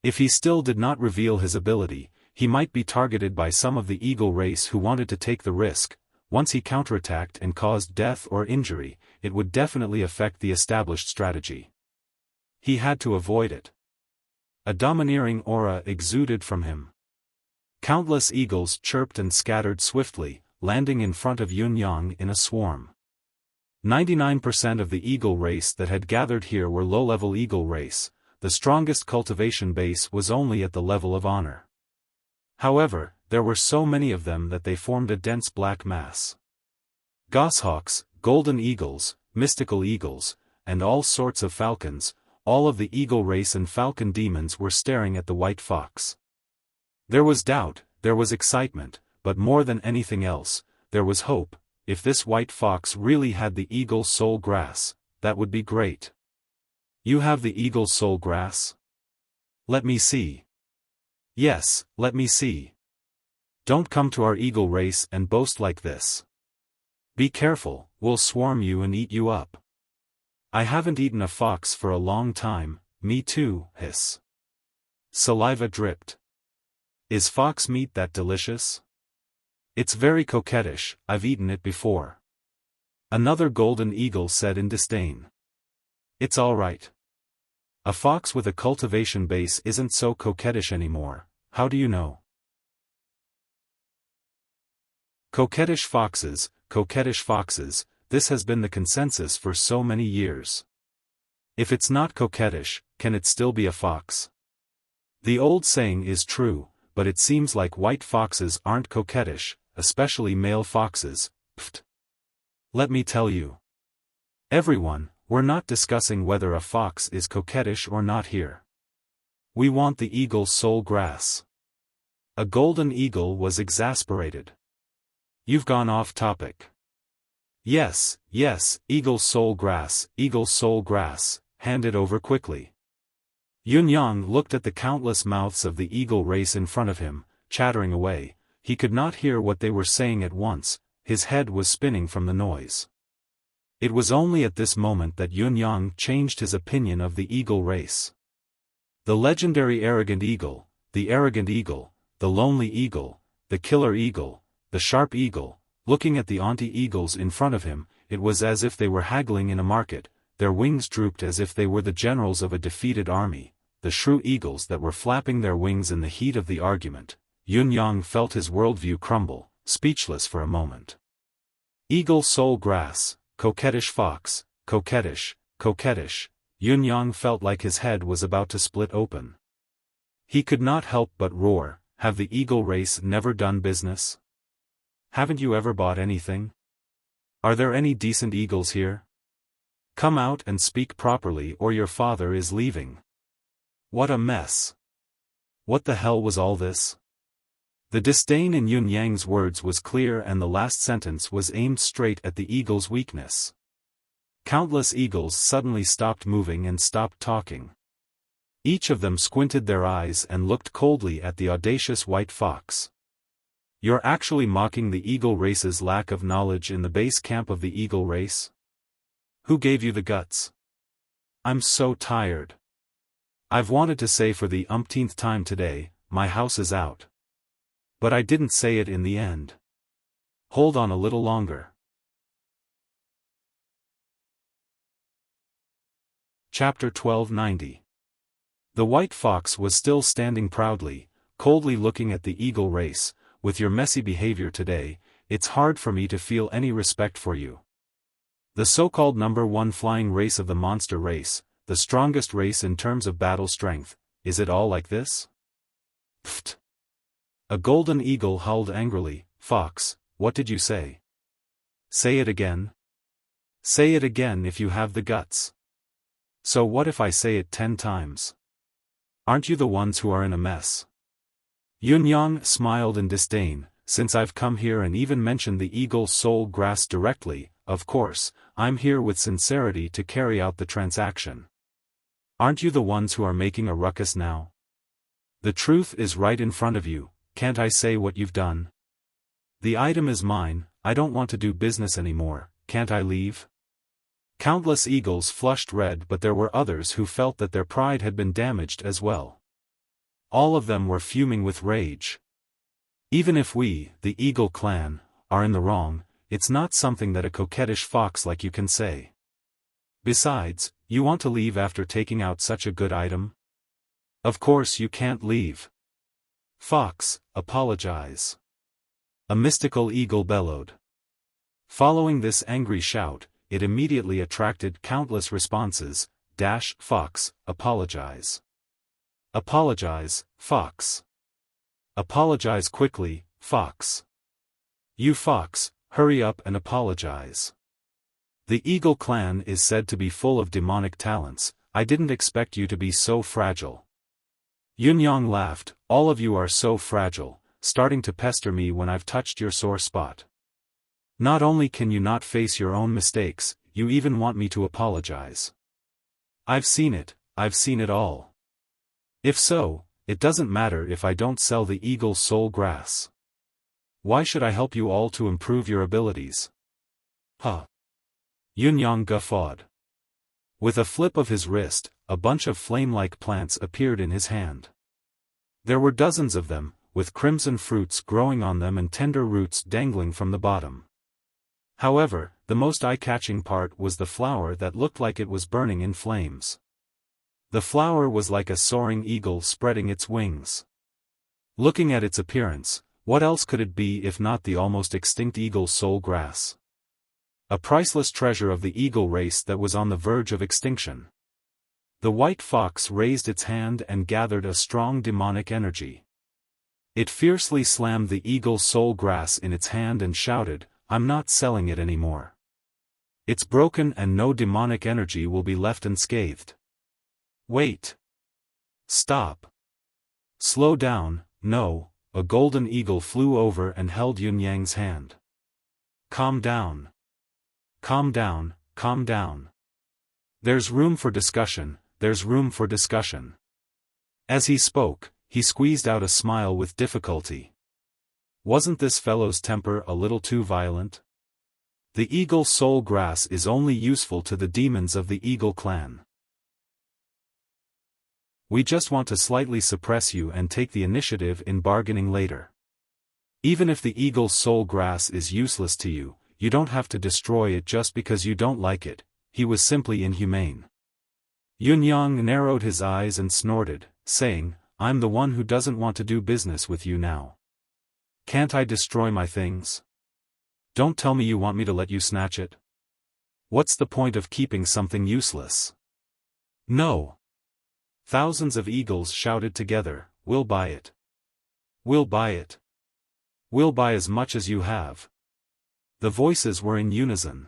Speaker 1: If he still did not reveal his ability, he might be targeted by some of the eagle race who wanted to take the risk. Once he counterattacked and caused death or injury, it would definitely affect the established strategy. He had to avoid it. A domineering aura exuded from him. Countless eagles chirped and scattered swiftly, landing in front of Yunyang in a swarm. 99% of the eagle race that had gathered here were low-level eagle race. The strongest cultivation base was only at the level of honor. However, there were so many of them that they formed a dense black mass. Goshawks, golden eagles, mystical eagles, and all sorts of falcons, all of the eagle race and falcon demons were staring at the white fox. There was doubt, there was excitement, but more than anything else, there was hope. If this white fox really had the eagle soul grass, that would be great. You have the eagle soul grass? Let me see. Yes, let me see. Don't come to our eagle race and boast like this. Be careful, we'll swarm you and eat you up. I haven't eaten a fox for a long time, me too, hiss. Saliva dripped. Is fox meat that delicious? It's very coquettish, I've eaten it before. Another golden eagle said in disdain. It's all right. A fox with a cultivation base isn't so coquettish anymore, how do you know? Coquettish foxes, this has been the consensus for so many years. If it's not coquettish, can it still be a fox? The old saying is true, but it seems like white foxes aren't coquettish, especially male foxes. Pfft. Let me tell you. Everyone, we're not discussing whether a fox is coquettish or not here. We want the eagle soul grass. A golden eagle was exasperated. You've gone off topic. Yes, eagle soul grass, hand it over quickly. Yunyang looked at the countless mouths of the eagle race in front of him, chattering away. He could not hear what they were saying at once, his head was spinning from the noise. It was only at this moment that Yunyang changed his opinion of the eagle race. The legendary arrogant eagle, the lonely eagle, the killer eagle, the sharp eagle. Looking at the auntie-eagles in front of him, it was as if they were haggling in a market, their wings drooped as if they were the generals of a defeated army, the shrew eagles that were flapping their wings in the heat of the argument. Yunyang felt his worldview crumble, speechless for a moment. Eagle soul grass, coquettish fox, coquettish. Yunyang felt like his head was about to split open. He could not help but roar, have the eagle race never done business? Haven't you ever bought anything? Are there any decent eagles here? Come out and speak properly or your father is leaving. What a mess. What the hell was all this? The disdain in Yun Yang's words was clear, and the last sentence was aimed straight at the eagle's weakness. Countless eagles suddenly stopped moving and stopped talking. Each of them squinted their eyes and looked coldly at the audacious white fox. You're actually mocking the eagle race's lack of knowledge in the base camp of the eagle race? Who gave you the guts? I'm so tired. I've wanted to say for the umpteenth time today, my house is out. But I didn't say it in the end. Hold on a little longer. Chapter 1290. The white fox was still standing proudly, coldly looking at the eagle race. With your messy behavior today, it's hard for me to feel any respect for you. The so-called number one flying race of the monster race, the strongest race in terms of battle strength, is it all like this? Pfft. A golden eagle howled angrily. Fox, what did you say? Say it again. Say it again if you have the guts. So what if I say it 10 times? Aren't you the ones who are in a mess? Yun Yang smiled in disdain. Since I've come here and even mentioned the eagle soul grass directly, of course, I'm here with sincerity to carry out the transaction. Aren't you the ones who are making a ruckus now? The truth is right in front of you, can't I say what you've done? The item is mine, I don't want to do business anymore, can't I leave? Countless eagles flushed red, but there were others who felt that their pride had been damaged as well. All of them were fuming with rage. Even if we, the eagle clan, are in the wrong, it's not something that a coquettish fox like you can say. Besides, you want to leave after taking out such a good item? Of course you can't leave. Fox, apologize. A mystical eagle bellowed. Following this angry shout, it immediately attracted countless responses. Fox, apologize. Apologize, Fox. Apologize quickly, Fox. You fox, hurry up and apologize. The Eagle clan is said to be full of demonic talents. I didn't expect you to be so fragile. Yun Yang laughed. All of you are so fragile, starting to pester me when I've touched your sore spot. Not only can you not face your own mistakes, you even want me to apologize. I've seen it all. If so, it doesn't matter if I don't sell the Eagle soul grass. Why should I help you all to improve your abilities? Huh. Yun Yang guffawed. With a flip of his wrist, a bunch of flame-like plants appeared in his hand. There were dozens of them, with crimson fruits growing on them and tender roots dangling from the bottom. However, the most eye-catching part was the flower that looked like it was burning in flames. The flower was like a soaring eagle spreading its wings. Looking at its appearance, what else could it be if not the almost extinct eagle soul grass? A priceless treasure of the eagle race that was on the verge of extinction. The white fox raised its hand and gathered a strong demonic energy. It fiercely slammed the eagle soul grass in its hand and shouted, "I'm not selling it anymore. It's broken and no demonic energy will be left unscathed." Wait. Stop. Slow down. No. A golden eagle flew over and held Yun Yang's hand. Calm down. Calm down, calm down. There's room for discussion, there's room for discussion. As he spoke, he squeezed out a smile with difficulty. Wasn't this fellow's temper a little too violent? The eagle soul grass is only useful to the demons of the eagle clan. We just want to slightly suppress you and take the initiative in bargaining later. Even if the eagle soul grass is useless to you, you don't have to destroy it just because you don't like it. He was simply inhumane. Yun Yang narrowed his eyes and snorted, saying, I'm the one who doesn't want to do business with you now. Can't I destroy my things? Don't tell me you want me to let you snatch it. What's the point of keeping something useless? No. Thousands of eagles shouted together, we'll buy it. We'll buy it. We'll buy as much as you have. The voices were in unison.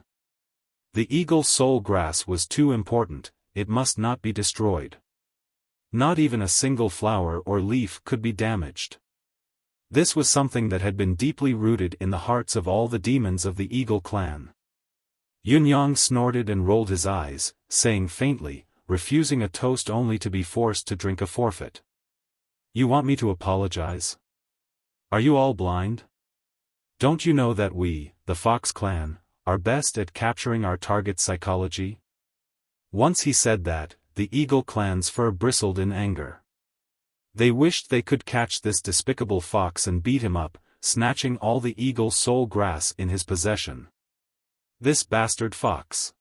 Speaker 1: The eagle soul grass was too important, it must not be destroyed. Not even a single flower or leaf could be damaged. This was something that had been deeply rooted in the hearts of all the demons of the Eagle clan. Yunyang snorted and rolled his eyes, saying faintly, refusing a toast only to be forced to drink a forfeit. You want me to apologize? Are you all blind? Don't you know that we, the Fox clan, are best at capturing our target's psychology? Once he said that, the Eagle clan's fur bristled in anger. They wished they could catch this despicable fox and beat him up, snatching all the Eagle soul grass in his possession. This bastard fox.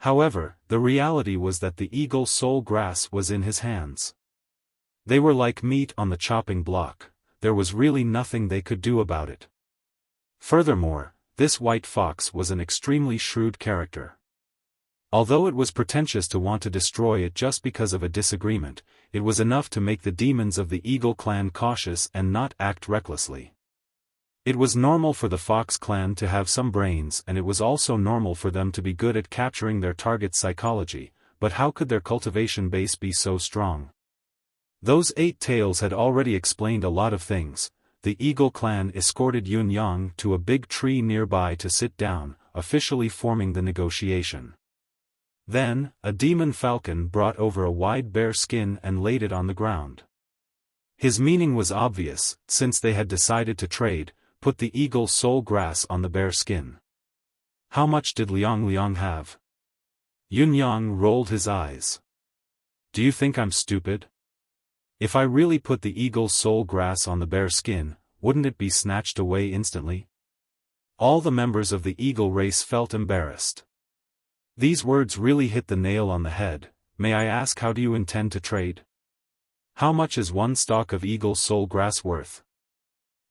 Speaker 1: However, the reality was that the Eagle soul grass was in his hands. They were like meat on the chopping block, there was really nothing they could do about it. Furthermore, this white fox was an extremely shrewd character. Although it was pretentious to want to destroy it just because of a disagreement, it was enough to make the demons of the Eagle clan cautious and not act recklessly. It was normal for the Fox clan to have some brains, and it was also normal for them to be good at capturing their target's psychology, but how could their cultivation base be so strong? Those 8 tails had already explained a lot of things. The Eagle clan escorted Yunyang to a big tree nearby to sit down, officially forming the negotiation. Then, a demon falcon brought over a wide bear skin and laid it on the ground. His meaning was obvious, since they had decided to trade, put the Eagle soul grass on the bear skin. How much did Liang have? Yunyang rolled his eyes. Do you think I'm stupid? If I really put the Eagle soul grass on the bear skin, wouldn't it be snatched away instantly? All the members of the Eagle race felt embarrassed. These words really hit the nail on the head. May I ask, how do you intend to trade? How much is one stalk of Eagle soul grass worth?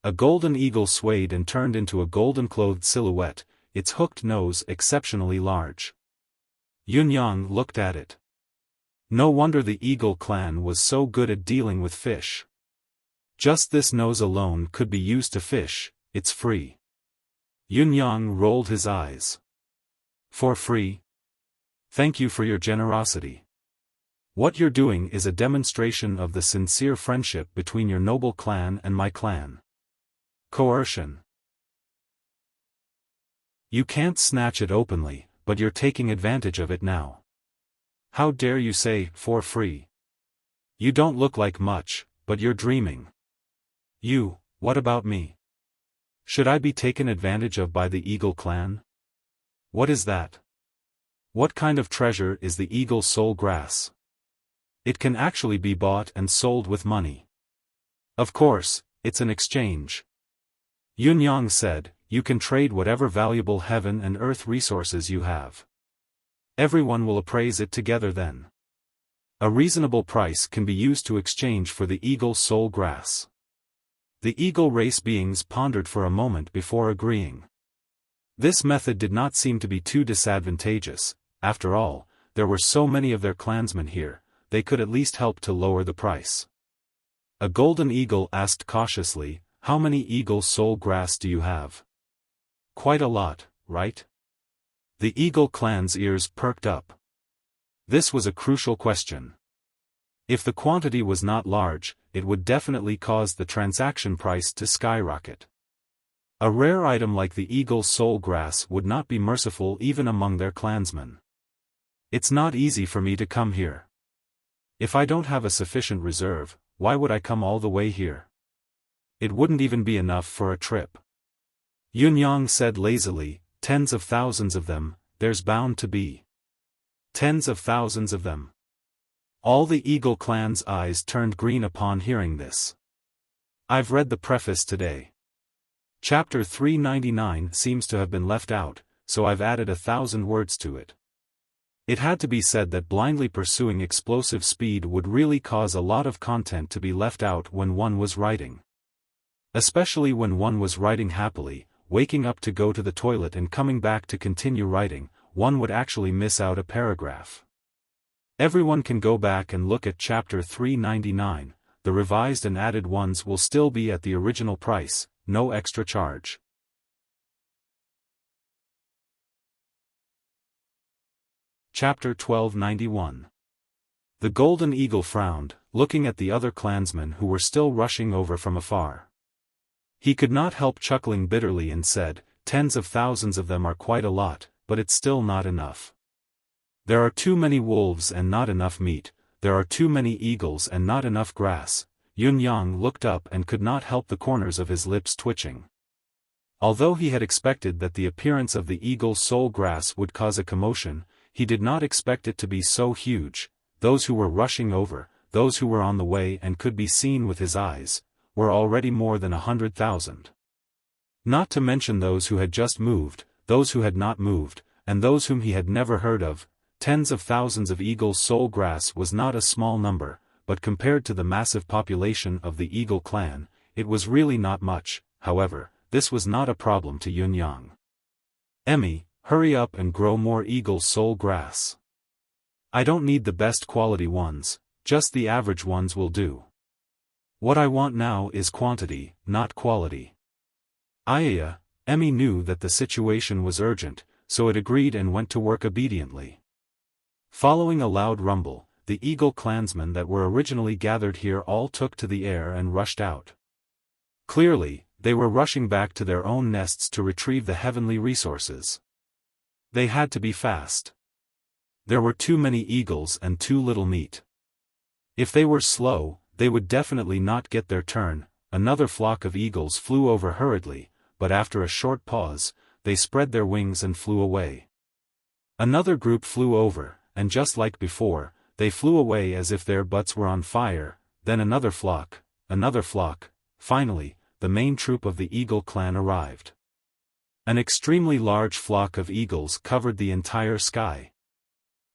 Speaker 1: A golden eagle swayed and turned into a golden-clothed silhouette, its hooked nose exceptionally large. Yunyang looked at it. No wonder the Eagle clan was so good at dealing with fish. Just this nose alone could be used to fish, it's free. Yunyang rolled his eyes. For free? Thank you for your generosity. What you're doing is a demonstration of the sincere friendship between your noble clan and my clan. Coercion. You can't snatch it openly, but you're taking advantage of it now. How dare you say, for free? You don't look like much, but you're dreaming. You, what about me? Should I be taken advantage of by the Eagle clan? What is that? What kind of treasure is the Eagle soul grass? It can actually be bought and sold with money. Of course, it's an exchange. Yunyang said, you can trade whatever valuable heaven and earth resources you have. Everyone will appraise it together then. A reasonable price can be used to exchange for the Eagle soul grass. The Eagle race beings pondered for a moment before agreeing. This method did not seem to be too disadvantageous. After all, there were so many of their clansmen here, they could at least help to lower the price. A golden eagle asked cautiously, how many Eagle soul grass do you have? Quite a lot, right? The Eagle clan's ears perked up. This was a crucial question. If the quantity was not large, it would definitely cause the transaction price to skyrocket. A rare item like the Eagle soul grass would not be merciful even among their clansmen. It's not easy for me to come here. If I don't have a sufficient reserve, why would I come all the way here? It wouldn't even be enough for a trip. Yunyang said lazily, tens of thousands of them, there's bound to be. Tens of thousands of them. All the Eagle clan's eyes turned green upon hearing this. I've read the preface today. Chapter 399 seems to have been left out, so I've added 1,000 words to it. It had to be said that blindly pursuing explosive speed would really cause a lot of content to be left out when one was writing. Especially when one was writing happily, waking up to go to the toilet and coming back to continue writing, one would actually miss out a paragraph. Everyone can go back and look at chapter 399, the revised and added ones will still be at the original price, no extra charge. Chapter 1291. The golden eagle frowned, looking at the other clansmen who were still rushing over from afar. He could not help chuckling bitterly and said, "Tens of thousands of them are quite a lot, but it's still not enough. There are too many wolves and not enough meat, there are too many eagles and not enough grass." Yun Yang looked up and could not help the corners of his lips twitching. Although he had expected that the appearance of the eagle's soul grass would cause a commotion, he did not expect it to be so huge. Those who were rushing over, those who were on the way and could be seen with his eyes, were already more than 100,000. Not to mention those who had just moved, those who had not moved, and those whom he had never heard of. Tens of thousands of eagles' soul grass was not a small number, but compared to the massive population of the eagle clan, it was really not much. However, this was not a problem to Yun Yang. "Emmy, hurry up and grow more eagle's soul grass. I don't need the best quality ones, just the average ones will do. What I want now is quantity, not quality." Ayaya, Emmy knew that the situation was urgent, so it agreed and went to work obediently. Following a loud rumble, the eagle clansmen that were originally gathered here all took to the air and rushed out. Clearly, they were rushing back to their own nests to retrieve the heavenly resources. They had to be fast. There were too many eagles and too little meat. If they were slow, they would definitely not get their turn. Another flock of eagles flew over hurriedly, but after a short pause, they spread their wings and flew away. Another group flew over, and just like before, they flew away as if their butts were on fire. Then another flock, finally, the main troop of the eagle clan arrived. An extremely large flock of eagles covered the entire sky.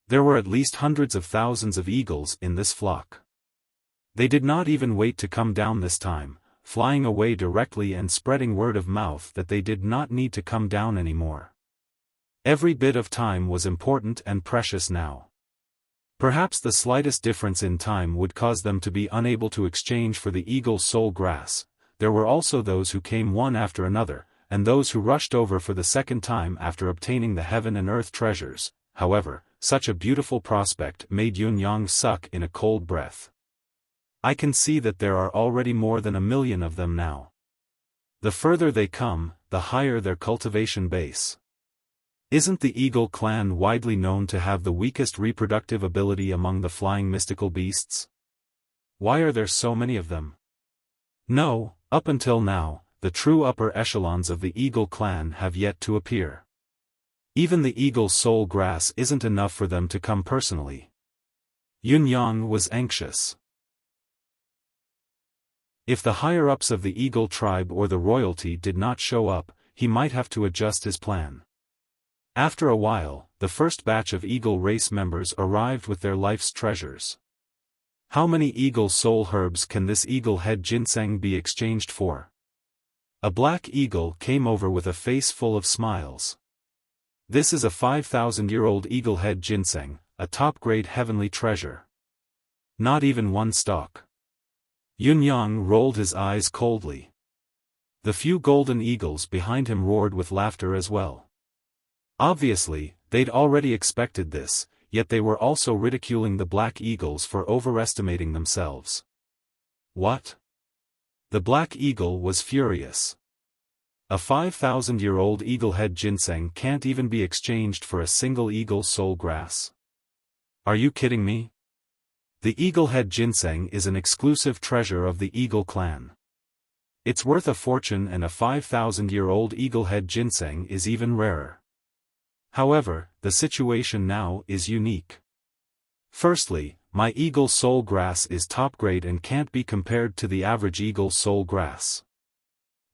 Speaker 1: There were at least hundreds of thousands of eagles in this flock. They did not even wait to come down this time, flying away directly and spreading word of mouth that they did not need to come down anymore. Every bit of time was important and precious now. Perhaps the slightest difference in time would cause them to be unable to exchange for the eagle's soul grass. There were also those who came one after another, and those who rushed over for the second time after obtaining the heaven and earth treasures. However, such a beautiful prospect made Yun Yang suck in a cold breath. "I can see that there are already more than 1,000,000 of them now. The further they come, the higher their cultivation base. Isn't the eagle clan widely known to have the weakest reproductive ability among the flying mystical beasts? Why are there so many of them? No, up until now, the true upper echelons of the eagle clan have yet to appear. Even the eagle's soul grass isn't enough for them to come personally." Yun Yang was anxious. If the higher-ups of the eagle tribe or the royalty did not show up, he might have to adjust his plan. After a while, the first batch of eagle race members arrived with their life's treasures. How many eagle soul herbs can this eagle head ginseng be exchanged for? A black eagle came over with a face full of smiles. "This is a 5,000-year-old eagle head ginseng, a top-grade heavenly treasure. Not even one stalk." Yun Yang rolled his eyes coldly. The few golden eagles behind him roared with laughter as well. Obviously, they'd already expected this, yet they were also ridiculing the black eagles for overestimating themselves. What? The black eagle was furious. A 5,000-year-old eaglehead ginseng can't even be exchanged for a single eagle soul grass. Are you kidding me? The eaglehead ginseng is an exclusive treasure of the eagle clan. It's worth a fortune, and a 5,000-year-old eaglehead ginseng is even rarer. However, the situation now is unique. Firstly, my eagle soul grass is top grade and can't be compared to the average eagle soul grass.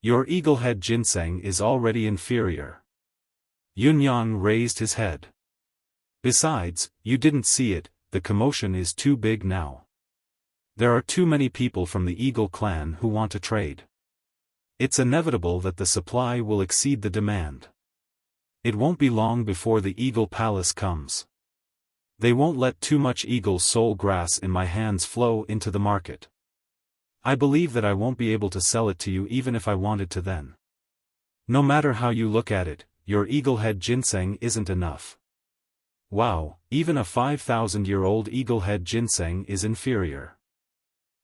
Speaker 1: Your eaglehead ginseng is already inferior. Yun Yang raised his head. Besides, you didn't see it, the commotion is too big now. There are too many people from the eagle clan who want to trade. It's inevitable that the supply will exceed the demand. It won't be long before the eagle palace comes. They won't let too much eagle soul grass in my hands flow into the market. I believe that I won't be able to sell it to you even if I wanted to then. No matter how you look at it, your eaglehead ginseng isn't enough. Wow, even a 5,000-year-old eaglehead ginseng is inferior.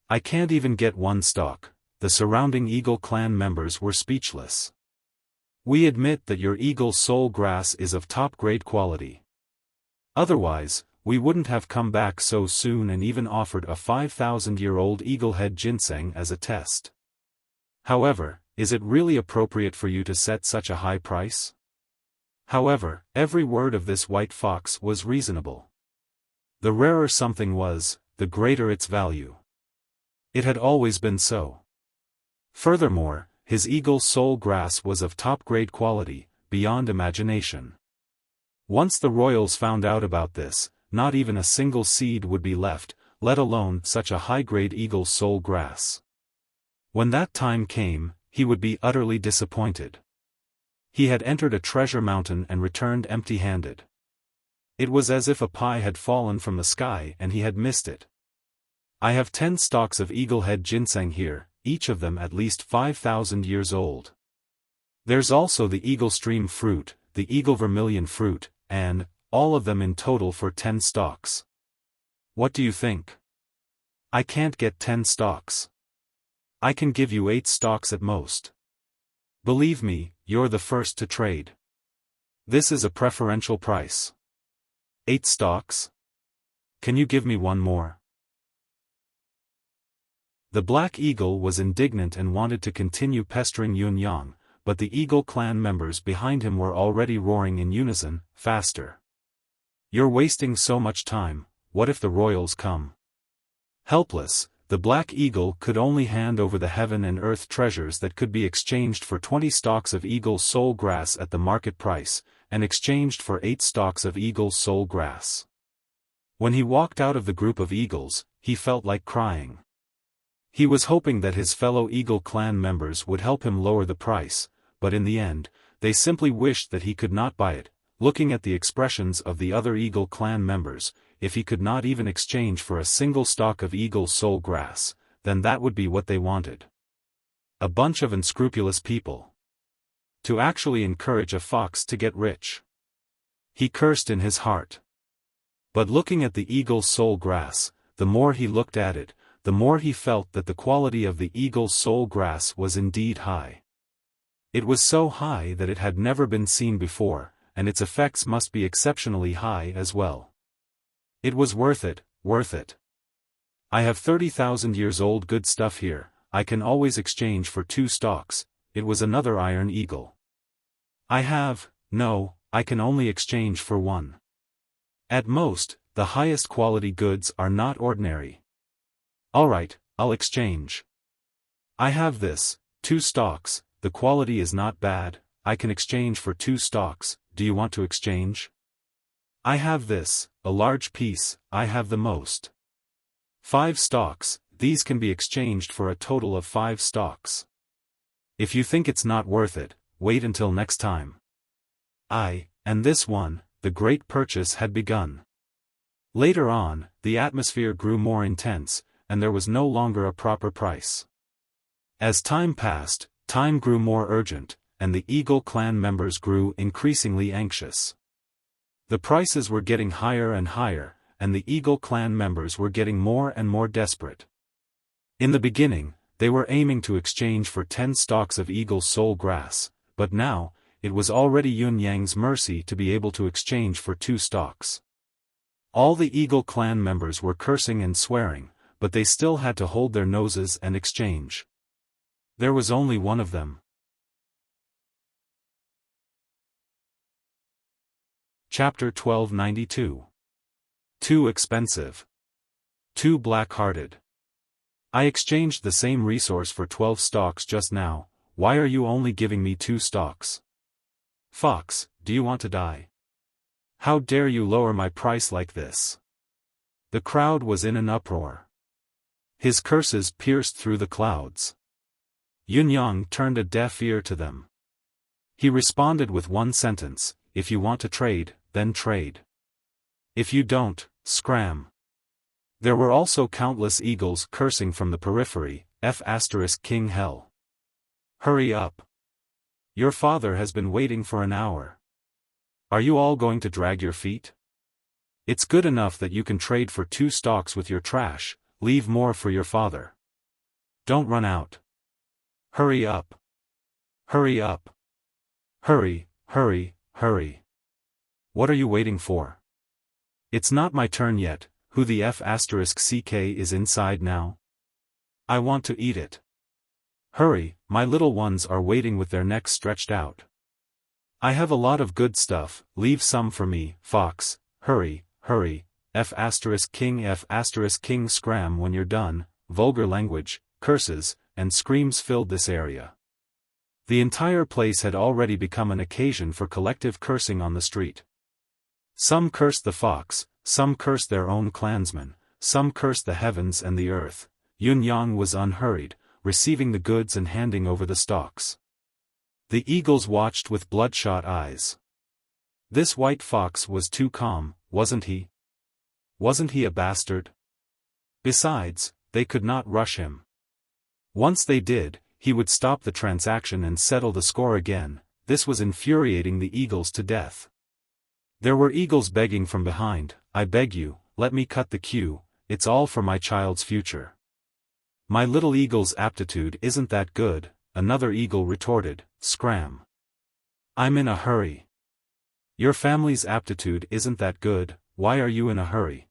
Speaker 1: I can't even get one stalk. The surrounding Eagle clan members were speechless. We admit that your Eagle Soul grass is of top-grade quality. Otherwise, we wouldn't have come back so soon and even offered a 5,000-year-old eaglehead ginseng as a test. However, is it really appropriate for you to set such a high price? However, every word of this white fox was reasonable. The rarer something was, the greater its value. It had always been so. Furthermore, his Eagle Soul grass was of top-grade quality, beyond imagination. Once the royals found out about this, not even a single seed would be left, let alone such a high-grade Eagle Soul grass. When that time came, he would be utterly disappointed. He had entered a treasure mountain and returned empty-handed. It was as if a pie had fallen from the sky and he had missed it. I have 10 stalks of eaglehead ginseng here, each of them at least 5,000 years old. There's also the eagle stream fruit, the eagle vermilion fruit, and, all of them in total for 10 stalks. What do you think? I can't get 10 stalks. I can give you 8 stalks at most. Believe me, you're the first to trade. This is a preferential price. 8 stalks? Can you give me one more? The Black Eagle was indignant and wanted to continue pestering Yun Yang, but the Eagle clan members behind him were already roaring in unison, faster. You're wasting so much time, what if the royals come? Helpless, the Black Eagle could only hand over the heaven and earth treasures that could be exchanged for 20 stalks of Eagle Soul grass at the market price, and exchanged for 8 stalks of Eagle Soul grass. When he walked out of the group of eagles, he felt like crying. He was hoping that his fellow Eagle clan members would help him lower the price, but in the end, they simply wished that he could not buy it. Looking at the expressions of the other Eagle clan members, if he could not even exchange for a single stalk of Eagle Soul grass, then that would be what they wanted. A bunch of unscrupulous people. To actually encourage a fox to get rich. He cursed in his heart. But looking at the Eagle Soul grass, the more he looked at it, the more he felt that the quality of the Eagle Soul grass was indeed high. It was so high that it had never been seen before, and its effects must be exceptionally high as well. It was worth it, worth it. I have 30,000 years old good stuff here, I can always exchange for 2 stalks. It was another iron eagle. No, I can only exchange for 1. At most, the highest quality goods are not ordinary. Alright, I'll exchange. I have this, 2 stalks, the quality is not bad, I can exchange for 2 stalks, do you want to exchange? I have this, a large piece, I have the most. 5 stalks, these can be exchanged for a total of 5 stalks. If you think it's not worth it, wait until next time. And this one, the great purchase had begun. Later on, the atmosphere grew more intense, and there was no longer a proper price. As time passed, time grew more urgent, and the Eagle clan members grew increasingly anxious. The prices were getting higher and higher, and the Eagle clan members were getting more and more desperate. In the beginning, they were aiming to exchange for 10 stalks of Eagle Soul grass, but now, it was already Yun Yang's mercy to be able to exchange for 2 stalks. All the Eagle clan members were cursing and swearing, but they still had to hold their noses and exchange. There was only one of them. Chapter 1292. Too expensive. Too black-hearted. I exchanged the same resource for 12 stalks just now, why are you only giving me 2 stalks? Fox, do you want to die? How dare you lower my price like this? The crowd was in an uproar. His curses pierced through the clouds. Yun Yang turned a deaf ear to them. He responded with one sentence, if you want to trade, then trade. If you don't, scram. There were also countless eagles cursing from the periphery, King Hell. Hurry up. Your father has been waiting for an hour. Are you all going to drag your feet? It's good enough that you can trade for 2 stalks with your trash, leave more for your father. Don't run out. Hurry up. Hurry up. Hurry, hurry, hurry. What are you waiting for? It's not my turn yet. Who the F***ck is inside now? I want to eat it. Hurry, my little ones are waiting with their necks stretched out. I have a lot of good stuff, leave some for me, fox, hurry, hurry, F***king scram when you're done. Vulgar language, curses, and screams filled this area. The entire place had already become an occasion for collective cursing on the street. Some cursed the fox, some cursed their own clansmen, some cursed the heavens and the earth. Yun Yang was unhurried, receiving the goods and handing over the stalks. The eagles watched with bloodshot eyes. This white fox was too calm, wasn't he? Wasn't he a bastard? Besides, they could not rush him. Once they did, he would stop the transaction and settle the score again. This was infuriating the eagles to death. There were eagles begging from behind, I beg you, let me cut the queue, it's all for my child's future. My little eagle's aptitude isn't that good, another eagle retorted, scram. I'm in a hurry. Your family's aptitude isn't that good, why are you in a hurry?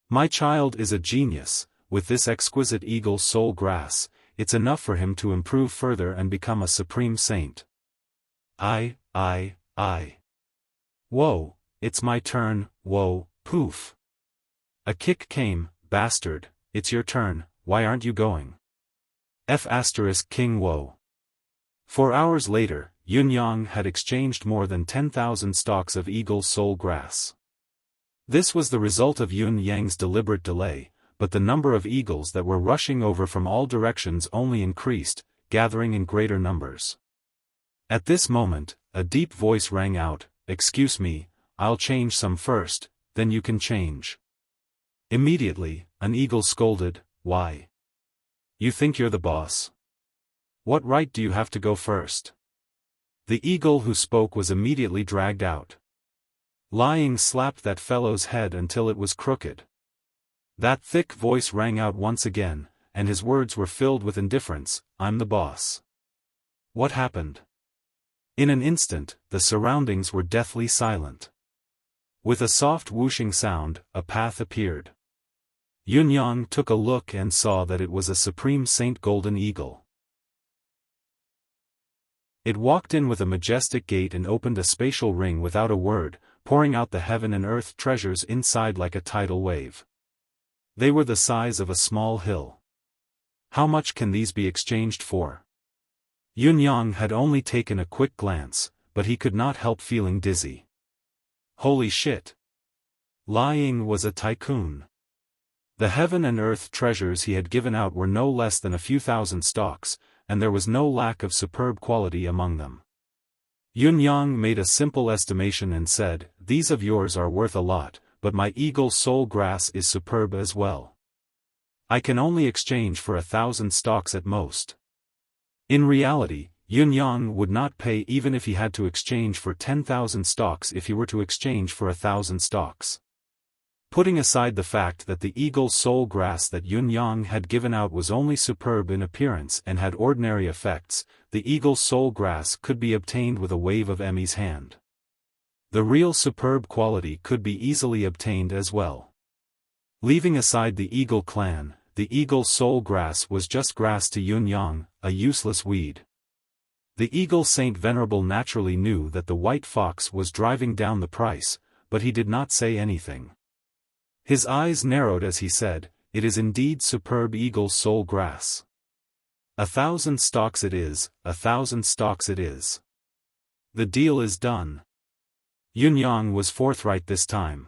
Speaker 1: My child is a genius, with this exquisite eagle soul grass, it's enough for him to improve further and become a supreme saint. I. Whoa, it's my turn, whoa, poof. A kick came, bastard, it's your turn, why aren't you going? F***king whoa. 4 hours later, Yun Yang had exchanged more than 10,000 stalks of eagle soul grass. This was the result of Yun Yang's deliberate delay, but the number of eagles that were rushing over from all directions only increased, gathering in greater numbers. At this moment, a deep voice rang out, excuse me, I'll change some first, then you can change. Immediately, an eagle scolded, why? You think you're the boss? What right do you have to go first? The eagle who spoke was immediately dragged out. Lying slapped that fellow's head until it was crooked. That thick voice rang out once again, and his words were filled with indifference, I'm the boss. What happened? In an instant, the surroundings were deathly silent. With a soft whooshing sound, a path appeared. Yun Yang took a look and saw that it was a supreme saint golden eagle. It walked in with a majestic gait and opened a spatial ring without a word, pouring out the heaven and earth treasures inside like a tidal wave. They were the size of a small hill. How much can these be exchanged for? Yun Yang had only taken a quick glance, but he could not help feeling dizzy. Holy shit! Lying was a tycoon. The heaven and earth treasures he had given out were no less than a few thousand stalks, and there was no lack of superb quality among them. Yun Yang made a simple estimation and said, these of yours are worth a lot, but my eagle soul grass is superb as well. I can only exchange for 1,000 stalks at most. In reality, Yun Yang would not pay even if he had to exchange for 10,000 stalks if he were to exchange for 1,000 stalks. Putting aside the fact that the eagle soul grass that Yun Yang had given out was only superb in appearance and had ordinary effects, the eagle soul grass could be obtained with a wave of Emmy's hand. The real superb quality could be easily obtained as well. Leaving aside the eagle clan, the eagle soul grass was just grass to Yun Yang, a useless weed. The eagle saint venerable naturally knew that the white fox was driving down the price, but he did not say anything. His eyes narrowed as he said, it is indeed superb eagle soul grass. 1,000 stalks it is, 1,000 stalks it is. The deal is done. Yun Yang was forthright this time.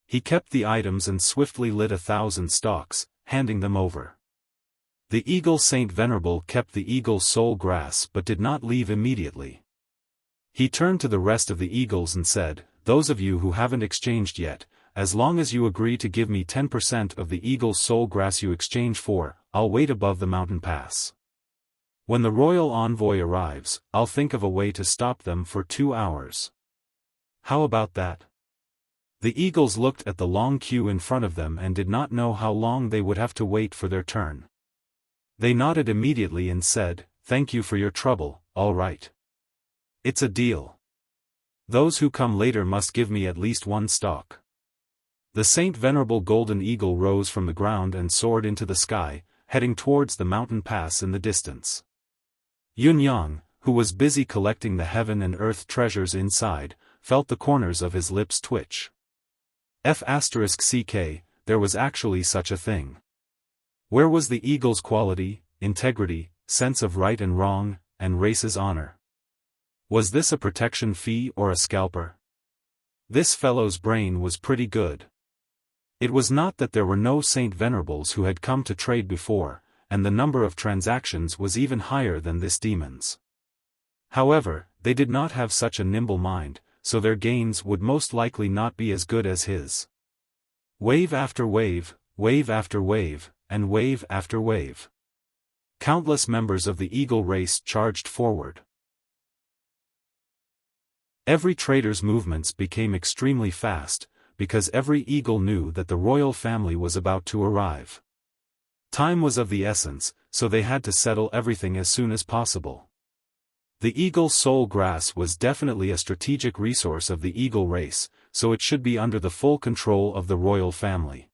Speaker 1: He kept the items and swiftly lit 1,000 stalks, handing them over. The eagle saint venerable kept the eagle soul grass but did not leave immediately. He turned to the rest of the eagles and said, those of you who haven't exchanged yet, as long as you agree to give me 10% of the eagle soul grass you exchange for, I'll wait above the mountain pass. When the royal envoy arrives, I'll think of a way to stop them for 2 hours. How about that? The eagles looked at the long queue in front of them and did not know how long they would have to wait for their turn. They nodded immediately and said, "Thank you for your trouble, all right. It's a deal. Those who come later must give me at least one stalk." The Saint Venerable Golden Eagle rose from the ground and soared into the sky, heading towards the mountain pass in the distance. Yun Yang, who was busy collecting the heaven and earth treasures inside, felt the corners of his lips twitch. F***ck, there was actually such a thing. Where was the eagle's quality, integrity, sense of right and wrong, and race's honor? Was this a protection fee or a scalper? This fellow's brain was pretty good. It was not that there were no Saint Venerables who had come to trade before, and the number of transactions was even higher than this demon's. However, they did not have such a nimble mind, so their gains would most likely not be as good as his. Wave after wave, wave after wave, and wave after wave. Countless members of the eagle race charged forward. Every trader's movements became extremely fast, because every eagle knew that the royal family was about to arrive. Time was of the essence, so they had to settle everything as soon as possible. The eagle soul grass was definitely a strategic resource of the eagle race, so it should be under the full control of the royal family.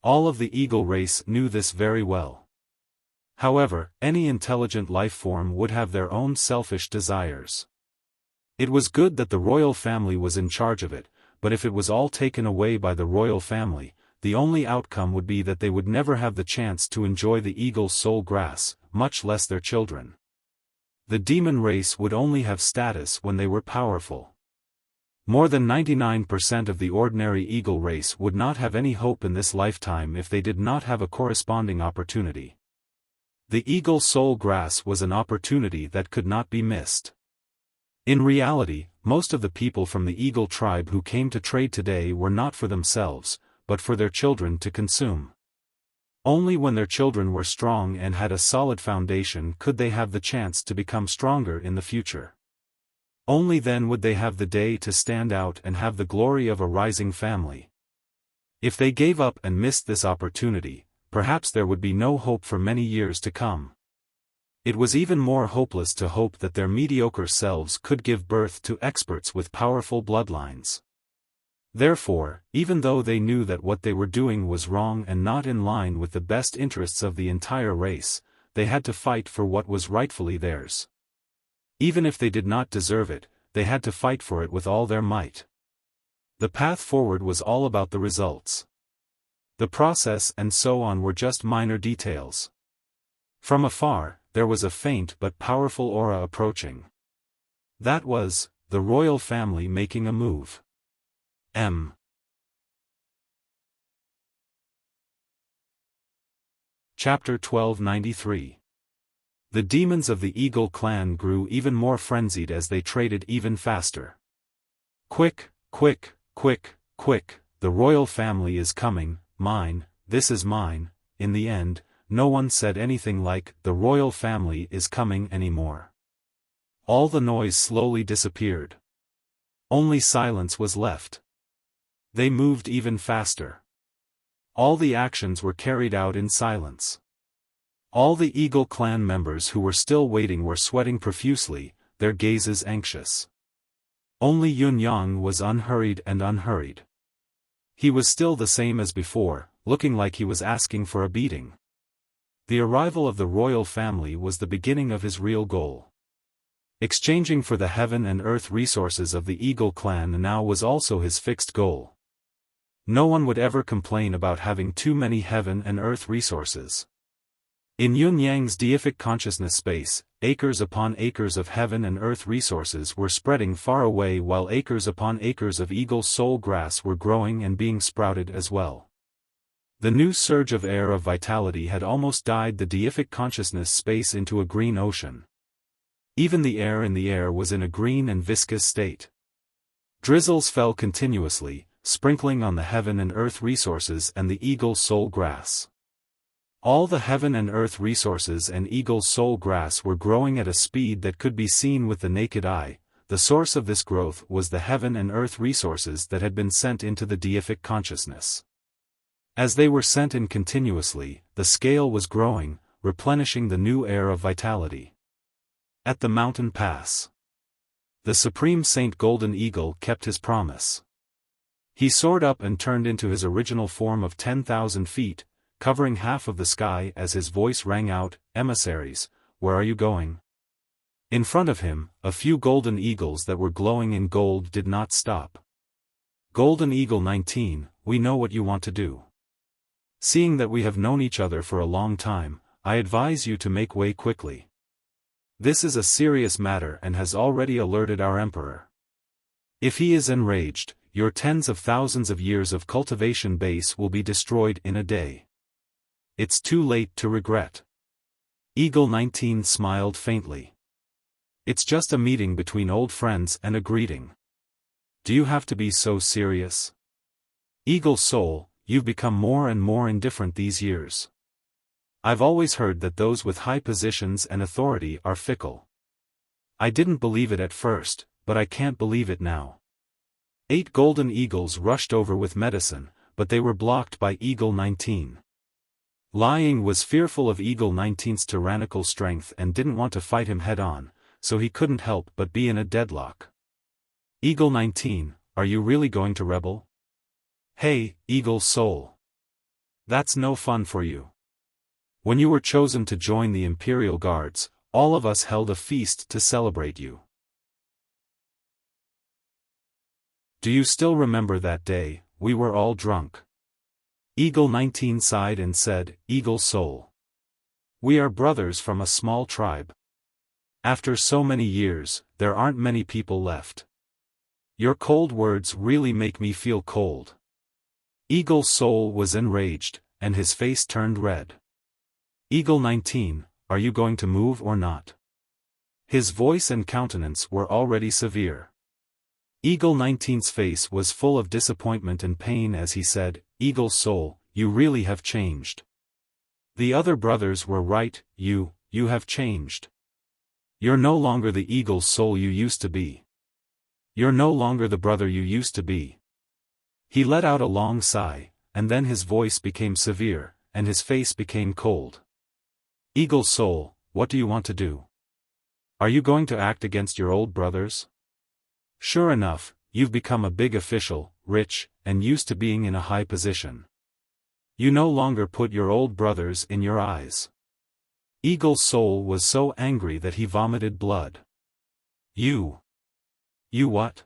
Speaker 1: All of the eagle race knew this very well. However, any intelligent life form would have their own selfish desires. It was good that the royal family was in charge of it, but if it was all taken away by the royal family, the only outcome would be that they would never have the chance to enjoy the eagle's soul grass, much less their children. The demon race would only have status when they were powerful. More than 99% of the ordinary eagle race would not have any hope in this lifetime if they did not have a corresponding opportunity. The eagle soul grass was an opportunity that could not be missed. In reality, most of the people from the eagle tribe who came to trade today were not for themselves, but for their children to consume. Only when their children were strong and had a solid foundation could they have the chance to become stronger in the future. Only then would they have the day to stand out and have the glory of a rising family. If they gave up and missed this opportunity, perhaps there would be no hope for many years to come. It was even more hopeless to hope that their mediocre selves could give birth to experts with powerful bloodlines. Therefore, even though they knew that what they were doing was wrong and not in line with the best interests of the entire race, they had to fight for what was rightfully theirs. Even if they did not deserve it, they had to fight for it with all their might. The path forward was all about the results. The process and so on were just minor details. From afar, there was a faint but powerful aura approaching. That was the royal family making a move. Chapter 1293. The demons of the Eagle clan grew even more frenzied as they traded even faster. Quick, quick, quick, quick, the royal family is coming, mine, this is mine. In the end, no one said anything like, "the royal family is coming" anymore. All the noise slowly disappeared. Only silence was left. They moved even faster. All the actions were carried out in silence. All the Eagle clan members who were still waiting were sweating profusely, their gazes anxious. Only Yun Yang was unhurried and unhurried. He was still the same as before, looking like he was asking for a beating. The arrival of the royal family was the beginning of his real goal. Exchanging for the heaven and earth resources of the Eagle clan now was also his fixed goal. No one would ever complain about having too many heaven and earth resources. In Yun Yang's deific consciousness space, acres upon acres of heaven and earth resources were spreading far away while acres upon acres of eagle soul grass were growing and being sprouted as well. The new surge of air of vitality had almost dyed the deific consciousness space into a green ocean. Even the air in the air was in a green and viscous state. Drizzles fell continuously, sprinkling on the heaven and earth resources and the eagle soul grass. All the heaven and earth resources and eagle soul grass were growing at a speed that could be seen with the naked eye, the source of this growth was the heaven and earth resources that had been sent into the deific consciousness. As they were sent in continuously, the scale was growing, replenishing the new air of vitality. At the mountain pass, the Supreme Saint Golden Eagle kept his promise. He soared up and turned into his original form of 10,000 feet, covering half of the sky as his voice rang out, "Emissaries, where are you going?" In front of him, a few golden eagles that were glowing in gold did not stop. "Golden Eagle 19, we know what you want to do. Seeing that we have known each other for a long time, I advise you to make way quickly. This is a serious matter and has already alerted our emperor. If he is enraged, your tens of thousands of years of cultivation base will be destroyed in a day. It's too late to regret." Eagle 19 smiled faintly. "It's just a meeting between old friends and a greeting. Do you have to be so serious? Eagle Soul, you've become more and more indifferent these years. I've always heard that those with high positions and authority are fickle. I didn't believe it at first, but I can't believe it now." 8 golden eagles rushed over with medicine, but they were blocked by Eagle 19. Lying was fearful of Eagle 19's tyrannical strength and didn't want to fight him head-on, so he couldn't help but be in a deadlock. "Eagle 19, are you really going to rebel? Hey, Eagle Soul. That's no fun for you. When you were chosen to join the Imperial Guards, all of us held a feast to celebrate you. Do you still remember that day? We were all drunk." Eagle 19 sighed and said, "Eagle Soul. We are brothers from a small tribe. After so many years, there aren't many people left. Your cold words really make me feel cold." Eagle Soul was enraged, and his face turned red. "Eagle 19, are you going to move or not?" His voice and countenance were already severe. Eagle 19's face was full of disappointment and pain as he said, "Eagle Soul, you really have changed. The other brothers were right, you have changed. You're no longer the Eagle Soul you used to be. You're no longer the brother you used to be." He let out a long sigh, and then his voice became severe, and his face became cold. "Eagle Soul, what do you want to do? Are you going to act against your old brothers? Sure enough, you've become a big official, rich, and used to being in a high position. You no longer put your old brothers in your eyes." Eagle Soul was so angry that he vomited blood. You what?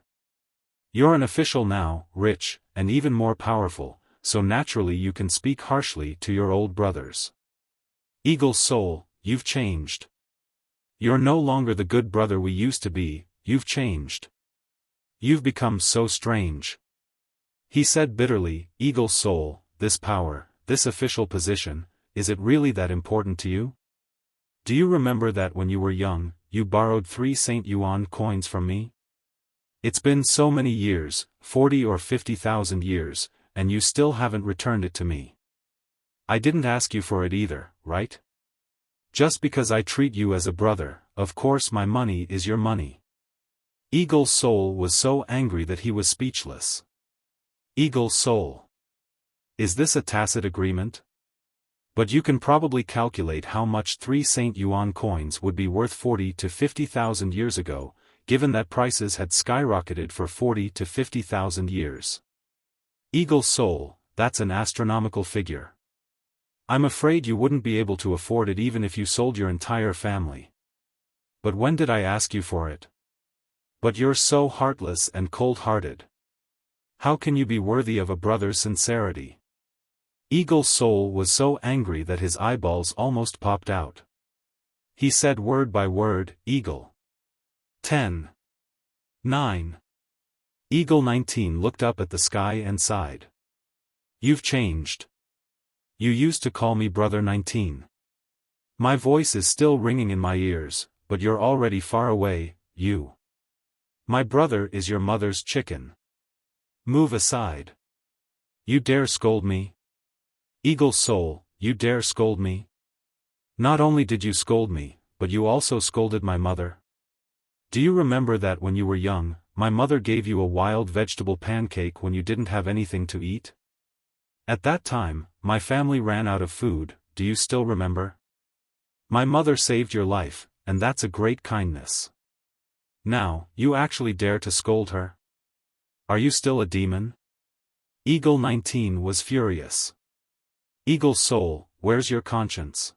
Speaker 1: You're an official now, rich, and even more powerful, so naturally you can speak harshly to your old brothers. Eagle Soul, you've changed. You're no longer the good brother we used to be, you've changed. You've become so strange. He said bitterly, "Eagle Soul, this power, this official position, is it really that important to you? Do you remember that when you were young, you borrowed 3 Saint Yuan coins from me? It's been so many years, 40 or 50,000 years, and you still haven't returned it to me. I didn't ask you for it either, right? Just because I treat you as a brother, of course my money is your money." Eagle Soul was so angry that he was speechless. "Eagle Soul. Is this a tacit agreement? But you can probably calculate how much 3 Saint Yuan coins would be worth 40 to 50,000 years ago, given that prices had skyrocketed for 40 to 50,000 years. Eagle Soul, that's an astronomical figure. I'm afraid you wouldn't be able to afford it even if you sold your entire family. But when did I ask you for it? But you're so heartless and cold-hearted. How can you be worthy of a brother's sincerity?" Eagle Soul was so angry that his eyeballs almost popped out. He said word by word, "Eagle 10. 9. Eagle 19 looked up at the sky and sighed. "You've changed. You used to call me Brother 19. My voice is still ringing in my ears, but you're already far away, you. My brother is your mother's chicken. Move aside. You dare scold me? Eagle Soul, you dare scold me? Not only did you scold me, but you also scolded my mother. Do you remember that when you were young, my mother gave you a wild vegetable pancake when you didn't have anything to eat? At that time, my family ran out of food, do you still remember? My mother saved your life, and that's a great kindness. Now, you actually dare to scold her? Are you still a demon? Eagle 19 was furious. Eagle Soul, where's your conscience?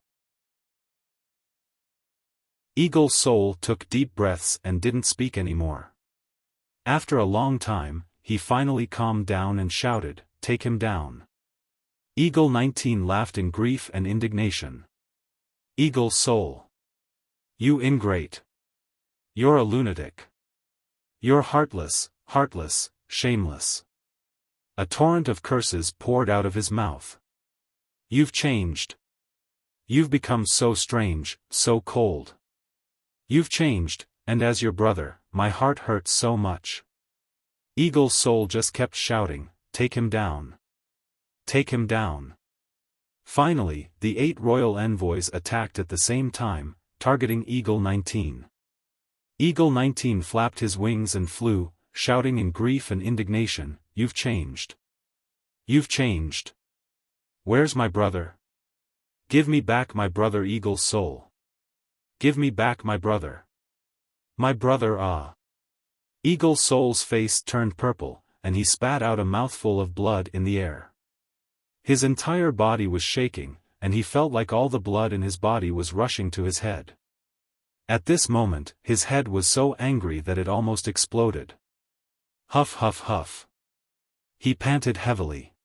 Speaker 1: Eagle Soul took deep breaths and didn't speak anymore. After a long time, he finally calmed down and shouted, "Take him down." Eagle 19 laughed in grief and indignation. Eagle Soul. You ingrate. You're a lunatic. You're heartless, shameless. A torrent of curses poured out of his mouth. You've changed. You've become so strange, so cold. You've changed, and as your brother, my heart hurts so much. Eagle Soul just kept shouting, "Take him down. Take him down." Finally, the 8 royal envoys attacked at the same time, targeting Eagle 19. Eagle 19 flapped his wings and flew, shouting in grief and indignation, "You've changed. You've changed. Where's my brother? Give me back my brother, Eagle Soul. Give me back my brother. My brother, ah." Eagle Soul's face turned purple, and he spat out a mouthful of blood in the air. His entire body was shaking, and he felt like all the blood in his body was rushing to his head. At this moment, his head was so angry that it almost exploded. Huff huff huff. He panted heavily.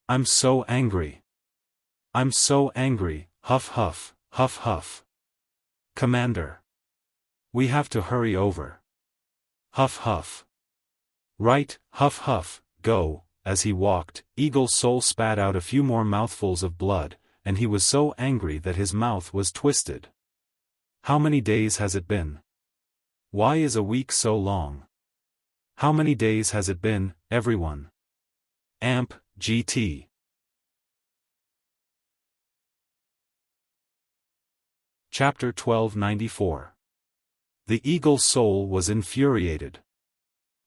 Speaker 1: "I'm so angry. I'm so angry, huff huff, huff huff. Commander. We have to hurry over. Huff huff. Right, huff huff, go." As he walked, Eagle Soul spat out a few more mouthfuls of blood, and he was so angry that his mouth was twisted. How many days has it been? Why is a week so long? How many days has it been, everyone? Amp, GT. Chapter 1294. The Eagle Soul was infuriated.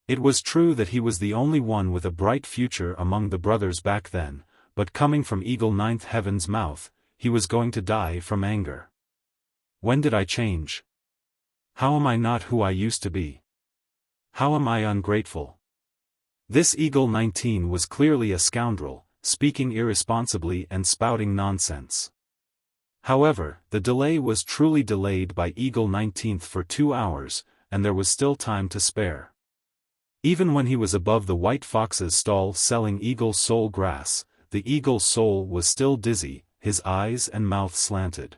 Speaker 1: It was true that he was the only one with a bright future among the brothers back then, but coming from Eagle Ninth Heaven's mouth, he was going to die from anger. When did I change? How am I not who I used to be? How am I ungrateful? This Eagle 19 was clearly a scoundrel, speaking irresponsibly and spouting nonsense. However, the delay was truly delayed by Eagle 19th for 2 hours, and there was still time to spare. Even when he was above the White Fox's stall selling Eagle Soul grass, the Eagle Soul was still dizzy, his eyes and mouth slanted.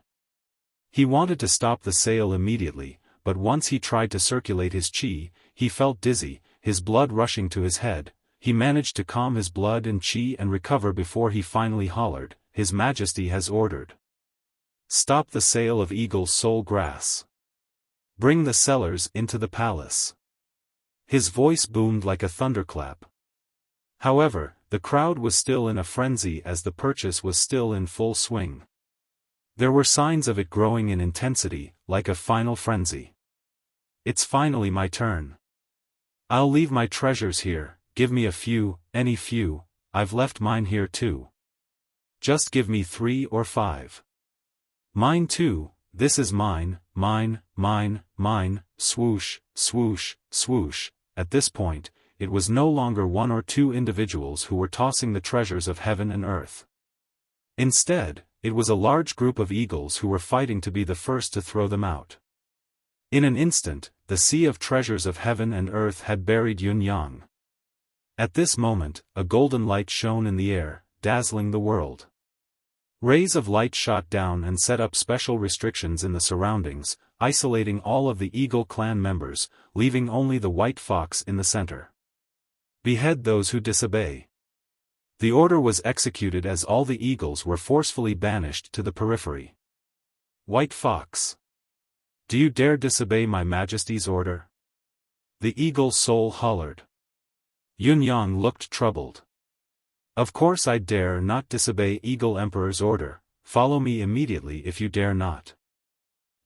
Speaker 1: He wanted to stop the sale immediately, but once he tried to circulate his chi, he felt dizzy, his blood rushing to his head. He managed to calm his blood and chi and recover before he finally hollered, "His Majesty has ordered. Stop the sale of Eagle Soul grass. Bring the sellers into the palace." His voice boomed like a thunderclap. However, the crowd was still in a frenzy as the purchase was still in full swing. There were signs of it growing in intensity, like a final frenzy. "It's finally my turn. I'll leave my treasures here, give me a few, any few, I've left mine here too. Just give me 3 or 5. Mine too, this is mine, mine, swoosh, swoosh, swoosh." At this point, it was no longer 1 or 2 individuals who were tossing the treasures of heaven and earth. Instead, it was a large group of eagles who were fighting to be the first to throw them out. In an instant, the sea of treasures of heaven and earth had buried Yun Yang. At this moment, a golden light shone in the air, dazzling the world. Rays of light shot down and set up special restrictions in the surroundings, isolating all of the Eagle clan members, leaving only the White Fox in the center. Behead those who disobey. The order was executed as all the eagles were forcefully banished to the periphery. White Fox. Do you dare disobey my Majesty's order? The Eagle Soul hollered. Yun Yang looked troubled. Of course I dare not disobey Eagle Emperor's order, follow me immediately if you dare not.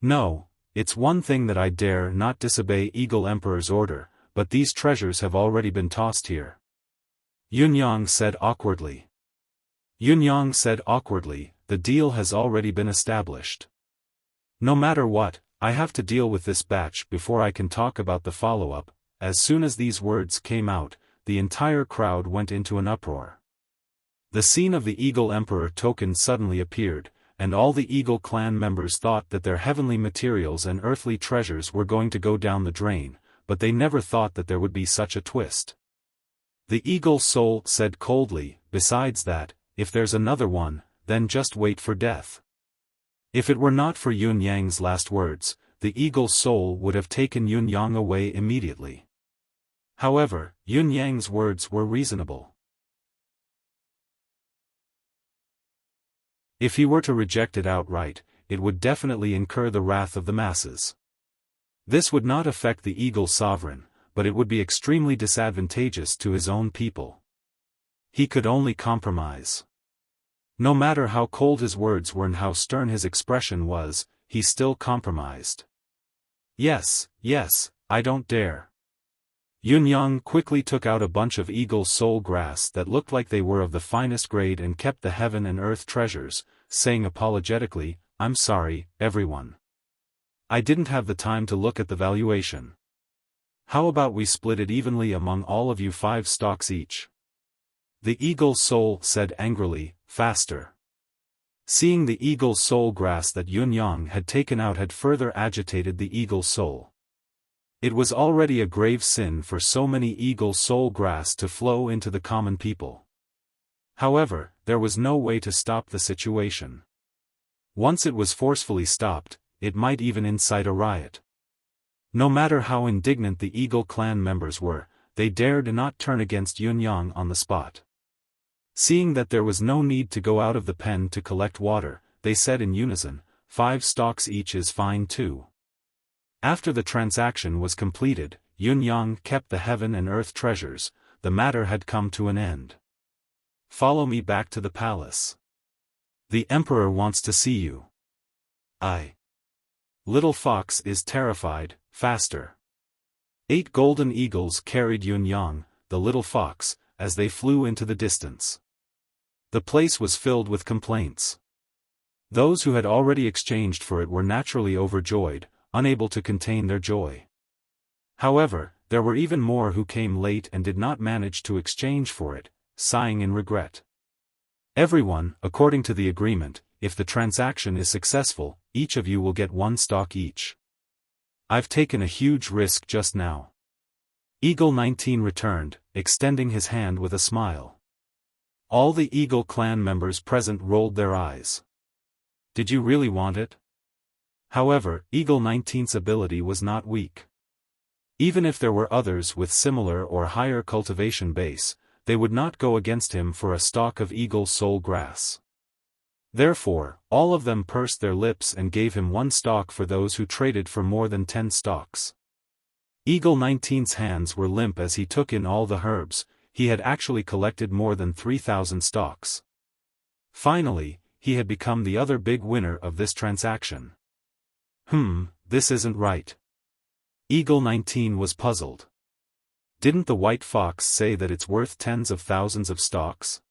Speaker 1: No, It's one thing that I dare not disobey Eagle Emperor's order, but these treasures have already been tossed here. Yunyang said awkwardly. The deal has already been established. No matter what, I have to deal with this batch before I can talk about the follow-up. As soon as these words came out, the entire crowd went into an uproar. The scene of the Eagle Emperor token suddenly appeared, and all the Eagle clan members thought that their heavenly materials and earthly treasures were going to go down the drain, but they never thought that there would be such a twist. The Eagle Soul said coldly, besides that, if there's another one, then just wait for death. If it were not for Yun Yang's last words, the Eagle Soul would have taken Yun Yang away immediately. However, Yun Yang's words were reasonable. If he were to reject it outright, it would definitely incur the wrath of the masses. This would not affect the Eagle Sovereign, but it would be extremely disadvantageous to his own people. He could only compromise. No matter how cold his words were and how stern his expression was, he still compromised. Yes, I don't dare. Yun Yang quickly took out a bunch of Eagle Soul grass that looked like they were of the finest grade and kept the heaven and earth treasures, saying apologetically, I'm sorry, everyone. I didn't have the time to look at the valuation. How about we split it evenly among all of you 5 stalks each? The Eagle Soul said angrily, faster. Seeing the Eagle Soul grass that Yun Yang had taken out had further agitated the Eagle Soul. It was already a grave sin for so many Eagle Soul grass to flow into the common people. However, there was no way to stop the situation. Once it was forcefully stopped, it might even incite a riot. No matter how indignant the Eagle clan members were, they dared not turn against Yun Yang on the spot. Seeing that there was no need to go out of the pen to collect water, they said in unison, 5 stalks each is fine too. After the transaction was completed, Yun Yang kept the heaven and earth treasures. The matter had come to an end. Follow me back to the palace. The Emperor wants to see you. Little Fox is terrified, faster. 8 golden eagles carried Yun Yang, the little fox, as they flew into the distance. The place was filled with complaints. Those who had already exchanged for it were naturally overjoyed, unable to contain their joy. However, there were even more who came late and did not manage to exchange for it, sighing in regret. Everyone, according to the agreement, if the transaction is successful, each of you will get 1 stalk each. I've taken a huge risk just now. Eagle 19 returned, extending his hand with a smile. All the Eagle clan members present rolled their eyes. Did you really want it? However, Eagle 19's ability was not weak. Even if there were others with similar or higher cultivation base, they would not go against him for a stalk of Eagle Soul grass. Therefore, all of them pursed their lips and gave him 1 stalk for those who traded for more than 10 stalks. Eagle 19's hands were limp as he took in all the herbs. He had actually collected more than 3,000 stalks. Finally, he had become the other big winner of this transaction. This isn't right. Eagle 19 was puzzled. Didn't the white fox say that it's worth tens of thousands of stalks?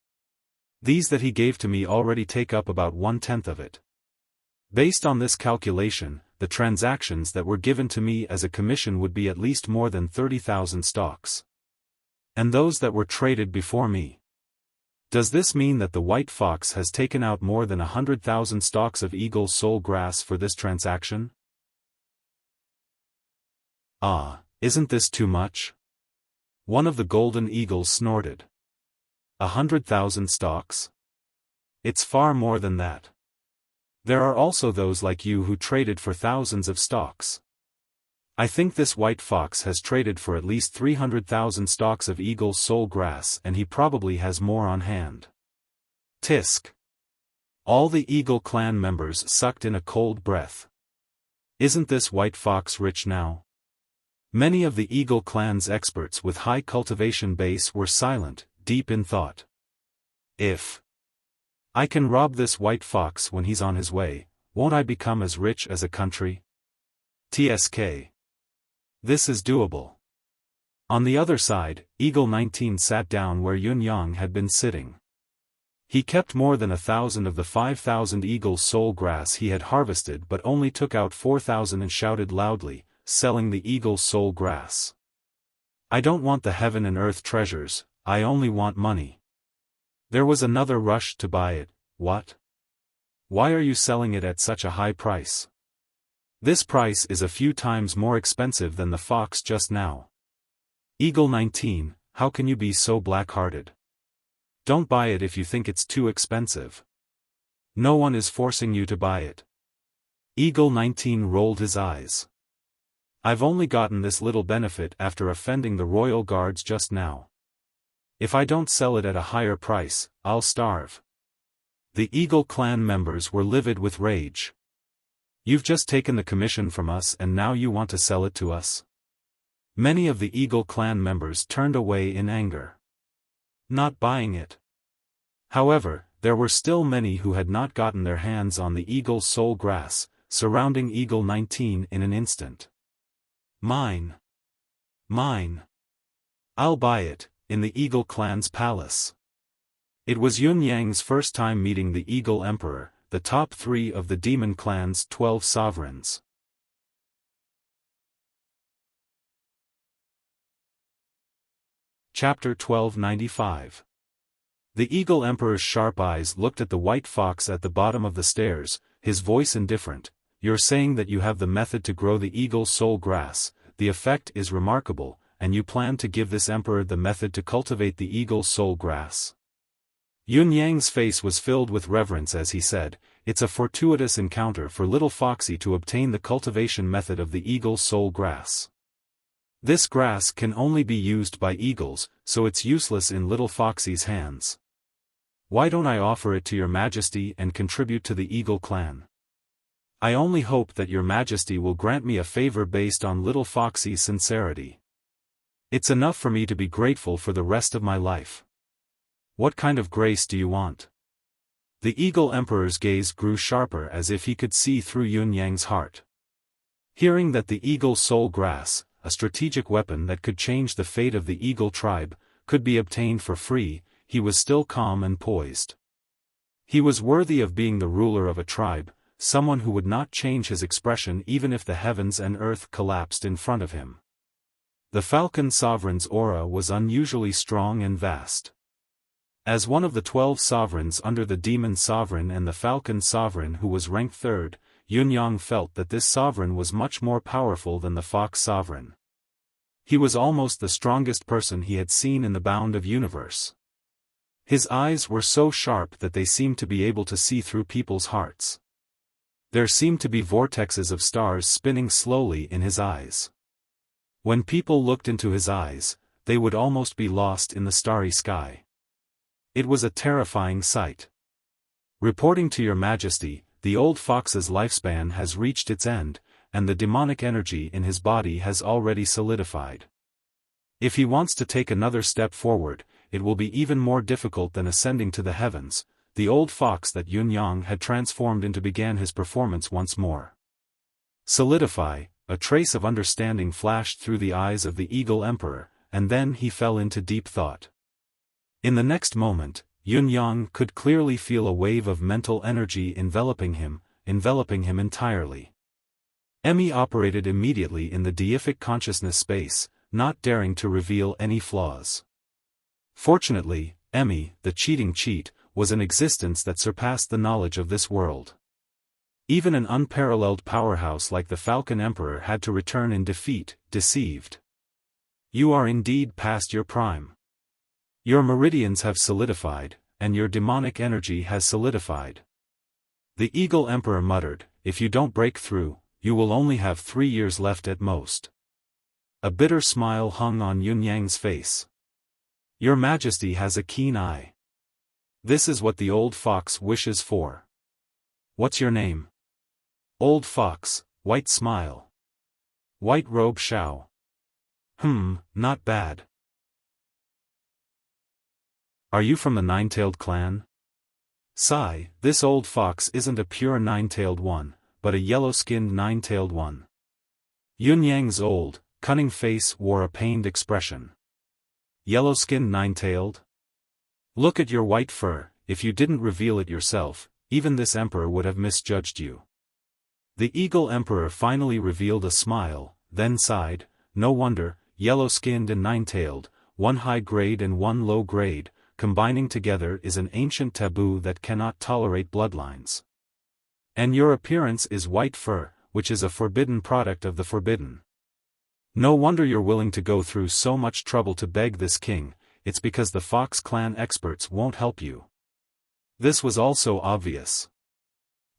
Speaker 1: These that he gave to me already take up about 1/10 of it. Based on this calculation, the transactions that were given to me as a commission would be at least more than 30,000 stalks. And those that were traded before me. Does this mean that the white fox has taken out more than 100,000 stalks of Eagle Soul grass for this transaction? Isn't this too much? One of the golden eagles snorted. 100,000 stalks? It's far more than that. There are also those like you who traded for thousands of stalks. I think this white fox has traded for at least 300,000 stalks of Eagle Soul grass, and he probably has more on hand. Tisk. All the Eagle clan members sucked in a cold breath. Isn't this white fox rich now? Many of the Eagle clan's experts with high cultivation base were silent, deep in thought. If I can rob this white fox when he's on his way, won't I become as rich as a country? TSK. This is doable. On the other side, Eagle 19 sat down where Yun Yang had been sitting. He kept more than 1,000 of the 5,000 eagle soul grass he had harvested but only took out 4,000 and shouted loudly, selling the eagle soul grass. I don't want the heaven and earth treasures, I only want money. There was another rush to buy it. What? Why are you selling it at such a high price? This price is a few times more expensive than the fox just now. Eagle 19, how can you be so black-hearted? Don't buy it if you think it's too expensive. No one is forcing you to buy it. Eagle 19 rolled his eyes. I've only gotten this little benefit after offending the royal guards just now. If I don't sell it at a higher price, I'll starve. The Eagle clan members were livid with rage. You've just taken the commission from us and now you want to sell it to us? Many of the Eagle clan members turned away in anger. Not buying it. However, there were still many who had not gotten their hands on the eagle soul grass, surrounding Eagle 19 in an instant. Mine. Mine. I'll buy it, in the Eagle clan's palace. It was Yun Yang's first time meeting the Eagle Emperor, the top 3 of the Demon clan's 12 sovereigns. Chapter 1295. The Eagle Emperor's sharp eyes looked at the white fox at the bottom of the stairs, his voice indifferent. You're saying that you have the method to grow the eagle soul grass, the effect is remarkable, and you plan to give this emperor the method to cultivate the eagle soul grass. Yun Yang's face was filled with reverence as he said, it's a fortuitous encounter for little Foxy to obtain the cultivation method of the eagle soul grass. This grass can only be used by eagles, so it's useless in little Foxy's hands. Why don't I offer it to your majesty and contribute to the Eagle clan? I only hope that your majesty will grant me a favor based on little Foxy's sincerity. It's enough for me to be grateful for the rest of my life. What kind of grace do you want? The Eagle Emperor's gaze grew sharper as if he could see through Yun Yang's heart. Hearing that the eagle soul grass, a strategic weapon that could change the fate of the eagle tribe, could be obtained for free, he was still calm and poised. He was worthy of being the ruler of a tribe, someone who would not change his expression even if the heavens and earth collapsed in front of him. The Falcon Sovereign's aura was unusually strong and vast. As one of the 12 sovereigns under the Demon Sovereign and the Falcon Sovereign who was ranked 3rd, Yun Yang felt that this sovereign was much more powerful than the Fox Sovereign. He was almost the strongest person he had seen in the bound of universe. His eyes were so sharp that they seemed to be able to see through people's hearts. There seemed to be vortexes of stars spinning slowly in his eyes. When people looked into his eyes, they would almost be lost in the starry sky. It was a terrifying sight. Reporting to your majesty, the old fox's lifespan has reached its end, and the demonic energy in his body has already solidified. If he wants to take another step forward, it will be even more difficult than ascending to the heavens. The old fox that Yun Yang had transformed into began his performance once more. Solidify, a trace of understanding flashed through the eyes of the Eagle Emperor, and then he fell into deep thought. In the next moment, Yun Yang could clearly feel a wave of mental energy enveloping him entirely. Emmy operated immediately in the deific consciousness space, not daring to reveal any flaws. Fortunately, Emmy, the cheating cheat, was an existence that surpassed the knowledge of this world. Even an unparalleled powerhouse like the Falcon Emperor had to return in defeat, deceived. You are indeed past your prime. Your meridians have solidified, and your demonic energy has solidified. The Eagle Emperor muttered, if you don't break through, you will only have 3 years left at most. A bitter smile hung on Yun Yang's face. Your Majesty has a keen eye. This is what the old fox wishes for. What's your name? Old fox, white smile. White robe Xiao. Not bad. Are you from the nine-tailed clan? Sigh, this old fox isn't a pure nine-tailed one, but a yellow-skinned nine-tailed one. Yunyang's old, cunning face wore a pained expression. Yellow-skinned nine-tailed? Look at your white fur, if you didn't reveal it yourself, even this emperor would have misjudged you. The Eagle Emperor finally revealed a smile, then sighed, no wonder, yellow-skinned and nine-tailed, one high grade and one low grade, combining together is an ancient taboo that cannot tolerate bloodlines. And your appearance is white fur, which is a forbidden product of the forbidden. No wonder you're willing to go through so much trouble to beg this king, it's because the Fox clan experts won't help you. This was also obvious.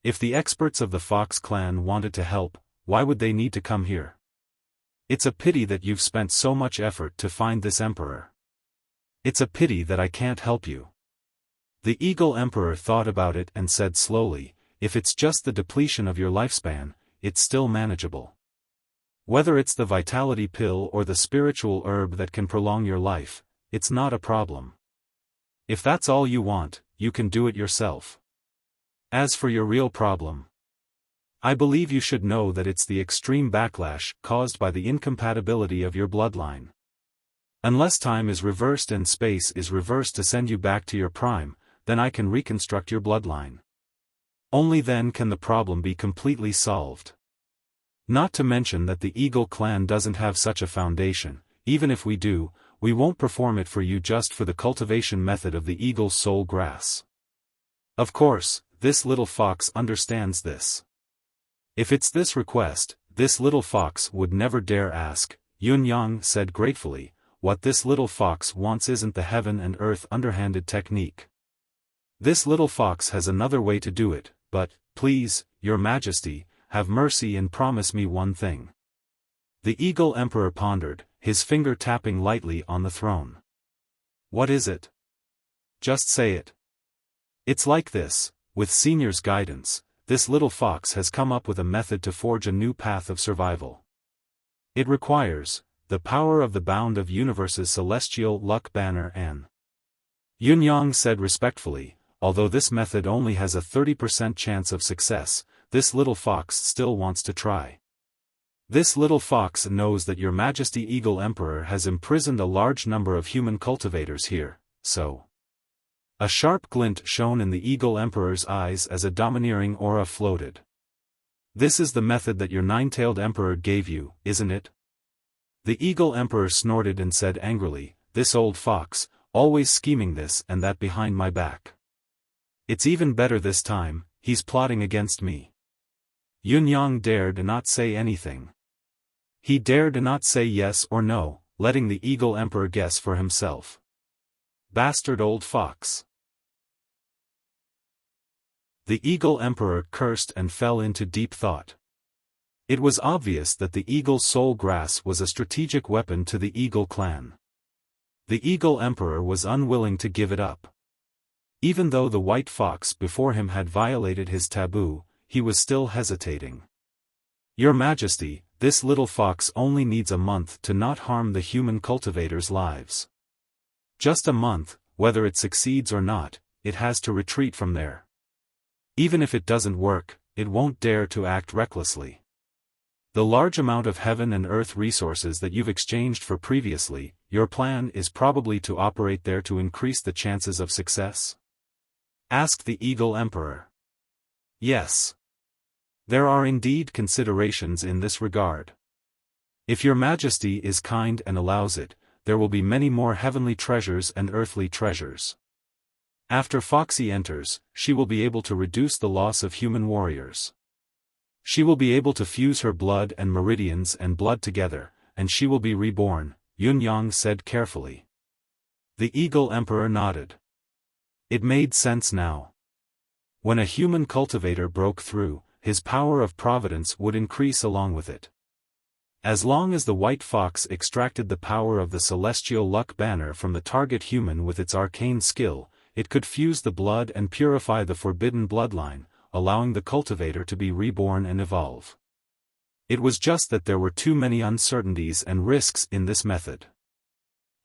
Speaker 1: If the experts of the Fox clan wanted to help, why would they need to come here? It's a pity that you've spent so much effort to find this emperor. It's a pity that I can't help you. The Eagle Emperor thought about it and said slowly, if it's just the depletion of your lifespan, it's still manageable. Whether it's the vitality pill or the spiritual herb that can prolong your life, it's not a problem. If that's all you want, you can do it yourself. As for your real problem, I believe you should know that it's the extreme backlash caused by the incompatibility of your bloodline. Unless time is reversed and space is reversed to send you back to your prime, then I can reconstruct your bloodline. Only then can the problem be completely solved. Not to mention that the Eagle clan doesn't have such a foundation. Even if we do, we won't perform it for you just for the cultivation method of the Eagle's soul grass. Of course, this little fox understands this. If it's this request, this little fox would never dare ask. Yunyang said gratefully, what this little fox wants isn't the heaven and earth underhanded technique. This little fox has another way to do it, but, please, your majesty, have mercy and promise me one thing. The Eagle Emperor pondered, his finger tapping lightly on the throne. What is it? Just say it. It's like this, with Senior's guidance, this little fox has come up with a method to forge a new path of survival. It requires the power of the bound of universe's celestial luck banner and Yunyang said respectfully, although this method only has a 30% chance of success, this little fox still wants to try. This little fox knows that Your Majesty Eagle Emperor has imprisoned a large number of human cultivators here, so. A sharp glint shone in the Eagle Emperor's eyes as a domineering aura floated. This is the method that your nine-tailed emperor gave you, isn't it? The Eagle Emperor snorted and said angrily, this old fox, always scheming this and that behind my back. It's even better this time, he's plotting against me. Yunyang dared not say anything. He dared not say yes or no, letting the Eagle Emperor guess for himself. Bastard old fox. The Eagle Emperor cursed and fell into deep thought. It was obvious that the Eagle Soul Grass was a strategic weapon to the Eagle clan. The Eagle Emperor was unwilling to give it up. Even though the white fox before him had violated his taboo, he was still hesitating. Your Majesty, this little fox only needs a month to not harm the human cultivators' lives. Just a month, whether it succeeds or not, it has to retreat from there. Even if it doesn't work, it won't dare to act recklessly. The large amount of heaven and earth resources that you've exchanged for previously, your plan is probably to operate there to increase the chances of success? Asked the Eagle Emperor. Yes. There are indeed considerations in this regard. If your Majesty is kind and allows it, there will be many more heavenly treasures and earthly treasures. After Foxy enters, she will be able to reduce the loss of human warriors. She will be able to fuse her blood and meridians and blood together, and she will be reborn, Yunyang said carefully. The Eagle Emperor nodded. It made sense now. When a human cultivator broke through, his power of providence would increase along with it. As long as the white fox extracted the power of the celestial luck banner from the target human with its arcane skill, it could fuse the blood and purify the forbidden bloodline, allowing the cultivator to be reborn and evolve. It was just that there were too many uncertainties and risks in this method.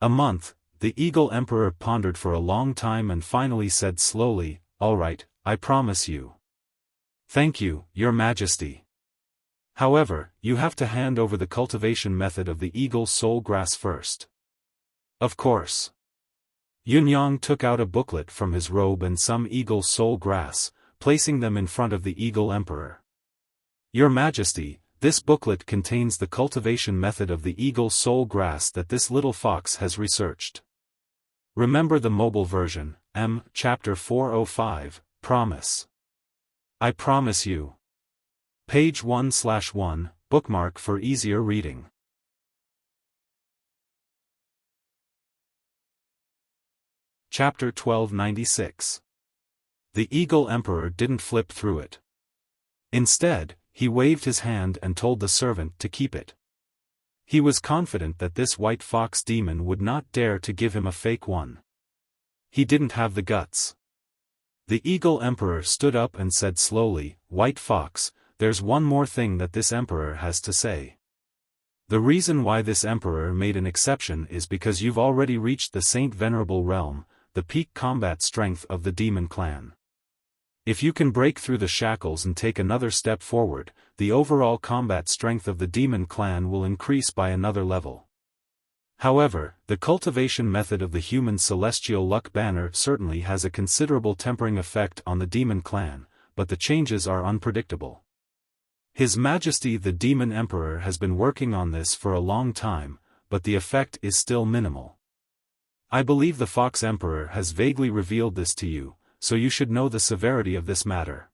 Speaker 1: A month, the Eagle Emperor pondered for a long time and finally said slowly, all right, I promise you. Thank you, Your Majesty. However, you have to hand over the cultivation method of the eagle soul grass first. Of course. Yunyang took out a booklet from his robe and some eagle soul grass, placing them in front of the eagle emperor. Your Majesty, this booklet contains the cultivation method of the eagle soul grass that this little fox has researched. Remember the mobile version, Chapter 405, Promise. I promise you. Page 1/1, bookmark for easier reading. Chapter 1296. The Eagle Emperor didn't flip through it. Instead, he waved his hand and told the servant to keep it. He was confident that this white fox demon would not dare to give him a fake one. He didn't have the guts. The Eagle Emperor stood up and said slowly, "White Fox, there's one more thing that this emperor has to say. The reason why this emperor made an exception is because you've already reached the Saint Venerable realm, the peak combat strength of the demon clan. If you can break through the shackles and take another step forward, the overall combat strength of the demon clan will increase by another level. However, the cultivation method of the human celestial luck banner certainly has a considerable tempering effect on the demon clan, but the changes are unpredictable. His Majesty the Demon Emperor has been working on this for a long time, but the effect is still minimal. I believe the Fox Emperor has vaguely revealed this to you, so you should know the severity of this matter.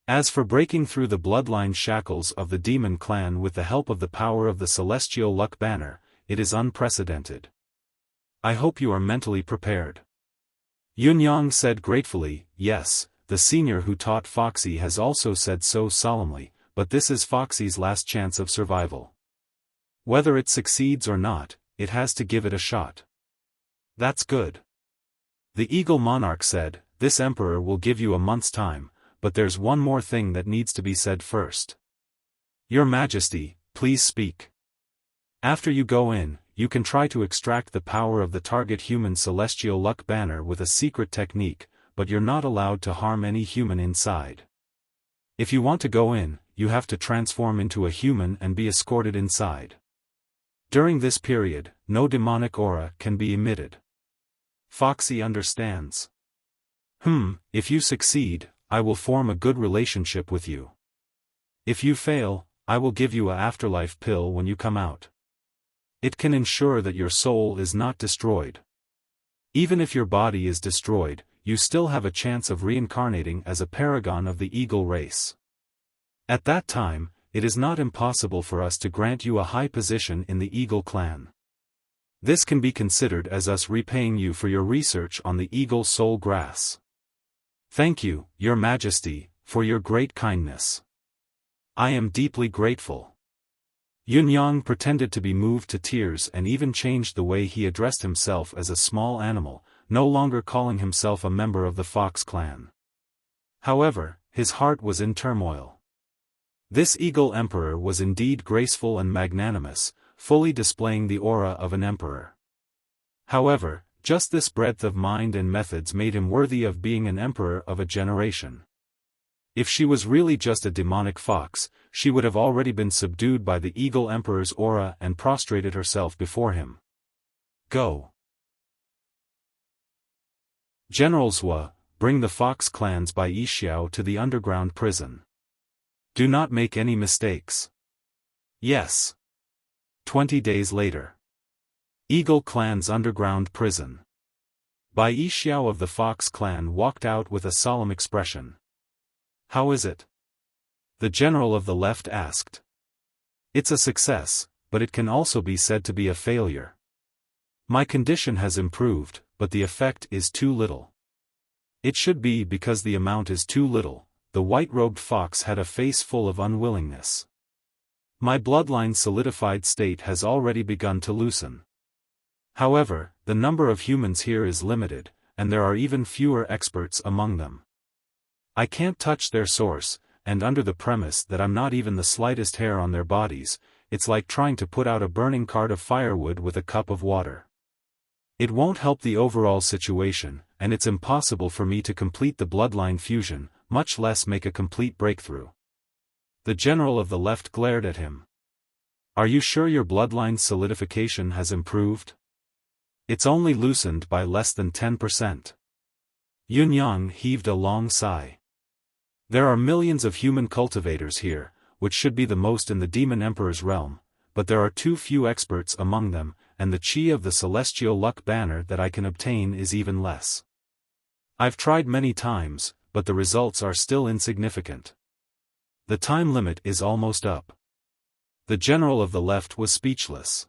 Speaker 1: As for breaking through the bloodline shackles of the demon clan with the help of the power of the celestial luck banner, it is unprecedented. I hope you are mentally prepared." Yunyang said gratefully, "Yes, the senior who taught Foxy has also said so solemnly, but this is Foxy's last chance of survival. Whether it succeeds or not, it has to give it a shot." "That's good." The Eagle Monarch said, "This emperor will give you a month's time, but there's one more thing that needs to be said first." "Your Majesty, please speak." "After you go in, you can try to extract the power of the target human celestial luck banner with a secret technique, but you're not allowed to harm any human inside. If you want to go in, you have to transform into a human and be escorted inside. During this period, no demonic aura can be emitted." Foxy understands. If you succeed, I will form a good relationship with you. If you fail, I will give you a afterlife pill when you come out. It can ensure that your soul is not destroyed. Even if your body is destroyed, you still have a chance of reincarnating as a paragon of the eagle race. At that time, it is not impossible for us to grant you a high position in the eagle clan. This can be considered as us repaying you for your research on the eagle soul grass. Thank you, Your Majesty, for your great kindness. I am deeply grateful. Yunyang pretended to be moved to tears and even changed the way he addressed himself as a small animal, no longer calling himself a member of the Fox clan. However, his heart was in turmoil. This Eagle Emperor was indeed graceful and magnanimous, fully displaying the aura of an emperor. However, just this breadth of mind and methods made him worthy of being an emperor of a generation. If she was really just a demonic fox, she would have already been subdued by the Eagle Emperor's aura and prostrated herself before him. Go. General Zhua, bring the Fox clans by Yixiao to the underground prison. Do not make any mistakes. Yes. 20 days later. Eagle Clan's underground prison. Bai Yixiao of the Fox clan walked out with a solemn expression. How is it? The general of the left asked. It's a success, but it can also be said to be a failure. My condition has improved, but the effect is too little. It should be because the amount is too little. The white-robed fox had a face full of unwillingness. My bloodline solidified state has already begun to loosen. However, the number of humans here is limited, and there are even fewer experts among them. I can't touch their source, and under the premise that I'm not even the slightest hair on their bodies, it's like trying to put out a burning cart of firewood with a cup of water. It won't help the overall situation, and it's impossible for me to complete the bloodline fusion, much less make a complete breakthrough. The general of the left glared at him. Are you sure your bloodline's solidification has improved? It's only loosened by less than 10%. Yunyang heaved a long sigh. There are millions of human cultivators here, which should be the most in the Demon Emperor's realm, but there are too few experts among them, and the chi of the celestial luck banner that I can obtain is even less. I've tried many times, but the results are still insignificant. The time limit is almost up. The general of the left was speechless.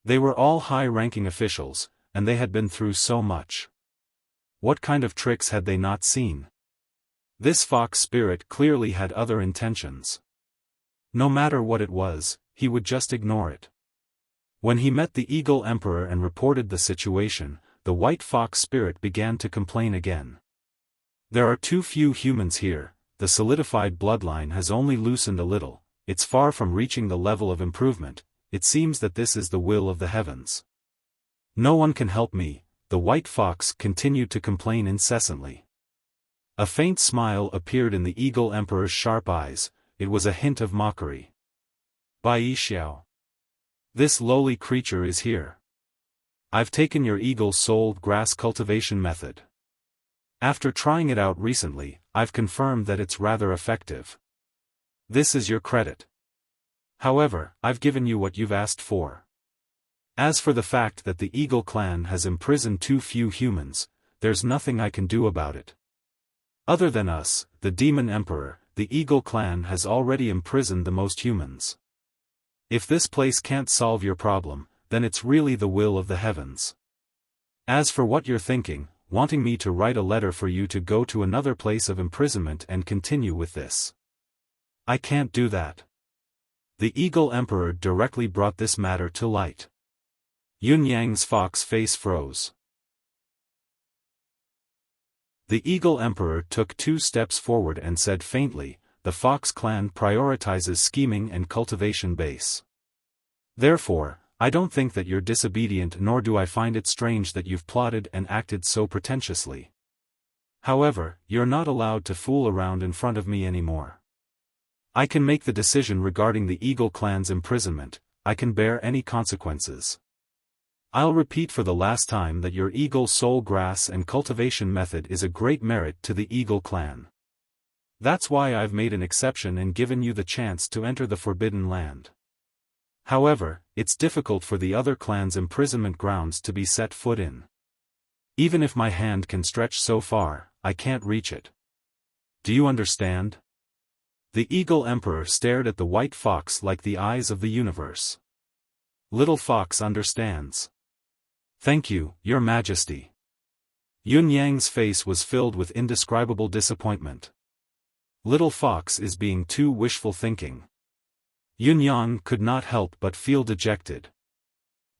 Speaker 1: They were all high-ranking officials, and they had been through so much. What kind of tricks had they not seen? This fox spirit clearly had other intentions. No matter what it was, he would just ignore it. When he met the Eagle Emperor and reported the situation, the white fox spirit began to complain again. There are too few humans here, the solidified bloodline has only loosened a little, it's far from reaching the level of improvement, it seems that this is the will of the heavens. No one can help me, the white fox continued to complain incessantly. A faint smile appeared in the Eagle Emperor's sharp eyes, it was a hint of mockery. Bai Xiao. This lowly creature is here. I've taken your eagle-souled grass cultivation method. After trying it out recently, I've confirmed that it's rather effective. This is your credit. However, I've given you what you've asked for. As for the fact that the Eagle clan has imprisoned too few humans, there's nothing I can do about it. Other than us, the Demon Emperor, the Eagle clan has already imprisoned the most humans. If this place can't solve your problem, then it's really the will of the heavens. As for what you're thinking, wanting me to write a letter for you to go to another place of imprisonment and continue with this. I can't do that. The Eagle Emperor directly brought this matter to light. Yunyang's fox face froze. The Eagle Emperor took 2 steps forward and said faintly, the Fox clan prioritizes scheming and cultivation base. Therefore, I don't think that you're disobedient, nor do I find it strange that you've plotted and acted so pretentiously. However, you're not allowed to fool around in front of me anymore. I can make the decision regarding the Eagle clan's imprisonment, I can bear any consequences. I'll repeat for the last time that your eagle soul grass and cultivation method is a great merit to the Eagle clan. That's why I've made an exception and given you the chance to enter the Forbidden Land. However, it's difficult for the other clans' imprisonment grounds to be set foot in. Even if my hand can stretch so far, I can't reach it. Do you understand? The Eagle Emperor stared at the white fox like the eyes of the universe. Little Fox understands. Thank you, Your Majesty. Yunyang's face was filled with indescribable disappointment. Little Fox is being too wishful thinking. Yunyang could not help but feel dejected.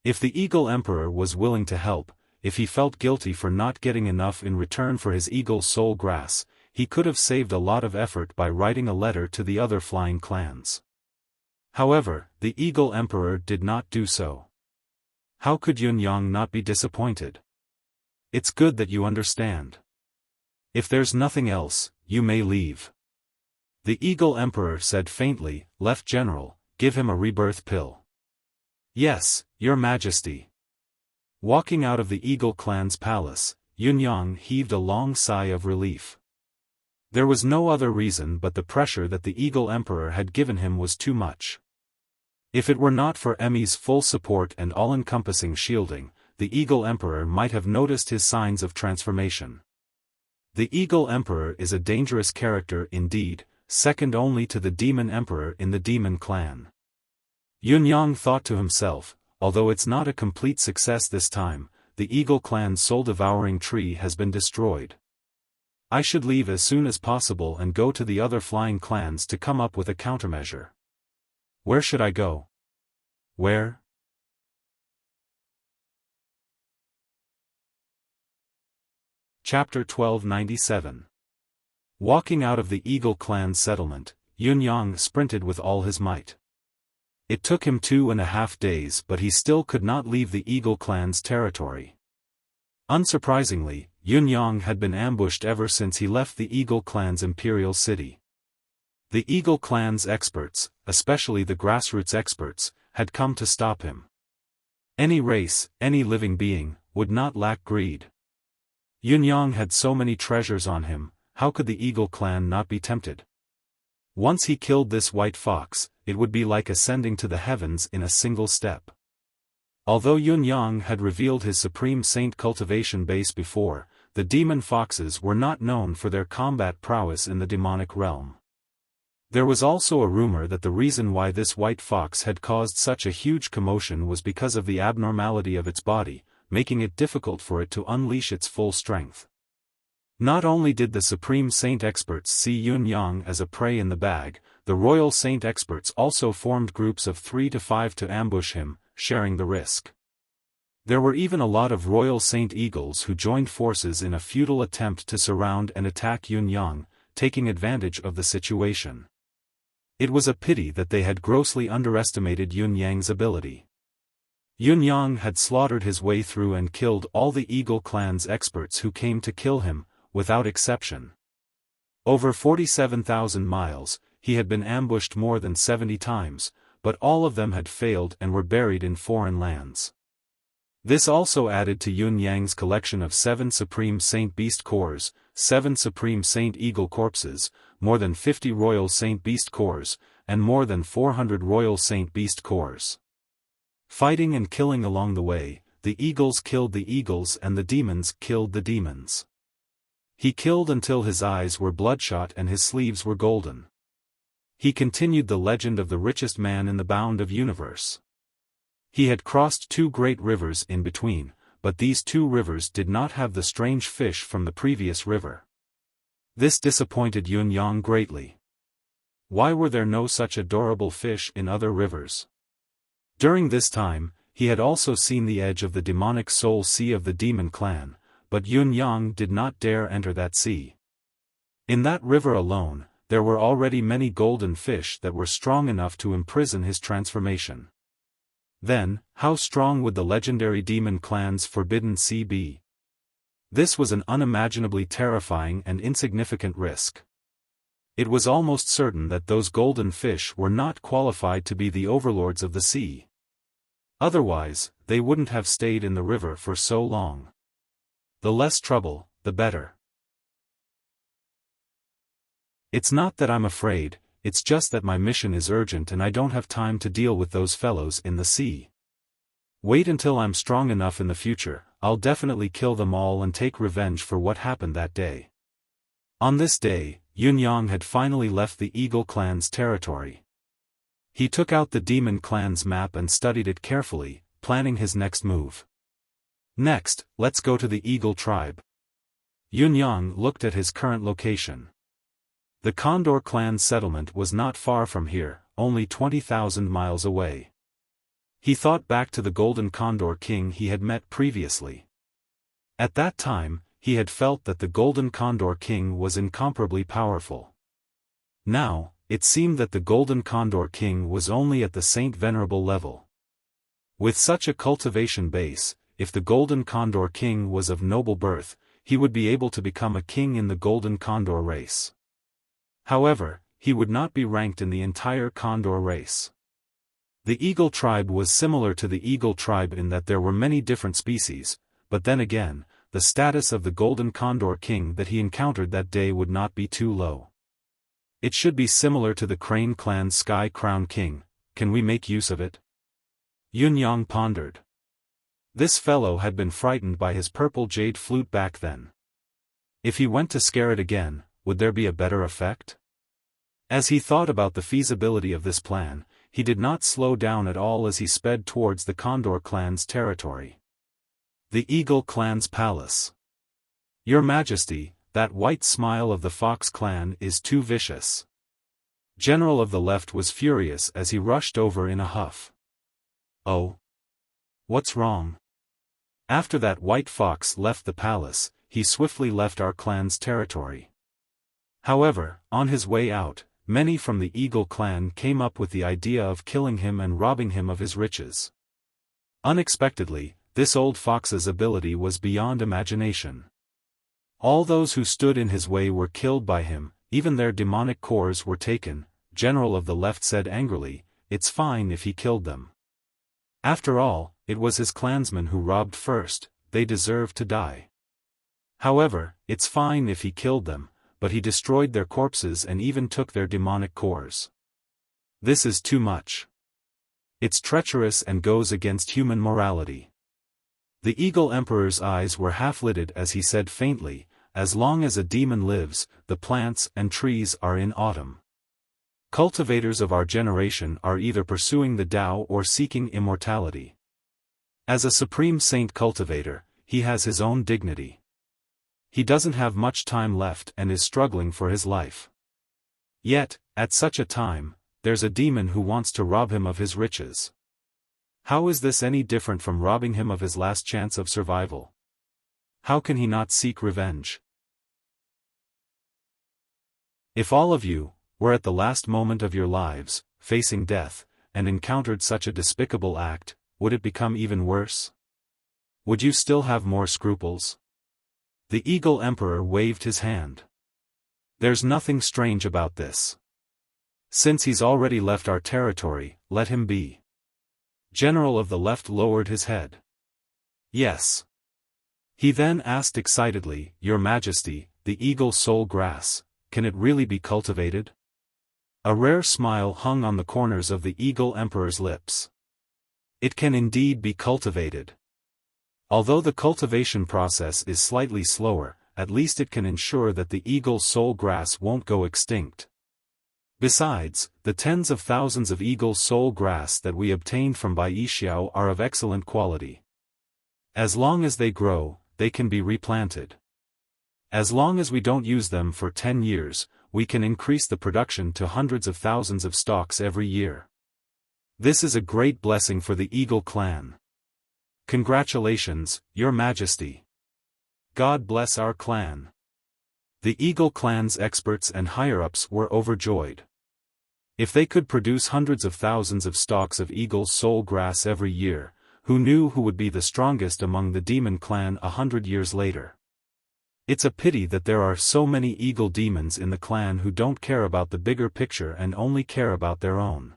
Speaker 1: If the Eagle Emperor was willing to help, if he felt guilty for not getting enough in return for his eagle soul grass, he could have saved a lot of effort by writing a letter to the other flying clans. However, the Eagle Emperor did not do so. How could Yunyang not be disappointed? It's good that you understand. If there's nothing else, you may leave. The Eagle Emperor said faintly, Left General, give him a rebirth pill. Yes, Your Majesty. Walking out of the Eagle clan's palace, Yunyang heaved a long sigh of relief. There was no other reason but the pressure that the Eagle Emperor had given him was too much. If it were not for Emmy's full support and all-encompassing shielding, the Eagle Emperor might have noticed his signs of transformation. The Eagle Emperor is a dangerous character indeed, second only to the Demon Emperor in the Demon clan. Yunyang thought to himself, although it's not a complete success this time, the Eagle clan's soul-devouring tree has been destroyed. I should leave as soon as possible and go to the other flying clans to come up with a countermeasure. Where should I go? Where? Chapter 1297. Walking out of the Eagle clan's settlement, Yunyang sprinted with all his might. It took him 2.5 days, but he still could not leave the Eagle clan's territory. Unsurprisingly, Yunyang had been ambushed ever since he left the Eagle clan's imperial city. The Eagle Clan's experts, especially the grassroots experts, had come to stop him. Any race, any living being, would not lack greed. Yunyang had so many treasures on him, how could the Eagle Clan not be tempted? Once he killed this white fox, it would be like ascending to the heavens in a single step. Although Yunyang had revealed his Supreme Saint cultivation base before, the demon foxes were not known for their combat prowess in the demonic realm. There was also a rumor that the reason why this white fox had caused such a huge commotion was because of the abnormality of its body, making it difficult for it to unleash its full strength. Not only did the Supreme Saint experts see Yunyang as a prey in the bag, the Royal Saint experts also formed groups of 3 to 5 to ambush him, sharing the risk. There were even a lot of Royal Saint Eagles who joined forces in a futile attempt to surround and attack Yunyang, taking advantage of the situation. It was a pity that they had grossly underestimated Yunyang's ability. Yunyang had slaughtered his way through and killed all the Eagle Clan's experts who came to kill him, without exception. Over 47,000 miles, he had been ambushed more than 70 times, but all of them had failed and were buried in foreign lands. This also added to Yunyang's collection of 7 Supreme Saint Beast Cores, 7 Supreme Saint Eagle Corpses, more than 50 Royal Saint Beast Cores, and more than 400 Royal Saint Beast Cores. Fighting and killing along the way, the eagles killed the eagles and the demons killed the demons. He killed until his eyes were bloodshot and his sleeves were golden. He continued the legend of the richest man in the bound of universe. He had crossed 2 great rivers in between, but these 2 rivers did not have the strange fish from the previous river. This disappointed Yunyang greatly. Why were there no such adorable fish in other rivers? During this time, he had also seen the edge of the demonic soul sea of the demon clan, but Yunyang did not dare enter that sea. In that river alone, there were already many golden fish that were strong enough to imprison his transformation. Then, how strong would the legendary demon clan's forbidden sea be? This was an unimaginably terrifying and insignificant risk. It was almost certain that those golden fish were not qualified to be the overlords of the sea. Otherwise, they wouldn't have stayed in the river for so long. The less trouble, the better. It's not that I'm afraid, it's just that my mission is urgent and I don't have time to deal with those fellows in the sea. Wait until I'm strong enough in the future, I'll definitely kill them all and take revenge for what happened that day. On this day, Yunyang had finally left the Eagle Clan's territory. He took out the Demon Clan's map and studied it carefully, planning his next move. Next, let's go to the Eagle tribe. Yunyang looked at his current location. The Condor clan settlement was not far from here, only 20,000 miles away. He thought back to the Golden Condor King he had met previously. At that time, he had felt that the Golden Condor King was incomparably powerful. Now, it seemed that the Golden Condor King was only at the Saint Venerable level. With such a cultivation base, if the Golden Condor King was of noble birth, he would be able to become a king in the Golden Condor race. However, he would not be ranked in the entire Condor race. The Eagle tribe was similar to the Eagle tribe in that there were many different species, but then again, the status of the Golden Condor King that he encountered that day would not be too low. It should be similar to the Crane clan's Sky Crown King. Can we make use of it? Yunyang pondered. This fellow had been frightened by his purple jade flute back then. If he went to scare it again, would there be a better effect? As he thought about the feasibility of this plan, he did not slow down at all as he sped towards the Condor clan's territory. The Eagle clan's palace. Your Majesty, that white smile of the Fox clan is too vicious. General of the Left was furious as he rushed over in a huff. Oh? What's wrong? After that white fox left the palace, he swiftly left our clan's territory. However, on his way out, many from the Eagle clan came up with the idea of killing him and robbing him of his riches. Unexpectedly, this old fox's ability was beyond imagination. All those who stood in his way were killed by him, even their demonic cores were taken, General of the Left said angrily, it's fine if he killed them. After all, it was his clansmen who robbed first, they deserve to die. However, it's fine if he killed them, but he destroyed their corpses and even took their demonic cores. This is too much. It's treacherous and goes against human morality. The Eagle Emperor's eyes were half-lidded as he said faintly, as long as a demon lives, the plants and trees are in autumn. Cultivators of our generation are either pursuing the Tao or seeking immortality. As a supreme saint cultivator, he has his own dignity. He doesn't have much time left and is struggling for his life. Yet, at such a time, there's a demon who wants to rob him of his riches. How is this any different from robbing him of his last chance of survival? How can he not seek revenge? If all of you were at the last moment of your lives, facing death, and encountered such a despicable act, would it become even worse? Would you still have more scruples? The Eagle Emperor waved his hand. There's nothing strange about this. Since he's already left our territory, let him be. General of the Left lowered his head. Yes. He then asked excitedly, Your Majesty, the eagle soul grass, can it really be cultivated? A rare smile hung on the corners of the Eagle Emperor's lips. It can indeed be cultivated. Although the cultivation process is slightly slower, at least it can ensure that the eagle soul grass won't go extinct. Besides, the tens of thousands of eagle soul grass that we obtained from Wuxia are of excellent quality. As long as they grow, they can be replanted. As long as we don't use them for 10 years, we can increase the production to hundreds of thousands of stalks every year. This is a great blessing for the Eagle clan. Congratulations, Your Majesty. God bless our clan. The Eagle clan's experts and higher-ups were overjoyed. If they could produce hundreds of thousands of stalks of eagle soul grass every year, who knew who would be the strongest among the demon clan 100 years later? It's a pity that there are so many eagle demons in the clan who don't care about the bigger picture and only care about their own.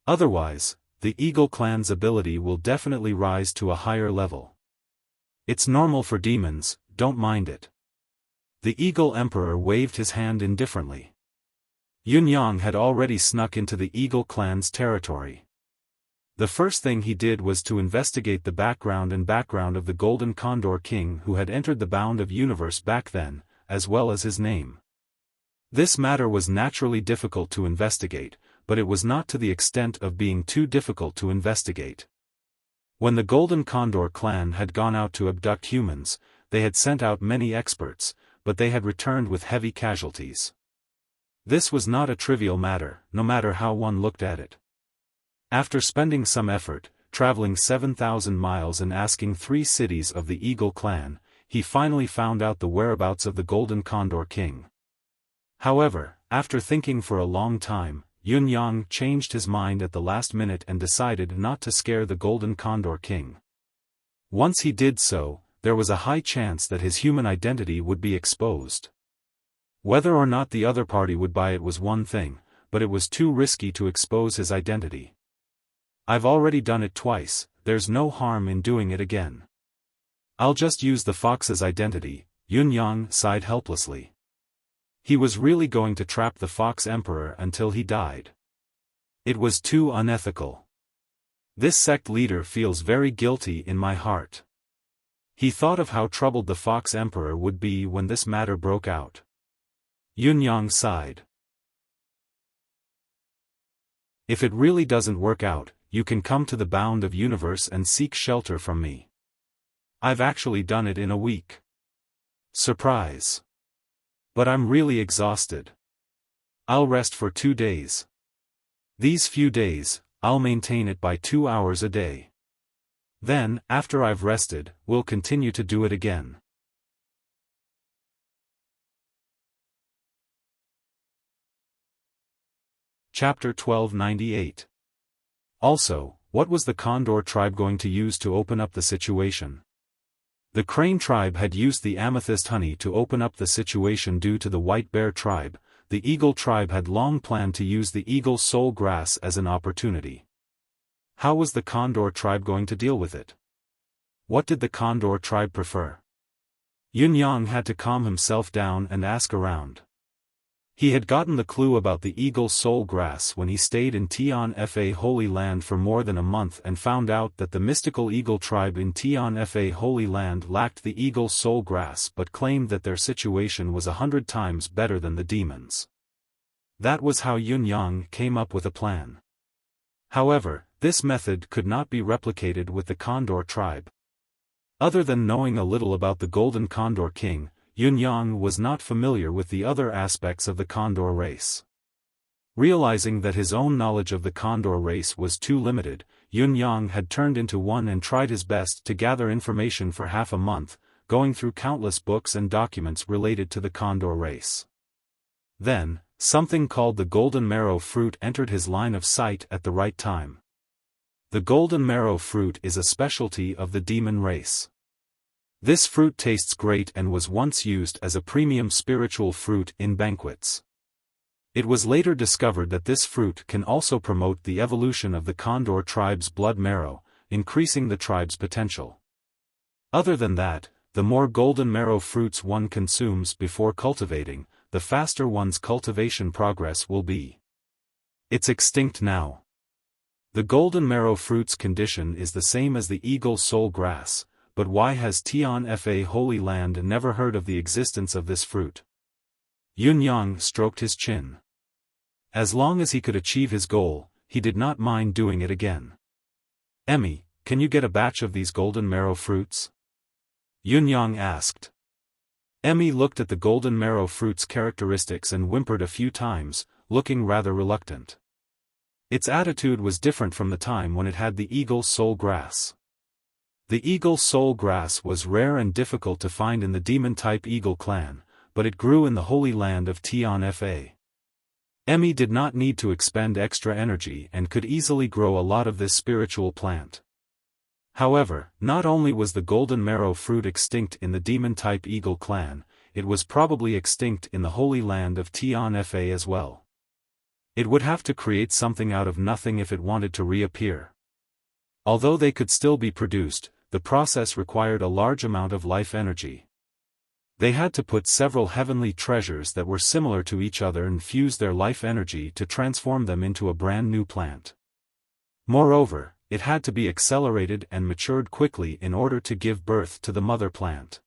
Speaker 1: Otherwise, the Eagle clan's ability will definitely rise to a higher level. It's normal for demons, don't mind it. The Eagle Emperor waved his hand indifferently. Yunyang had already snuck into the Eagle clan's territory. The first thing he did was to investigate the background of the Golden Condor King who had entered the bound of universe back then, as well as his name. This matter was naturally difficult to investigate, but it was not to the extent of being too difficult to investigate. When the Golden Condor clan had gone out to abduct humans, they had sent out many experts, but they had returned with heavy casualties. This was not a trivial matter, no matter how one looked at it. After spending some effort, traveling 7,000 miles and asking 3 cities of the Eagle clan, he finally found out the whereabouts of the Golden Condor King. However, after thinking for a long time, Yunyang changed his mind at the last minute and decided not to scare the Golden Condor King. Once he did so, there was a high chance that his human identity would be exposed. Whether or not the other party would buy it was one thing, but it was too risky to expose his identity. I've already done it twice, there's no harm in doing it again. I'll just use the fox's identity, Yunyang sighed helplessly. He was really going to trap the Fox Emperor until he died. It was too unethical. This sect leader feels very guilty in my heart. He thought of how troubled the Fox Emperor would be when this matter broke out. Yunyang sighed. If it really doesn't work out, you can come to the bound of universe and seek shelter from me. I've actually done it in a week. Surprise. But I'm really exhausted. I'll rest for 2 days. These few days, I'll maintain it by 2 hours a day. Then, after I've rested, we'll continue to do it again. Chapter 1298. Also, what was the Condor tribe going to use to open up the situation? The Crane tribe had used the amethyst honey to open up the situation due to the White Bear tribe. The Eagle tribe had long planned to use the Eagle soul grass as an opportunity. How was the Condor tribe going to deal with it? What did the Condor tribe prefer? Yun-yang had to calm himself down and ask around. He had gotten the clue about the Eagle soul grass when he stayed in Tian-Fa Holy Land for more than a month and found out that the mystical Eagle tribe in Tian-Fa Holy Land lacked the Eagle soul grass but claimed that their situation was 100 times better than the demons. That was how Yun-yang came up with a plan. However, this method could not be replicated with the Condor tribe. Other than knowing a little about the Golden Condor King, Yun-yang was not familiar with the other aspects of the Condor race. Realizing that his own knowledge of the Condor race was too limited, Yun-yang had turned into one and tried his best to gather information for half a month, going through countless books and documents related to the Condor race. Then, something called the Golden Marrow fruit entered his line of sight at the right time. The Golden Marrow fruit is a specialty of the demon race. This fruit tastes great and was once used as a premium spiritual fruit in banquets. It was later discovered that this fruit can also promote the evolution of the Condor tribe's blood marrow, increasing the tribe's potential. Other than that, the more Golden Marrow fruits one consumes before cultivating, the faster one's cultivation progress will be. It's extinct now. The Golden Marrow fruit's condition is the same as the Eagle soul grass. But why has Tian-Fa Holy Land never heard of the existence of this fruit? Yun-yang stroked his chin. As long as he could achieve his goal, he did not mind doing it again. Emmy, can you get a batch of these Golden Marrow fruits? Yun-yang asked. Emmy looked at the Golden Marrow fruit's characteristics and whimpered a few times, looking rather reluctant. Its attitude was different from the time when it had the Eagle soul grass. The Eagle soul grass was rare and difficult to find in the demon-type Eagle clan, but it grew in the Holy Land of Tian-Fa. Emmy did not need to expend extra energy and could easily grow a lot of this spiritual plant. However, not only was the Golden Marrow fruit extinct in the demon-type Eagle clan, it was probably extinct in the Holy Land of Tian-Fa as well. It would have to create something out of nothing if it wanted to reappear. Although they could still be produced, the process required a large amount of life energy. They had to put several heavenly treasures that were similar to each other and fuse their life energy to transform them into a brand new plant. Moreover, it had to be accelerated and matured quickly in order to give birth to the mother plant.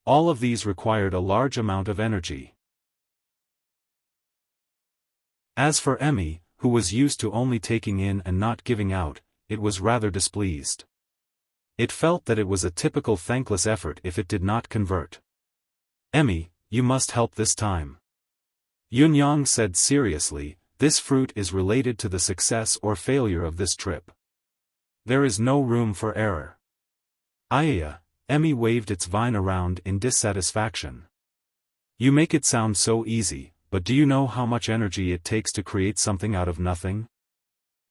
Speaker 1: All of these required a large amount of energy. As for Emmy, who was used to only taking in and not giving out, it was rather displeased. It felt that it was a typical thankless effort if it did not convert. Emmy, you must help this time. Yun-yang said seriously, this fruit is related to the success or failure of this trip. There is no room for error. Ayaya, Emmy waved its vine around in dissatisfaction. You make it sound so easy, but do you know how much energy it takes to create something out of nothing?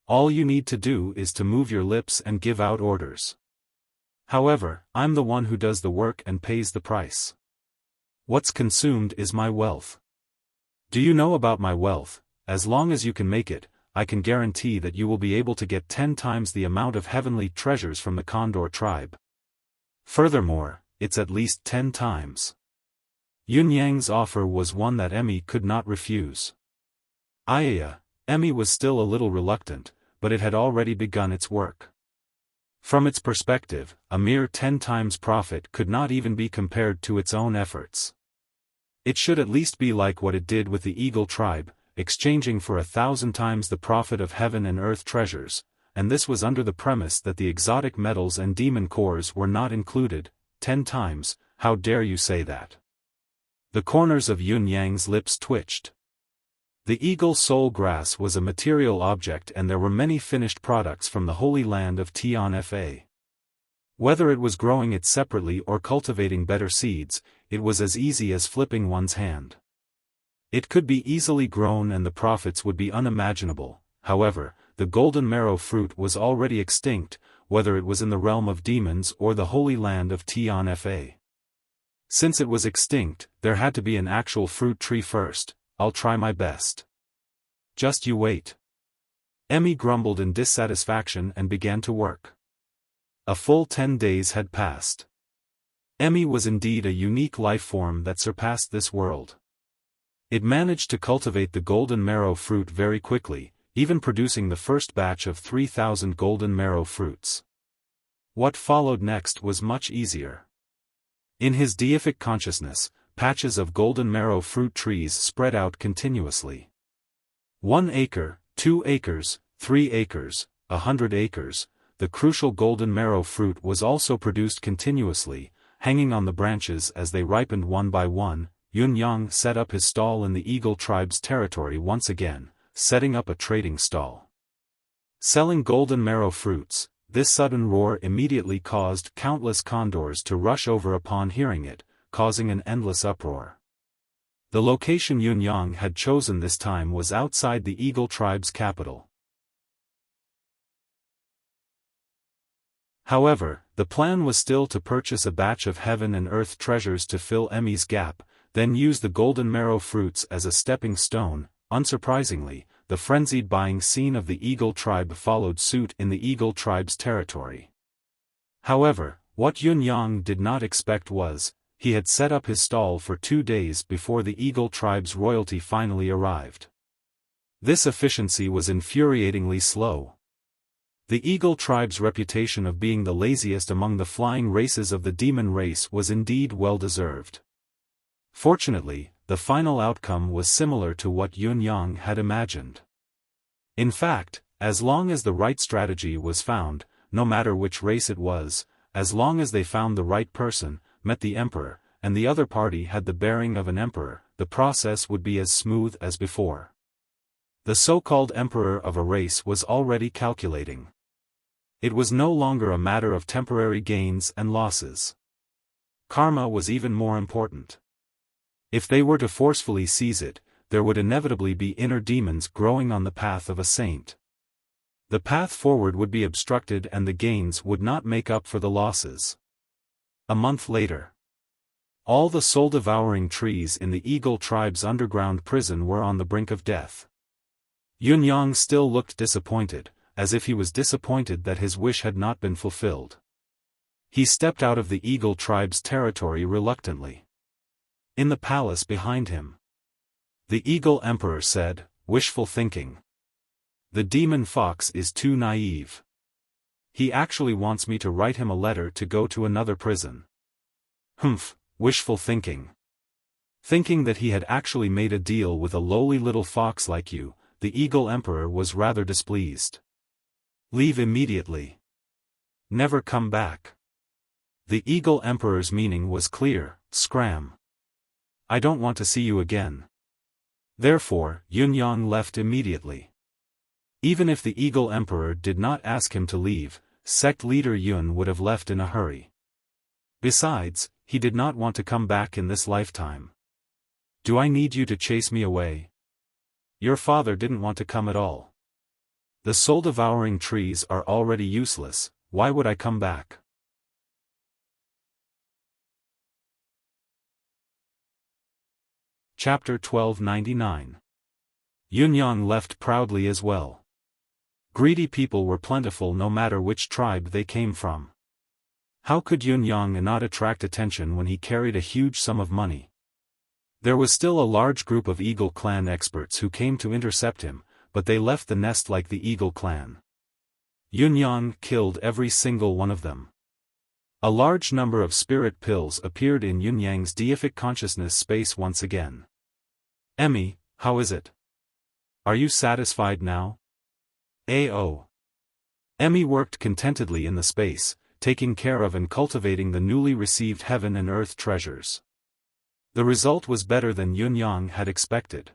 Speaker 1: All you need to do is to move your lips and give out orders. However, I'm the one who does the work and pays the price. What's consumed is my wealth. Do you know about my wealth? As long as you can make it, I can guarantee that you will be able to get 10 times the amount of heavenly treasures from the Condor tribe. Furthermore, it's at least 10 times. Yun-yang's offer was one that Emmy could not refuse. Ayaya, Emmy was still a little reluctant, but it had already begun its work. From its perspective, a mere 10 times profit could not even be compared to its own efforts. It should at least be like what it did with the Eagle tribe, exchanging for 1,000 times the profit of heaven and earth treasures, and this was under the premise that the exotic metals and demon cores were not included. 10 times, how dare you say that? The corners of Yun-yang's lips twitched. The Eagle soul grass was a material object and there were many finished products from the Holy Land of Tian-Fa. Whether it was growing it separately or cultivating better seeds, it was as easy as flipping one's hand. It could be easily grown and the profits would be unimaginable. However, the Golden Marrow fruit was already extinct, whether it was in the realm of demons or the holy land of Tianfa. Since it was extinct, there had to be an actual fruit tree first. I'll try my best. Just you wait. Emmy grumbled in dissatisfaction and began to work. A full 10 days had passed. Emmy was indeed a unique life form that surpassed this world. It managed to cultivate the golden marrow fruit very quickly, even producing the first batch of 3,000 golden marrow fruits. What followed next was much easier. In his deific consciousness, patches of golden marrow fruit trees spread out continuously. 1 acre, 2 acres, 3 acres, 100 acres, the crucial golden marrow fruit was also produced continuously, hanging on the branches as they ripened one by one. Yun Yang set up his stall in the Eagle tribe's territory once again, setting up a trading stall. Selling golden marrow fruits, this sudden roar immediately caused countless condors to rush over upon hearing it, causing an endless uproar. The location Yun Yang had chosen this time was outside the Eagle tribe's capital. However, the plan was still to purchase a batch of heaven and earth treasures to fill Emmy's gap, then use the golden marrow fruits as a stepping stone. Unsurprisingly, the frenzied buying scene of the Eagle tribe followed suit in the Eagle tribe's territory. However, what Yun Yang did not expect was, he had set up his stall for 2 days before the Eagle tribe's royalty finally arrived. This efficiency was infuriatingly slow. The Eagle tribe's reputation of being the laziest among the flying races of the demon race was indeed well deserved. Fortunately, the final outcome was similar to what Yun Yang had imagined. In fact, as long as the right strategy was found, no matter which race it was, as long as they found the right person, met the emperor, and the other party had the bearing of an emperor, the process would be as smooth as before. The so-called emperor of a race was already calculating. It was no longer a matter of temporary gains and losses. Karma was even more important. If they were to forcefully seize it, there would inevitably be inner demons growing on the path of a saint. The path forward would be obstructed and the gains would not make up for the losses. A month later, all the soul-devouring trees in the Eagle tribe's underground prison were on the brink of death. Yun Yang still looked disappointed, as if he was disappointed that his wish had not been fulfilled. He stepped out of the Eagle tribe's territory reluctantly. In the palace behind him, the Eagle Emperor said, "Wishful thinking. The demon fox is too naive. He actually wants me to write him a letter to go to another prison." Humph, wishful thinking. Thinking that he had actually made a deal with a lowly little fox like you, the Eagle Emperor was rather displeased. "Leave immediately. Never come back." The Eagle Emperor's meaning was clear: scram. I don't want to see you again. Therefore, Yun Yang left immediately. Even if the Eagle Emperor did not ask him to leave, sect leader Yun would have left in a hurry. Besides, he did not want to come back in this lifetime. Do I need you to chase me away? Your father didn't want to come at all. The soul-devouring trees are already useless, why would I come back? Chapter 1299. Yun Yang left proudly as well. Greedy people were plentiful no matter which tribe they came from. How could Yun Yang not attract attention when he carried a huge sum of money? There was still a large group of Eagle Clan experts who came to intercept him, but they left the nest like the Eagle Clan. Yun Yang killed every single one of them. A large number of spirit pills appeared in Yun Yang's deific consciousness space once again. "Emmy, how is it? Are you satisfied now?" "Oh." Emmy worked contentedly in the space, taking care of and cultivating the newly received heaven and earth treasures. The result was better than Yun Yang had expected.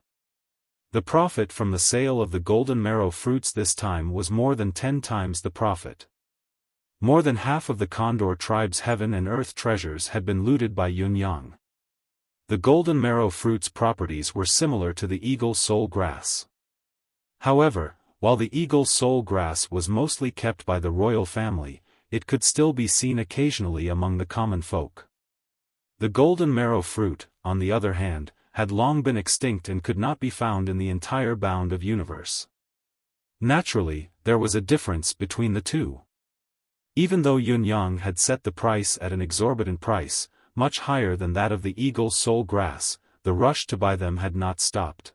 Speaker 1: The profit from the sale of the golden marrow fruits this time was more than 10 times the profit. More than half of the Condor tribe's heaven and earth treasures had been looted by Yun Yang. The golden marrow fruit's properties were similar to the eagle soul grass. However, while the eagle soul grass was mostly kept by the royal family, it could still be seen occasionally among the common folk. The golden marrow fruit, on the other hand, had long been extinct and could not be found in the entire bound of universe. Naturally, there was a difference between the two. Even though Yun-yang had set the price at an exorbitant price, much higher than that of the eagle soul grass, the rush to buy them had not stopped.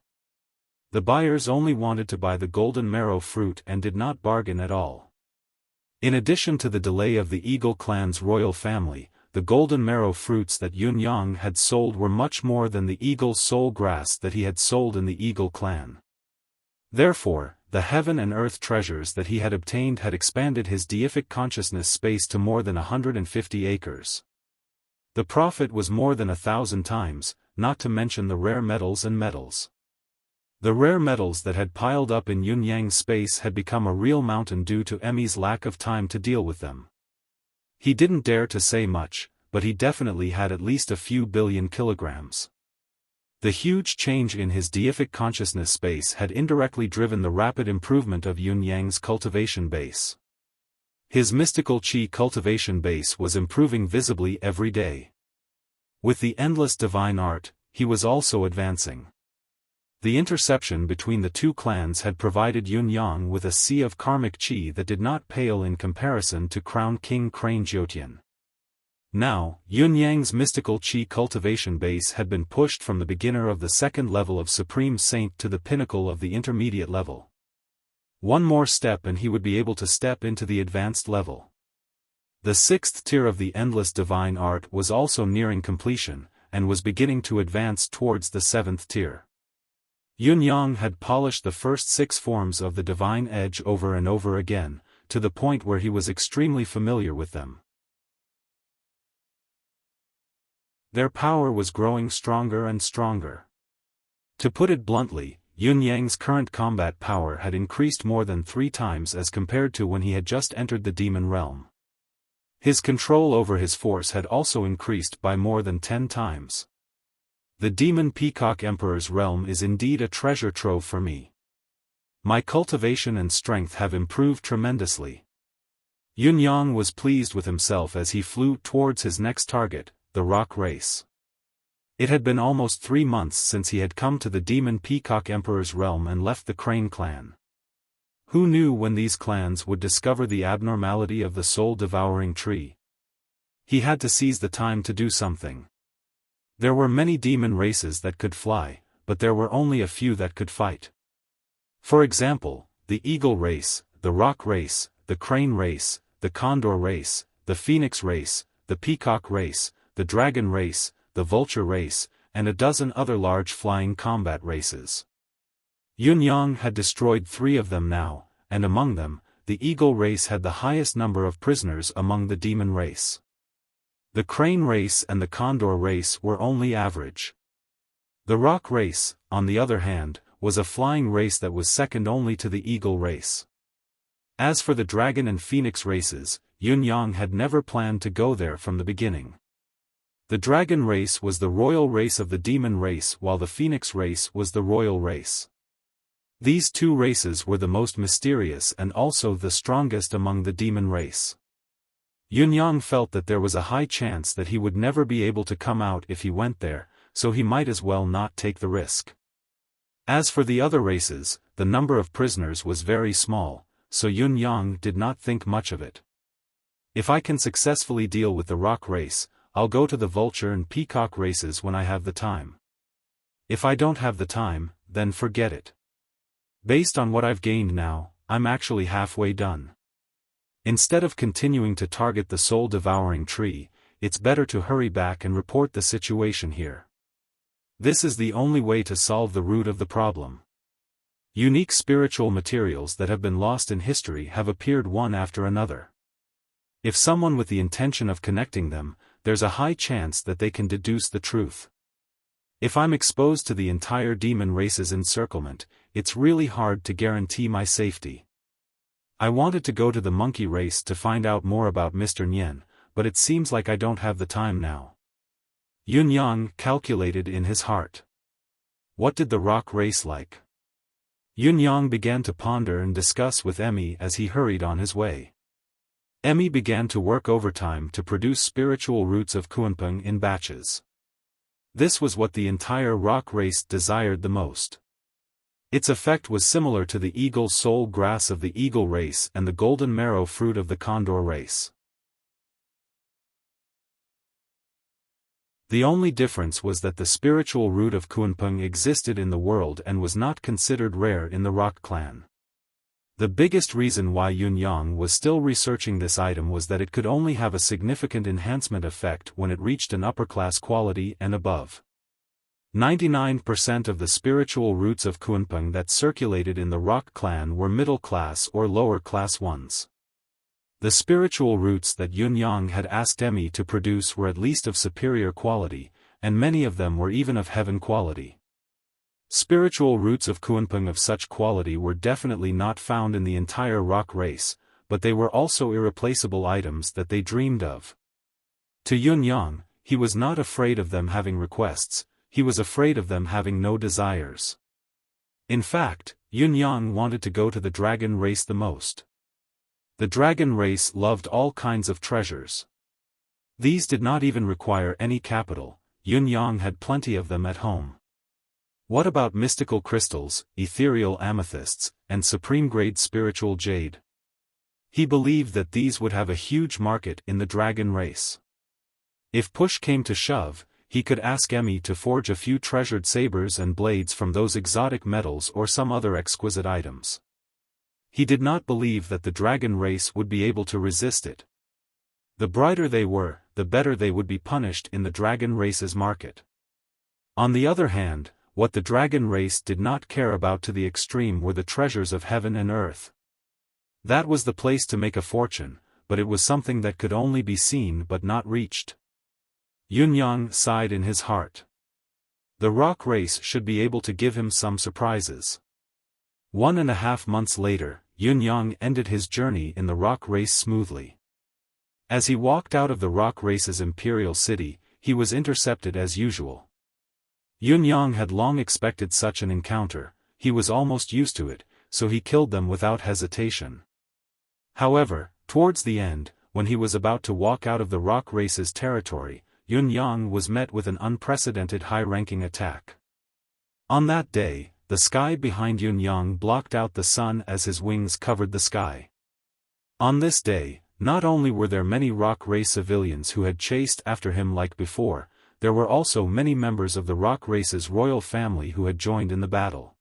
Speaker 1: The buyers only wanted to buy the golden marrow fruit and did not bargain at all. In addition to the delay of the Eagle clan's royal family, the golden marrow fruits that Yun-yang had sold were much more than the eagle soul grass that he had sold in the Eagle clan. Therefore, the heaven and earth treasures that he had obtained had expanded his deific consciousness space to more than 150 acres. The profit was more than 1,000 times, not to mention the rare metals and metals. The rare metals that had piled up in Yun-yang's space had become a real mountain due to Emmy's lack of time to deal with them. He didn't dare to say much, but he definitely had at least a few billion kilograms. The huge change in his deific consciousness space had indirectly driven the rapid improvement of Yun-yang's cultivation base. His mystical qi cultivation base was improving visibly every day. With the endless divine art, he was also advancing. The interception between the two clans had provided Yun-yang with a sea of karmic qi that did not pale in comparison to Crown King Crane Jyotian. Now, Yun-yang's mystical qi cultivation base had been pushed from the beginner of the second level of Supreme Saint to the pinnacle of the intermediate level. One more step and he would be able to step into the advanced level. The sixth tier of the endless divine art was also nearing completion, and was beginning to advance towards the seventh tier. Yun-yang had polished the first 6 forms of the divine edge over and over again, to the point where he was extremely familiar with them. Their power was growing stronger and stronger. To put it bluntly, Yun-yang's current combat power had increased more than 3 times as compared to when he had just entered the demon realm. His control over his force had also increased by more than 10 times. The Demon Peacock Emperor's realm is indeed a treasure trove for me. My cultivation and strength have improved tremendously. Yun-yang was pleased with himself as he flew towards his next target, the rock race. It had been almost 3 months since he had come to the Demon Peacock Emperor's realm and left the Crane clan. Who knew when these clans would discover the abnormality of the soul-devouring tree? He had to seize the time to do something. There were many demon races that could fly, but there were only a few that could fight. For example, the eagle race, the rock race, the crane race, the condor race, the phoenix race, the peacock race, the dragon race, the vulture race, and a dozen other large flying combat races. Yun-yang had destroyed 3 of them now, and among them, the eagle race had the highest number of prisoners among the demon race. The crane race and the condor race were only average. The rock race, on the other hand, was a flying race that was second only to the eagle race. As for the dragon and phoenix races, Yun-yang had never planned to go there from the beginning. The dragon race was the royal race of the demon race while the phoenix race was the royal race. These 2 races were the most mysterious and also the strongest among the demon race. Yun-yang felt that there was a high chance that he would never be able to come out if he went there, so he might as well not take the risk. As for the other races, the number of prisoners was very small, so Yun-yang did not think much of it. If I can successfully deal with the rock race, I'll go to the vulture and peacock races when I have the time. If I don't have the time, then forget it. Based on what I've gained now, I'm actually halfway done. Instead of continuing to target the soul-devouring tree, it's better to hurry back and report the situation here. This is the only way to solve the root of the problem. Unique spiritual materials that have been lost in history have appeared one after another. If someone with the intention of connecting them, there's a high chance that they can deduce the truth. If I'm exposed to the entire demon race's encirclement, it's really hard to guarantee my safety. I wanted to go to the monkey race to find out more about Mr. Nian, but it seems like I don't have the time now. Yun-yang calculated in his heart. What did the rock race like? Yun-yang began to ponder and discuss with Emmy as he hurried on his way. Emmy began to work overtime to produce spiritual roots of Kunpeng in batches. This was what the entire rock race desired the most. Its effect was similar to the eagle soul grass of the eagle race and the golden marrow fruit of the condor race. The only difference was that the spiritual root of Kunpeng existed in the world and was not considered rare in the rock clan. The biggest reason why Yunyang was still researching this item was that it could only have a significant enhancement effect when it reached an upper-class quality and above. 99% of the spiritual roots of Kunpeng that circulated in the rock clan were middle-class or lower-class ones. The spiritual roots that Yunyang had asked Emmy to produce were at least of superior quality, and many of them were even of heaven quality. Spiritual roots of Kunpeng of such quality were definitely not found in the entire rock race, but they were also irreplaceable items that they dreamed of. To Yunyang, he was not afraid of them having requests, he was afraid of them having no desires. In fact, Yunyang wanted to go to the dragon race the most. The dragon race loved all kinds of treasures. These did not even require any capital, Yunyang had plenty of them at home. What about mystical crystals, ethereal amethysts, and supreme-grade spiritual jade? He believed that these would have a huge market in the dragon race. If push came to shove, he could ask Emmy to forge a few treasured sabers and blades from those exotic metals or some other exquisite items. He did not believe that the dragon race would be able to resist it. The brighter they were, the better they would be punished in the dragon race's market. On the other hand, what the dragon race did not care about to the extreme were the treasures of heaven and earth. That was the place to make a fortune, but it was something that could only be seen but not reached. Yunyang sighed in his heart. The rock race should be able to give him some surprises. 1.5 months later, Yunyang ended his journey in the rock race smoothly. As he walked out of the rock race's imperial city, he was intercepted as usual. Yunyang had long expected such an encounter, he was almost used to it, so he killed them without hesitation. However, towards the end, when he was about to walk out of the rock race's territory, Yunyang was met with an unprecedented high-ranking attack. On that day, the sky behind Yunyang blocked out the sun as his wings covered the sky. On this day, not only were there many rock race civilians who had chased after him like before, there were also many members of the rock race's royal family who had joined in the battle.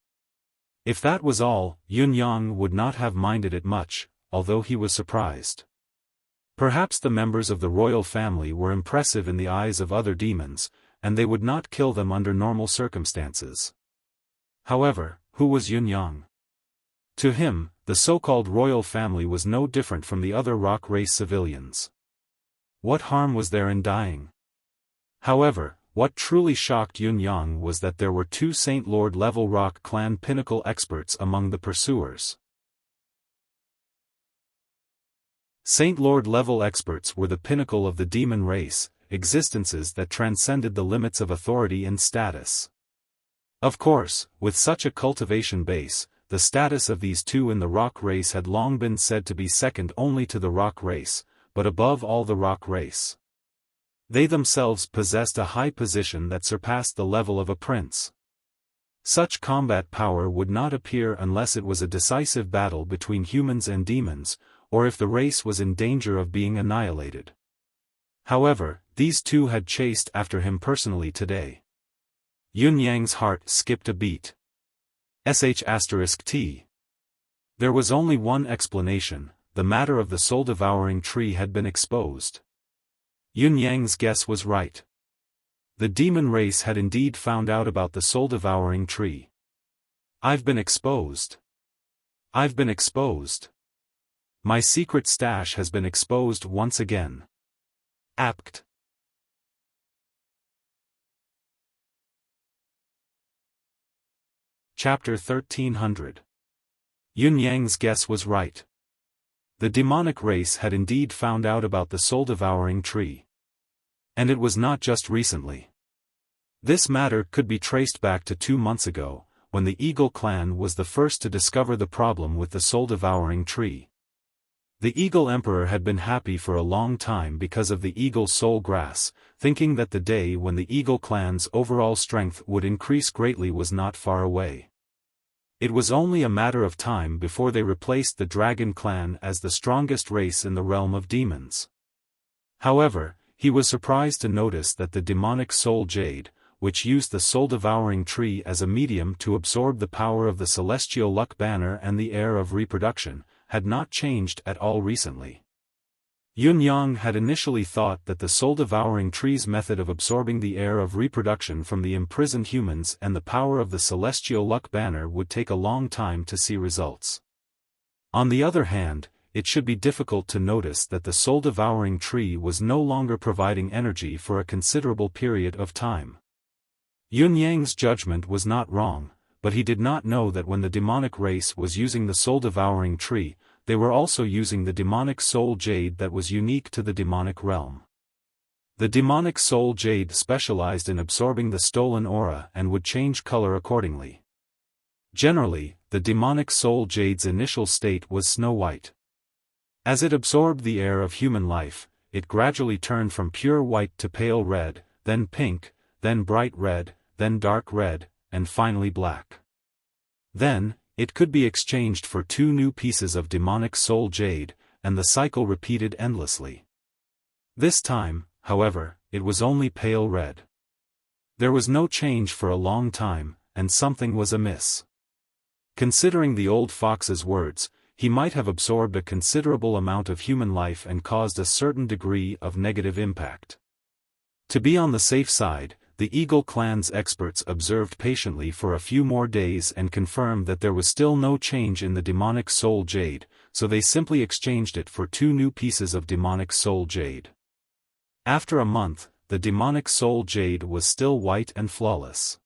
Speaker 1: If that was all, Yunyang would not have minded it much, although he was surprised. Perhaps the members of the royal family were impressive in the eyes of other demons, and they would not kill them under normal circumstances. However, who was Yunyang? To him, the so-called royal family was no different from the other rock race civilians. What harm was there in dying? However, what truly shocked Yunyang was that there were 2 Saint Lord level rock clan pinnacle experts among the pursuers. Saint Lord level experts were the pinnacle of the demon race, existences that transcended the limits of authority and status. Of course, with such a cultivation base, the status of these 2 in the rock race had long been said to be second only to the rock race, but above all the rock race. They themselves possessed a high position that surpassed the level of a prince. Such combat power would not appear unless it was a decisive battle between humans and demons, or if the race was in danger of being annihilated. However, these 2 had chased after him personally today. Yunyang's heart skipped a beat. **T. There was only one explanation, the matter of the soul-devouring tree had been exposed. Yunyang's guess was right. The demon race had indeed found out about the soul-devouring tree. I've been exposed. I've been exposed. My secret stash has been exposed once again. Apt. Chapter 1300. Yunyang's guess was right. The demonic race had indeed found out about the soul-devouring tree. And it was not just recently. This matter could be traced back to 2 months ago, when the Eagle clan was the first to discover the problem with the soul-devouring tree. The Eagle Emperor had been happy for a long time because of the Eagle Soul Grass, thinking that the day when the Eagle clan's overall strength would increase greatly was not far away. It was only a matter of time before they replaced the Dragon clan as the strongest race in the realm of demons. However, he was surprised to notice that the demonic Soul Jade, which used the soul-devouring tree as a medium to absorb the power of the celestial luck banner and the heir of reproduction, had not changed at all recently. Yun Yang had initially thought that the soul-devouring tree's method of absorbing the heir of reproduction from the imprisoned humans and the power of the celestial luck banner would take a long time to see results. On the other hand, it should be difficult to notice that the soul-devouring tree was no longer providing energy for a considerable period of time. Yun Yang's judgment was not wrong, but he did not know that when the demonic race was using the soul-devouring tree, they were also using the demonic soul jade that was unique to the demonic realm. The demonic soul jade specialized in absorbing the stolen aura and would change color accordingly. Generally, the demonic soul jade's initial state was snow-white. As it absorbed the air of human life, it gradually turned from pure white to pale red, then pink, then bright red, then dark red, and finally black. Then, it could be exchanged for 2 new pieces of demonic soul jade, and the cycle repeated endlessly. This time, however, it was only pale red. There was no change for a long time, and something was amiss. Considering the old fox's words, he might have absorbed a considerable amount of human life and caused a certain degree of negative impact. To be on the safe side, the Eagle clan's experts observed patiently for a few more days and confirmed that there was still no change in the demonic soul jade, so they simply exchanged it for 2 new pieces of demonic soul jade. After a month, the demonic soul jade was still white and flawless.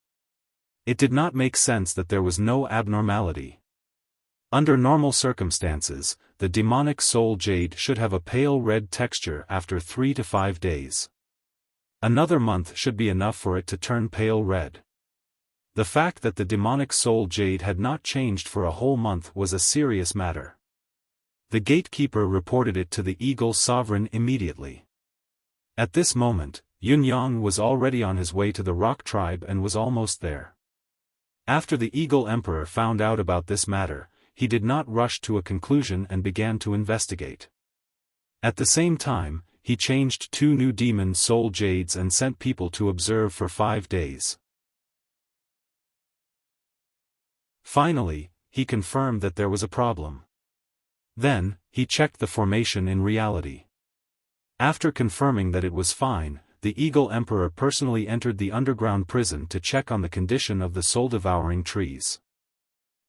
Speaker 1: It did not make sense that there was no abnormality. Under normal circumstances, the demonic soul jade should have a pale red texture after 3 to 5 days. Another month should be enough for it to turn pale red. The fact that the demonic soul jade had not changed for a whole month was a serious matter. The gatekeeper reported it to the Eagle Sovereign immediately. At this moment, Yun Yang was already on his way to the Rock Tribe and was almost there. After the Eagle Emperor found out about this matter, he did not rush to a conclusion and began to investigate. At the same time, he changed 2 new demon soul jades and sent people to observe for 5 days. Finally, he confirmed that there was a problem. Then, he checked the formation in reality. After confirming that it was fine, the Eagle Emperor personally entered the underground prison to check on the condition of the soul-devouring trees.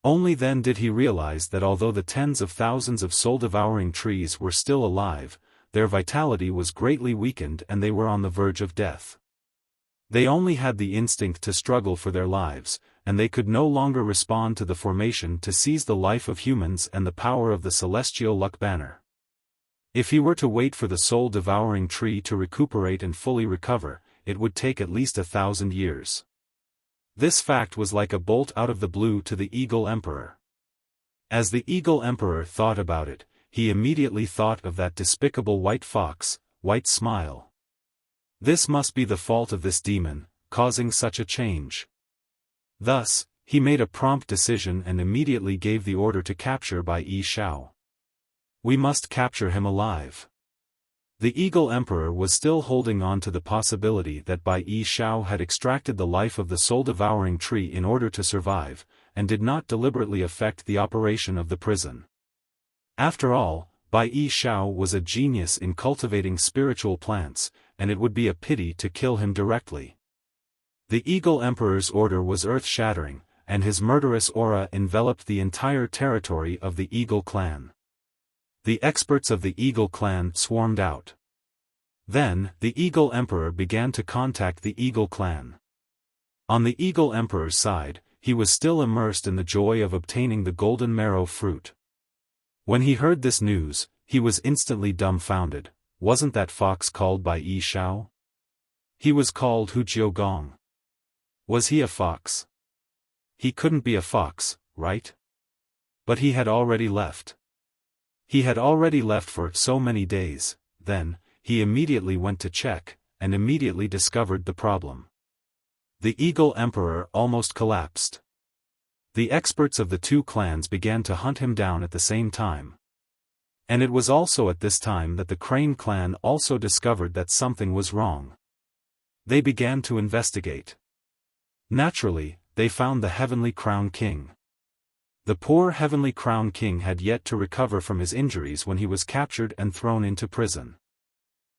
Speaker 1: Only then did he realize that although the tens of thousands of soul-devouring trees were still alive, their vitality was greatly weakened and they were on the verge of death. They only had the instinct to struggle for their lives, and they could no longer respond to the formation to seize the life of humans and the power of the celestial luck banner. If he were to wait for the soul-devouring tree to recuperate and fully recover, it would take at least 1,000 years. This fact was like a bolt out of the blue to the Eagle Emperor. As the Eagle Emperor thought about it, he immediately thought of that despicable white fox, White Smile. This must be the fault of this demon, causing such a change. Thus, he made a prompt decision and immediately gave the order to capture Bai Yi Xiao. We must capture him alive. The Eagle Emperor was still holding on to the possibility that Bai Yi Xiao had extracted the life of the soul-devouring tree in order to survive, and did not deliberately affect the operation of the prison. After all, Bai Yi Xiao was a genius in cultivating spiritual plants, and it would be a pity to kill him directly. The Eagle Emperor's order was earth-shattering, and his murderous aura enveloped the entire territory of the Eagle clan. The experts of the Eagle clan swarmed out. Then, the Eagle Emperor began to contact the Eagle clan. On the Eagle Emperor's side, he was still immersed in the joy of obtaining the golden marrow fruit. When he heard this news, he was instantly dumbfounded. Wasn't that fox called Bai Yi Xiao? He was called Hu Jiugong. Was he a fox? He couldn't be a fox, right? But he had already left. He had already left for so many days. Then, he immediately went to check, and immediately discovered the problem. The Eagle Emperor almost collapsed. The experts of the two clans began to hunt him down at the same time. And it was also at this time that the Crane clan also discovered that something was wrong. They began to investigate. Naturally, they found the Heavenly Crown King. The poor Heavenly Crown King had yet to recover from his injuries when he was captured and thrown into prison.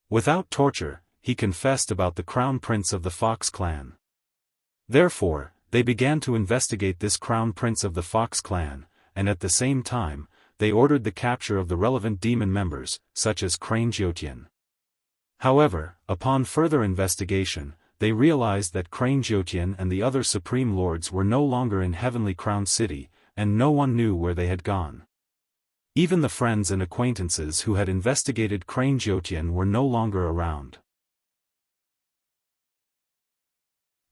Speaker 1: Without torture, he confessed about the Crown Prince of the Fox clan. Therefore, they began to investigate this Crown Prince of the Fox clan, and at the same time, they ordered the capture of the relevant demon members, such as Crane Jiutian. However, upon further investigation, they realized that Crane Jiutian and the other Supreme Lords were no longer in Heavenly Crown City, and no one knew where they had gone. Even the friends and acquaintances who had investigated Crane Jiutian were no longer around.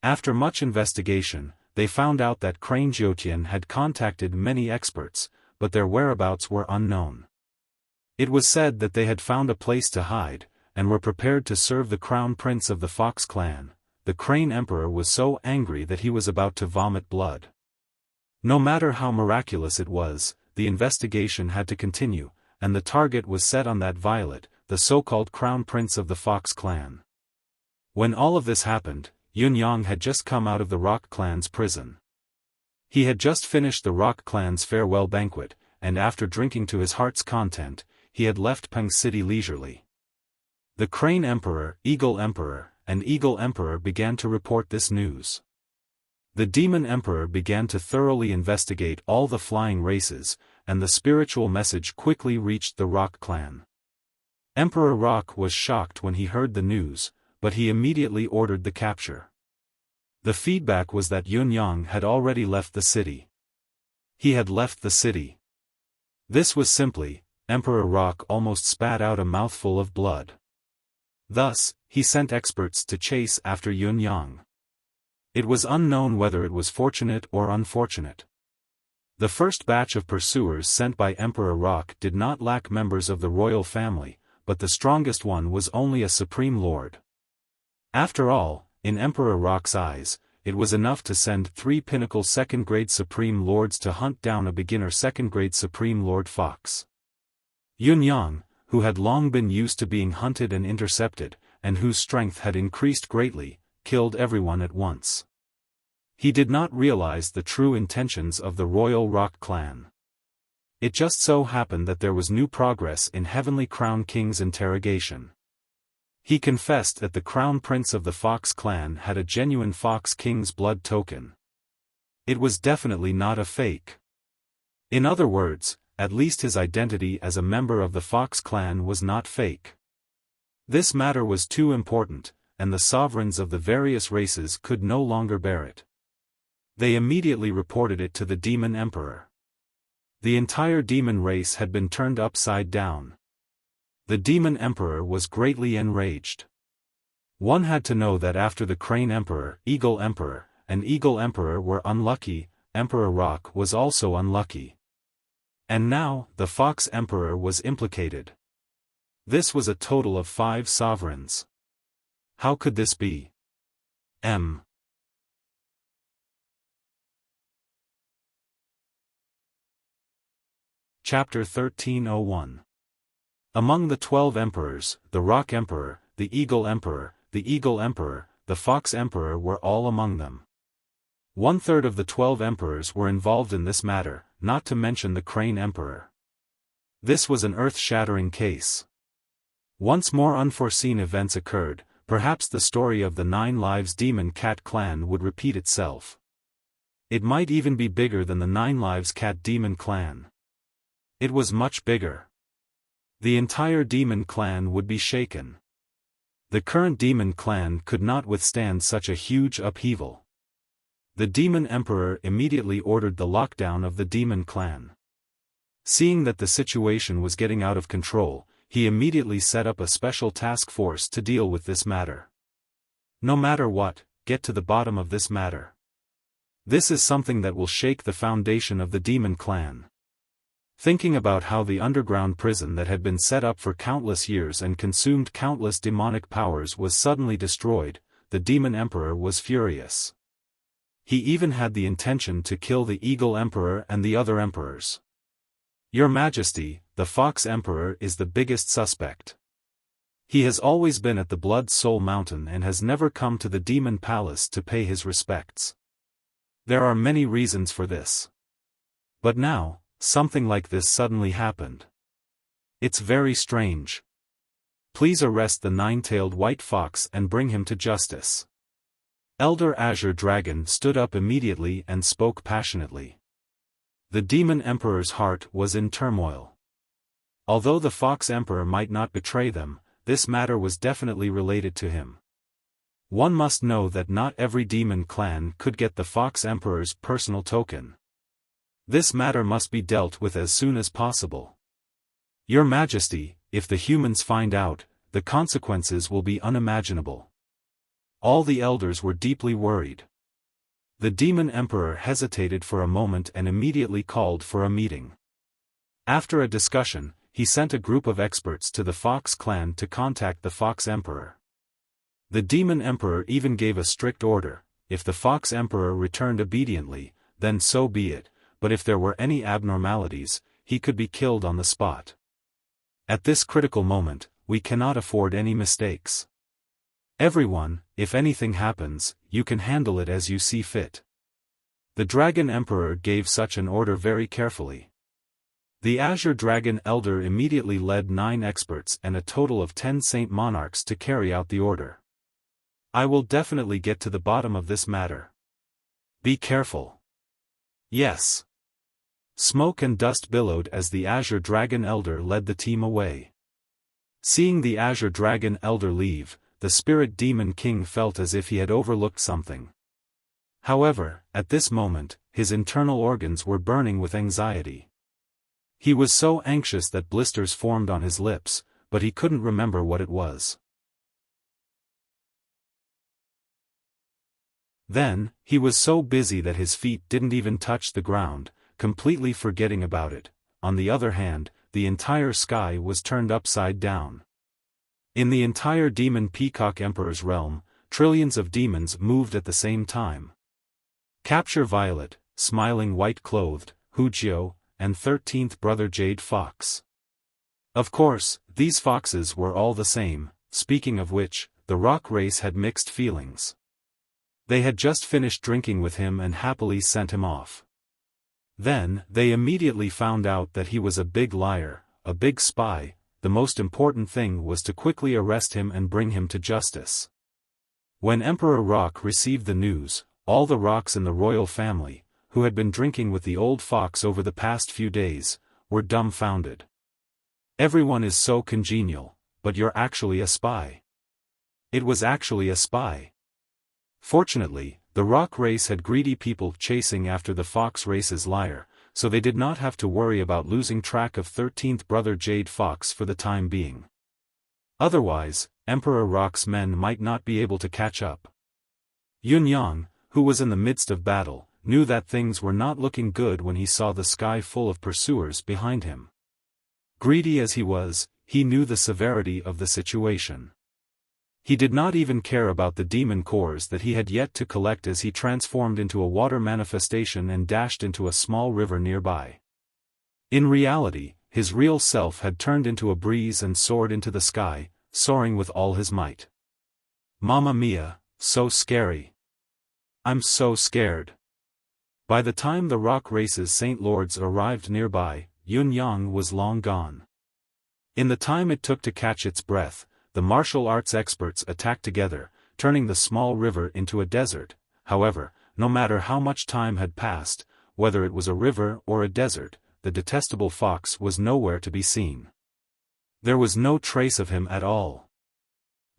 Speaker 1: After much investigation, they found out that Crane Jiutian had contacted many experts, but their whereabouts were unknown. It was said that they had found a place to hide, and were prepared to serve the Crown Prince of the Fox clan. The Crane Emperor was so angry that he was about to vomit blood. No matter how miraculous it was, the investigation had to continue, and the target was set on that Violet, the so-called Crown Prince of the Fox clan. When all of this happened, Yun Yang had just come out of the Rock clan's prison. He had just finished the Rock clan's farewell banquet, and after drinking to his heart's content, he had left Peng City leisurely. The Crane Emperor, Eagle Emperor, and Eagle Emperor began to report this news. The Demon Emperor began to thoroughly investigate all the flying races, and the spiritual message quickly reached the Rock clan. Emperor Rock was shocked when he heard the news, but he immediately ordered the capture. The feedback was that Yun Yang had already left the city. He had left the city. This was simply, Emperor Rock almost spat out a mouthful of blood. Thus, he sent experts to chase after Yun Yang. It was unknown whether it was fortunate or unfortunate. The first batch of pursuers sent by Emperor Rock did not lack members of the royal family, but the strongest one was only a Supreme Lord. After all, in Emperor Rock's eyes, it was enough to send 3 pinnacle second-grade Supreme Lords to hunt down a beginner second-grade Supreme Lord Fox. Yun Yang, who had long been used to being hunted and intercepted, and whose strength had increased greatly, killed everyone at once. He did not realize the true intentions of the Royal Rock clan. It just so happened that there was new progress in Heavenly Crown King's interrogation. He confessed that the Crown Prince of the Fox clan had a genuine Fox King's blood token. It was definitely not a fake. In other words, at least his identity as a member of the Fox clan was not fake. This matter was too important, and the sovereigns of the various races could no longer bear it. They immediately reported it to the Demon Emperor. The entire demon race had been turned upside down. The Demon Emperor was greatly enraged. One had to know that after the Crane Emperor, Eagle Emperor, and Eagle Emperor were unlucky, Emperor Rock was also unlucky. And now, the Fox Emperor was implicated. This was a total of 5 sovereigns. How could this be? Chapter 1301. Among the 12 emperors, the Rock Emperor, the Eagle Emperor, the Fox Emperor were all among them. 1/3 of the 12 emperors were involved in this matter, not to mention the Crane Emperor. This was an earth-shattering case. Once more unforeseen events occurred, perhaps the story of the 9 Lives Demon Cat clan would repeat itself. It might even be bigger than the 9 Lives Cat Demon clan. It was much bigger. The entire demon clan would be shaken. The current demon clan could not withstand such a huge upheaval. The Demon Emperor immediately ordered the lockdown of the demon clan. Seeing that the situation was getting out of control, he immediately set up a special task force to deal with this matter. No matter what, get to the bottom of this matter. This is something that will shake the foundation of the demon clan. Thinking about how the underground prison that had been set up for countless years and consumed countless demonic powers was suddenly destroyed, the Demon Emperor was furious. He even had the intention to kill the Eagle Emperor and the other emperors. Your Majesty, the Fox Emperor is the biggest suspect. He has always been at the Blood Soul Mountain and has never come to the Demon Palace to pay his respects. There are many reasons for this. But now, something like this suddenly happened. It's very strange. Please arrest the nine-tailed white fox and bring him to justice. Elder Azure Dragon stood up immediately and spoke passionately. The Demon Emperor's heart was in turmoil. Although the Fox Emperor might not betray them, this matter was definitely related to him. One must know that not every demon clan could get the Fox Emperor's personal token. This matter must be dealt with as soon as possible. Your Majesty, if the humans find out, the consequences will be unimaginable. All the elders were deeply worried. The Demon Emperor hesitated for a moment and immediately called for a meeting. After a discussion, he sent a group of experts to the Fox clan to contact the Fox Emperor. The Demon Emperor even gave a strict order: if the Fox Emperor returned obediently, then so be it, but if there were any abnormalities, he could be killed on the spot. At this critical moment, we cannot afford any mistakes. Everyone, if anything happens, you can handle it as you see fit. The Dragon Emperor gave such an order very carefully. The Azure Dragon Elder immediately led 9 experts and a total of 10 Saint Monarchs to carry out the order. I will definitely get to the bottom of this matter. Be careful. Yes. Smoke and dust billowed as the Azure Dragon Elder led the team away. Seeing the Azure Dragon Elder leave, the Spirit Demon King felt as if he had overlooked something. However, at this moment, his internal organs were burning with anxiety. He was so anxious that blisters formed on his lips, but he couldn't remember what it was. Then, he was so busy that his feet didn't even touch the ground, completely forgetting about it. On the other hand, the entire sky was turned upside down. In the entire Demon Peacock Emperor's realm, trillions of demons moved at the same time. Capture Violet, Smiling White-Clothed, Wuxia, and 13th Brother Jade Fox. Of course, these foxes were all the same. Speaking of which, the rock race had mixed feelings. They had just finished drinking with him and happily sent him off. Then, they immediately found out that he was a big liar, a big spy. The most important thing was to quickly arrest him and bring him to justice. When Emperor Rock received the news, all the rocks in the royal family, who had been drinking with the old fox over the past few days, were dumbfounded. Everyone is so congenial, but you're actually a spy. It was actually a spy. Fortunately, the rock race had greedy people chasing after the fox race's liar, so they did not have to worry about losing track of 13th Brother Jade Fox for the time being. Otherwise, Emperor Rock's men might not be able to catch up. Yun Yang, who was in the midst of battle, knew that things were not looking good when he saw the sky full of pursuers behind him. Greedy as he was, he knew the severity of the situation. He did not even care about the demon cores that he had yet to collect as he transformed into a water manifestation and dashed into a small river nearby. In reality, his real self had turned into a breeze and soared into the sky, soaring with all his might. Mamma mia, so scary. I'm so scared. By the time the rock race's Saint Lords arrived nearby, Yun Yang was long gone. In the time it took to catch its breath, the martial arts experts attacked together, turning the small river into a desert. However, no matter how much time had passed, whether it was a river or a desert, the detestable fox was nowhere to be seen. There was no trace of him at all.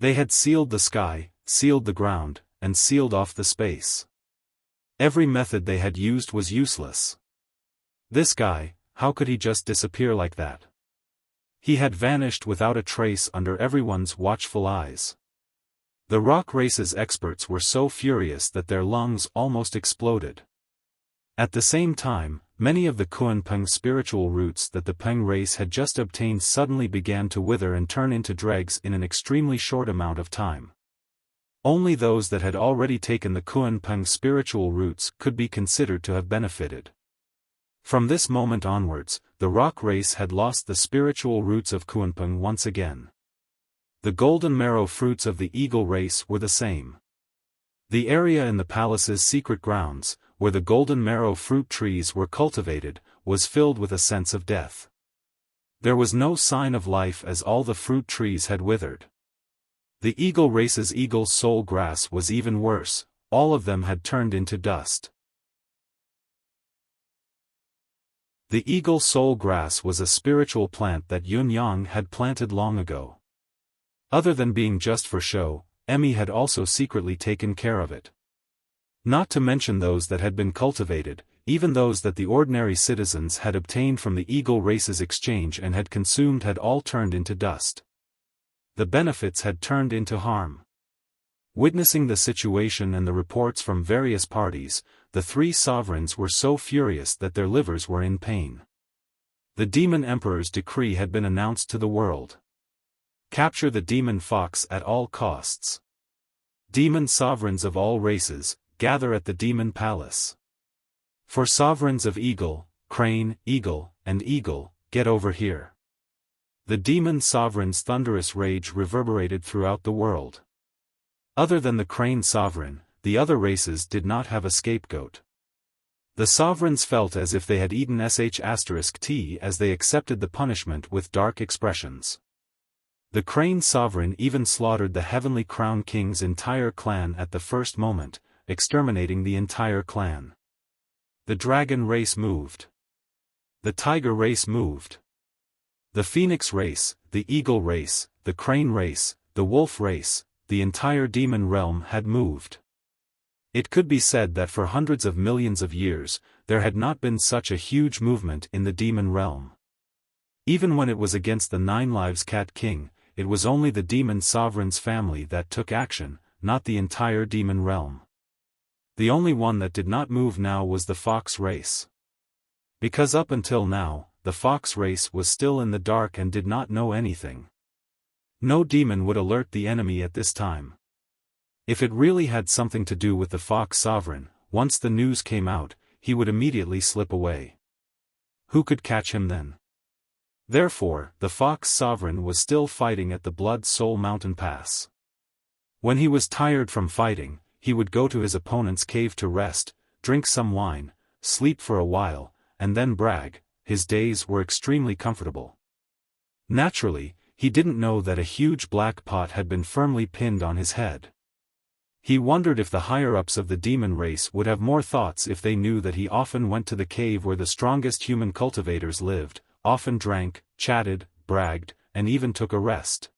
Speaker 1: They had sealed the sky, sealed the ground, and sealed off the space. Every method they had used was useless. This guy, how could he just disappear like that? He had vanished without a trace under everyone's watchful eyes. The rock race's experts were so furious that their lungs almost exploded. At the same time, many of the Kunpeng spiritual roots that the Peng race had just obtained suddenly began to wither and turn into dregs in an extremely short amount of time. Only those that had already taken the Kunpeng spiritual roots could be considered to have benefited. From this moment onwards, the rock race had lost the spiritual roots of Kunpeng once again. The golden marrow fruits of the eagle race were the same. The area in the palace's secret grounds, where the golden marrow fruit trees were cultivated, was filled with a sense of death. There was no sign of life as all the fruit trees had withered. The eagle race's eagle soul grass was even worse, all of them had turned into dust. The eagle soul grass was a spiritual plant that Yun Yang had planted long ago. Other than being just for show, Emmy had also secretly taken care of it. Not to mention those that had been cultivated, even those that the ordinary citizens had obtained from the eagle race's exchange and had consumed had all turned into dust. The benefits had turned into harm. Witnessing the situation and the reports from various parties, the three sovereigns were so furious that their livers were in pain. The demon emperor's decree had been announced to the world. Capture the demon fox at all costs. Demon sovereigns of all races, gather at the demon palace. For sovereigns of eagle, crane, eagle, and eagle, get over here. The demon sovereign's thunderous rage reverberated throughout the world. Other than the crane sovereign, the other races did not have a scapegoat. The sovereigns felt as if they had eaten sh*t as they accepted the punishment with dark expressions. The crane sovereign even slaughtered the heavenly crown king's entire clan at the first moment, exterminating the entire clan. The dragon race moved. The tiger race moved. The phoenix race, the eagle race, the crane race, the wolf race, the entire demon realm had moved. It could be said that for hundreds of millions of years, there had not been such a huge movement in the demon realm. Even when it was against the Nine Lives Cat King, it was only the demon sovereign's family that took action, not the entire demon realm. The only one that did not move now was the fox race. Because up until now, the fox race was still in the dark and did not know anything. No demon would alert the enemy at this time. If it really had something to do with the fox sovereign, once the news came out, he would immediately slip away. Who could catch him then? Therefore, the fox sovereign was still fighting at the Blood Soul Mountain Pass. When he was tired from fighting, he would go to his opponent's cave to rest, drink some wine, sleep for a while, and then brag. His days were extremely comfortable. Naturally, he didn't know that a huge black pot had been firmly pinned on his head. He wondered if the higher-ups of the demon race would have more thoughts if they knew that he often went to the cave where the strongest human cultivators lived, often drank, chatted, bragged, and even took a rest.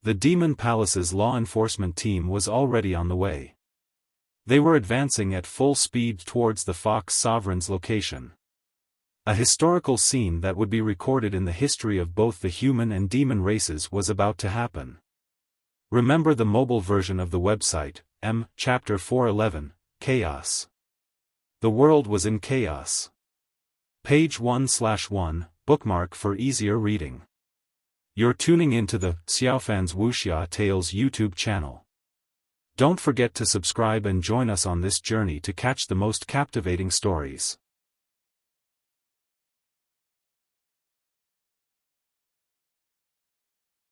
Speaker 1: The demon palace's law enforcement team was already on the way. They were advancing at full speed towards the fox sovereign's location. A historical scene that would be recorded in the history of both the human and demon races was about to happen. Remember the mobile version of the website, Chapter 411, Chaos. The world was in chaos. Page 1/1, bookmark for easier reading. You're tuning into the Xiaofan's Wuxia Tales YouTube channel. Don't forget to subscribe and join us on this journey to catch the most captivating stories.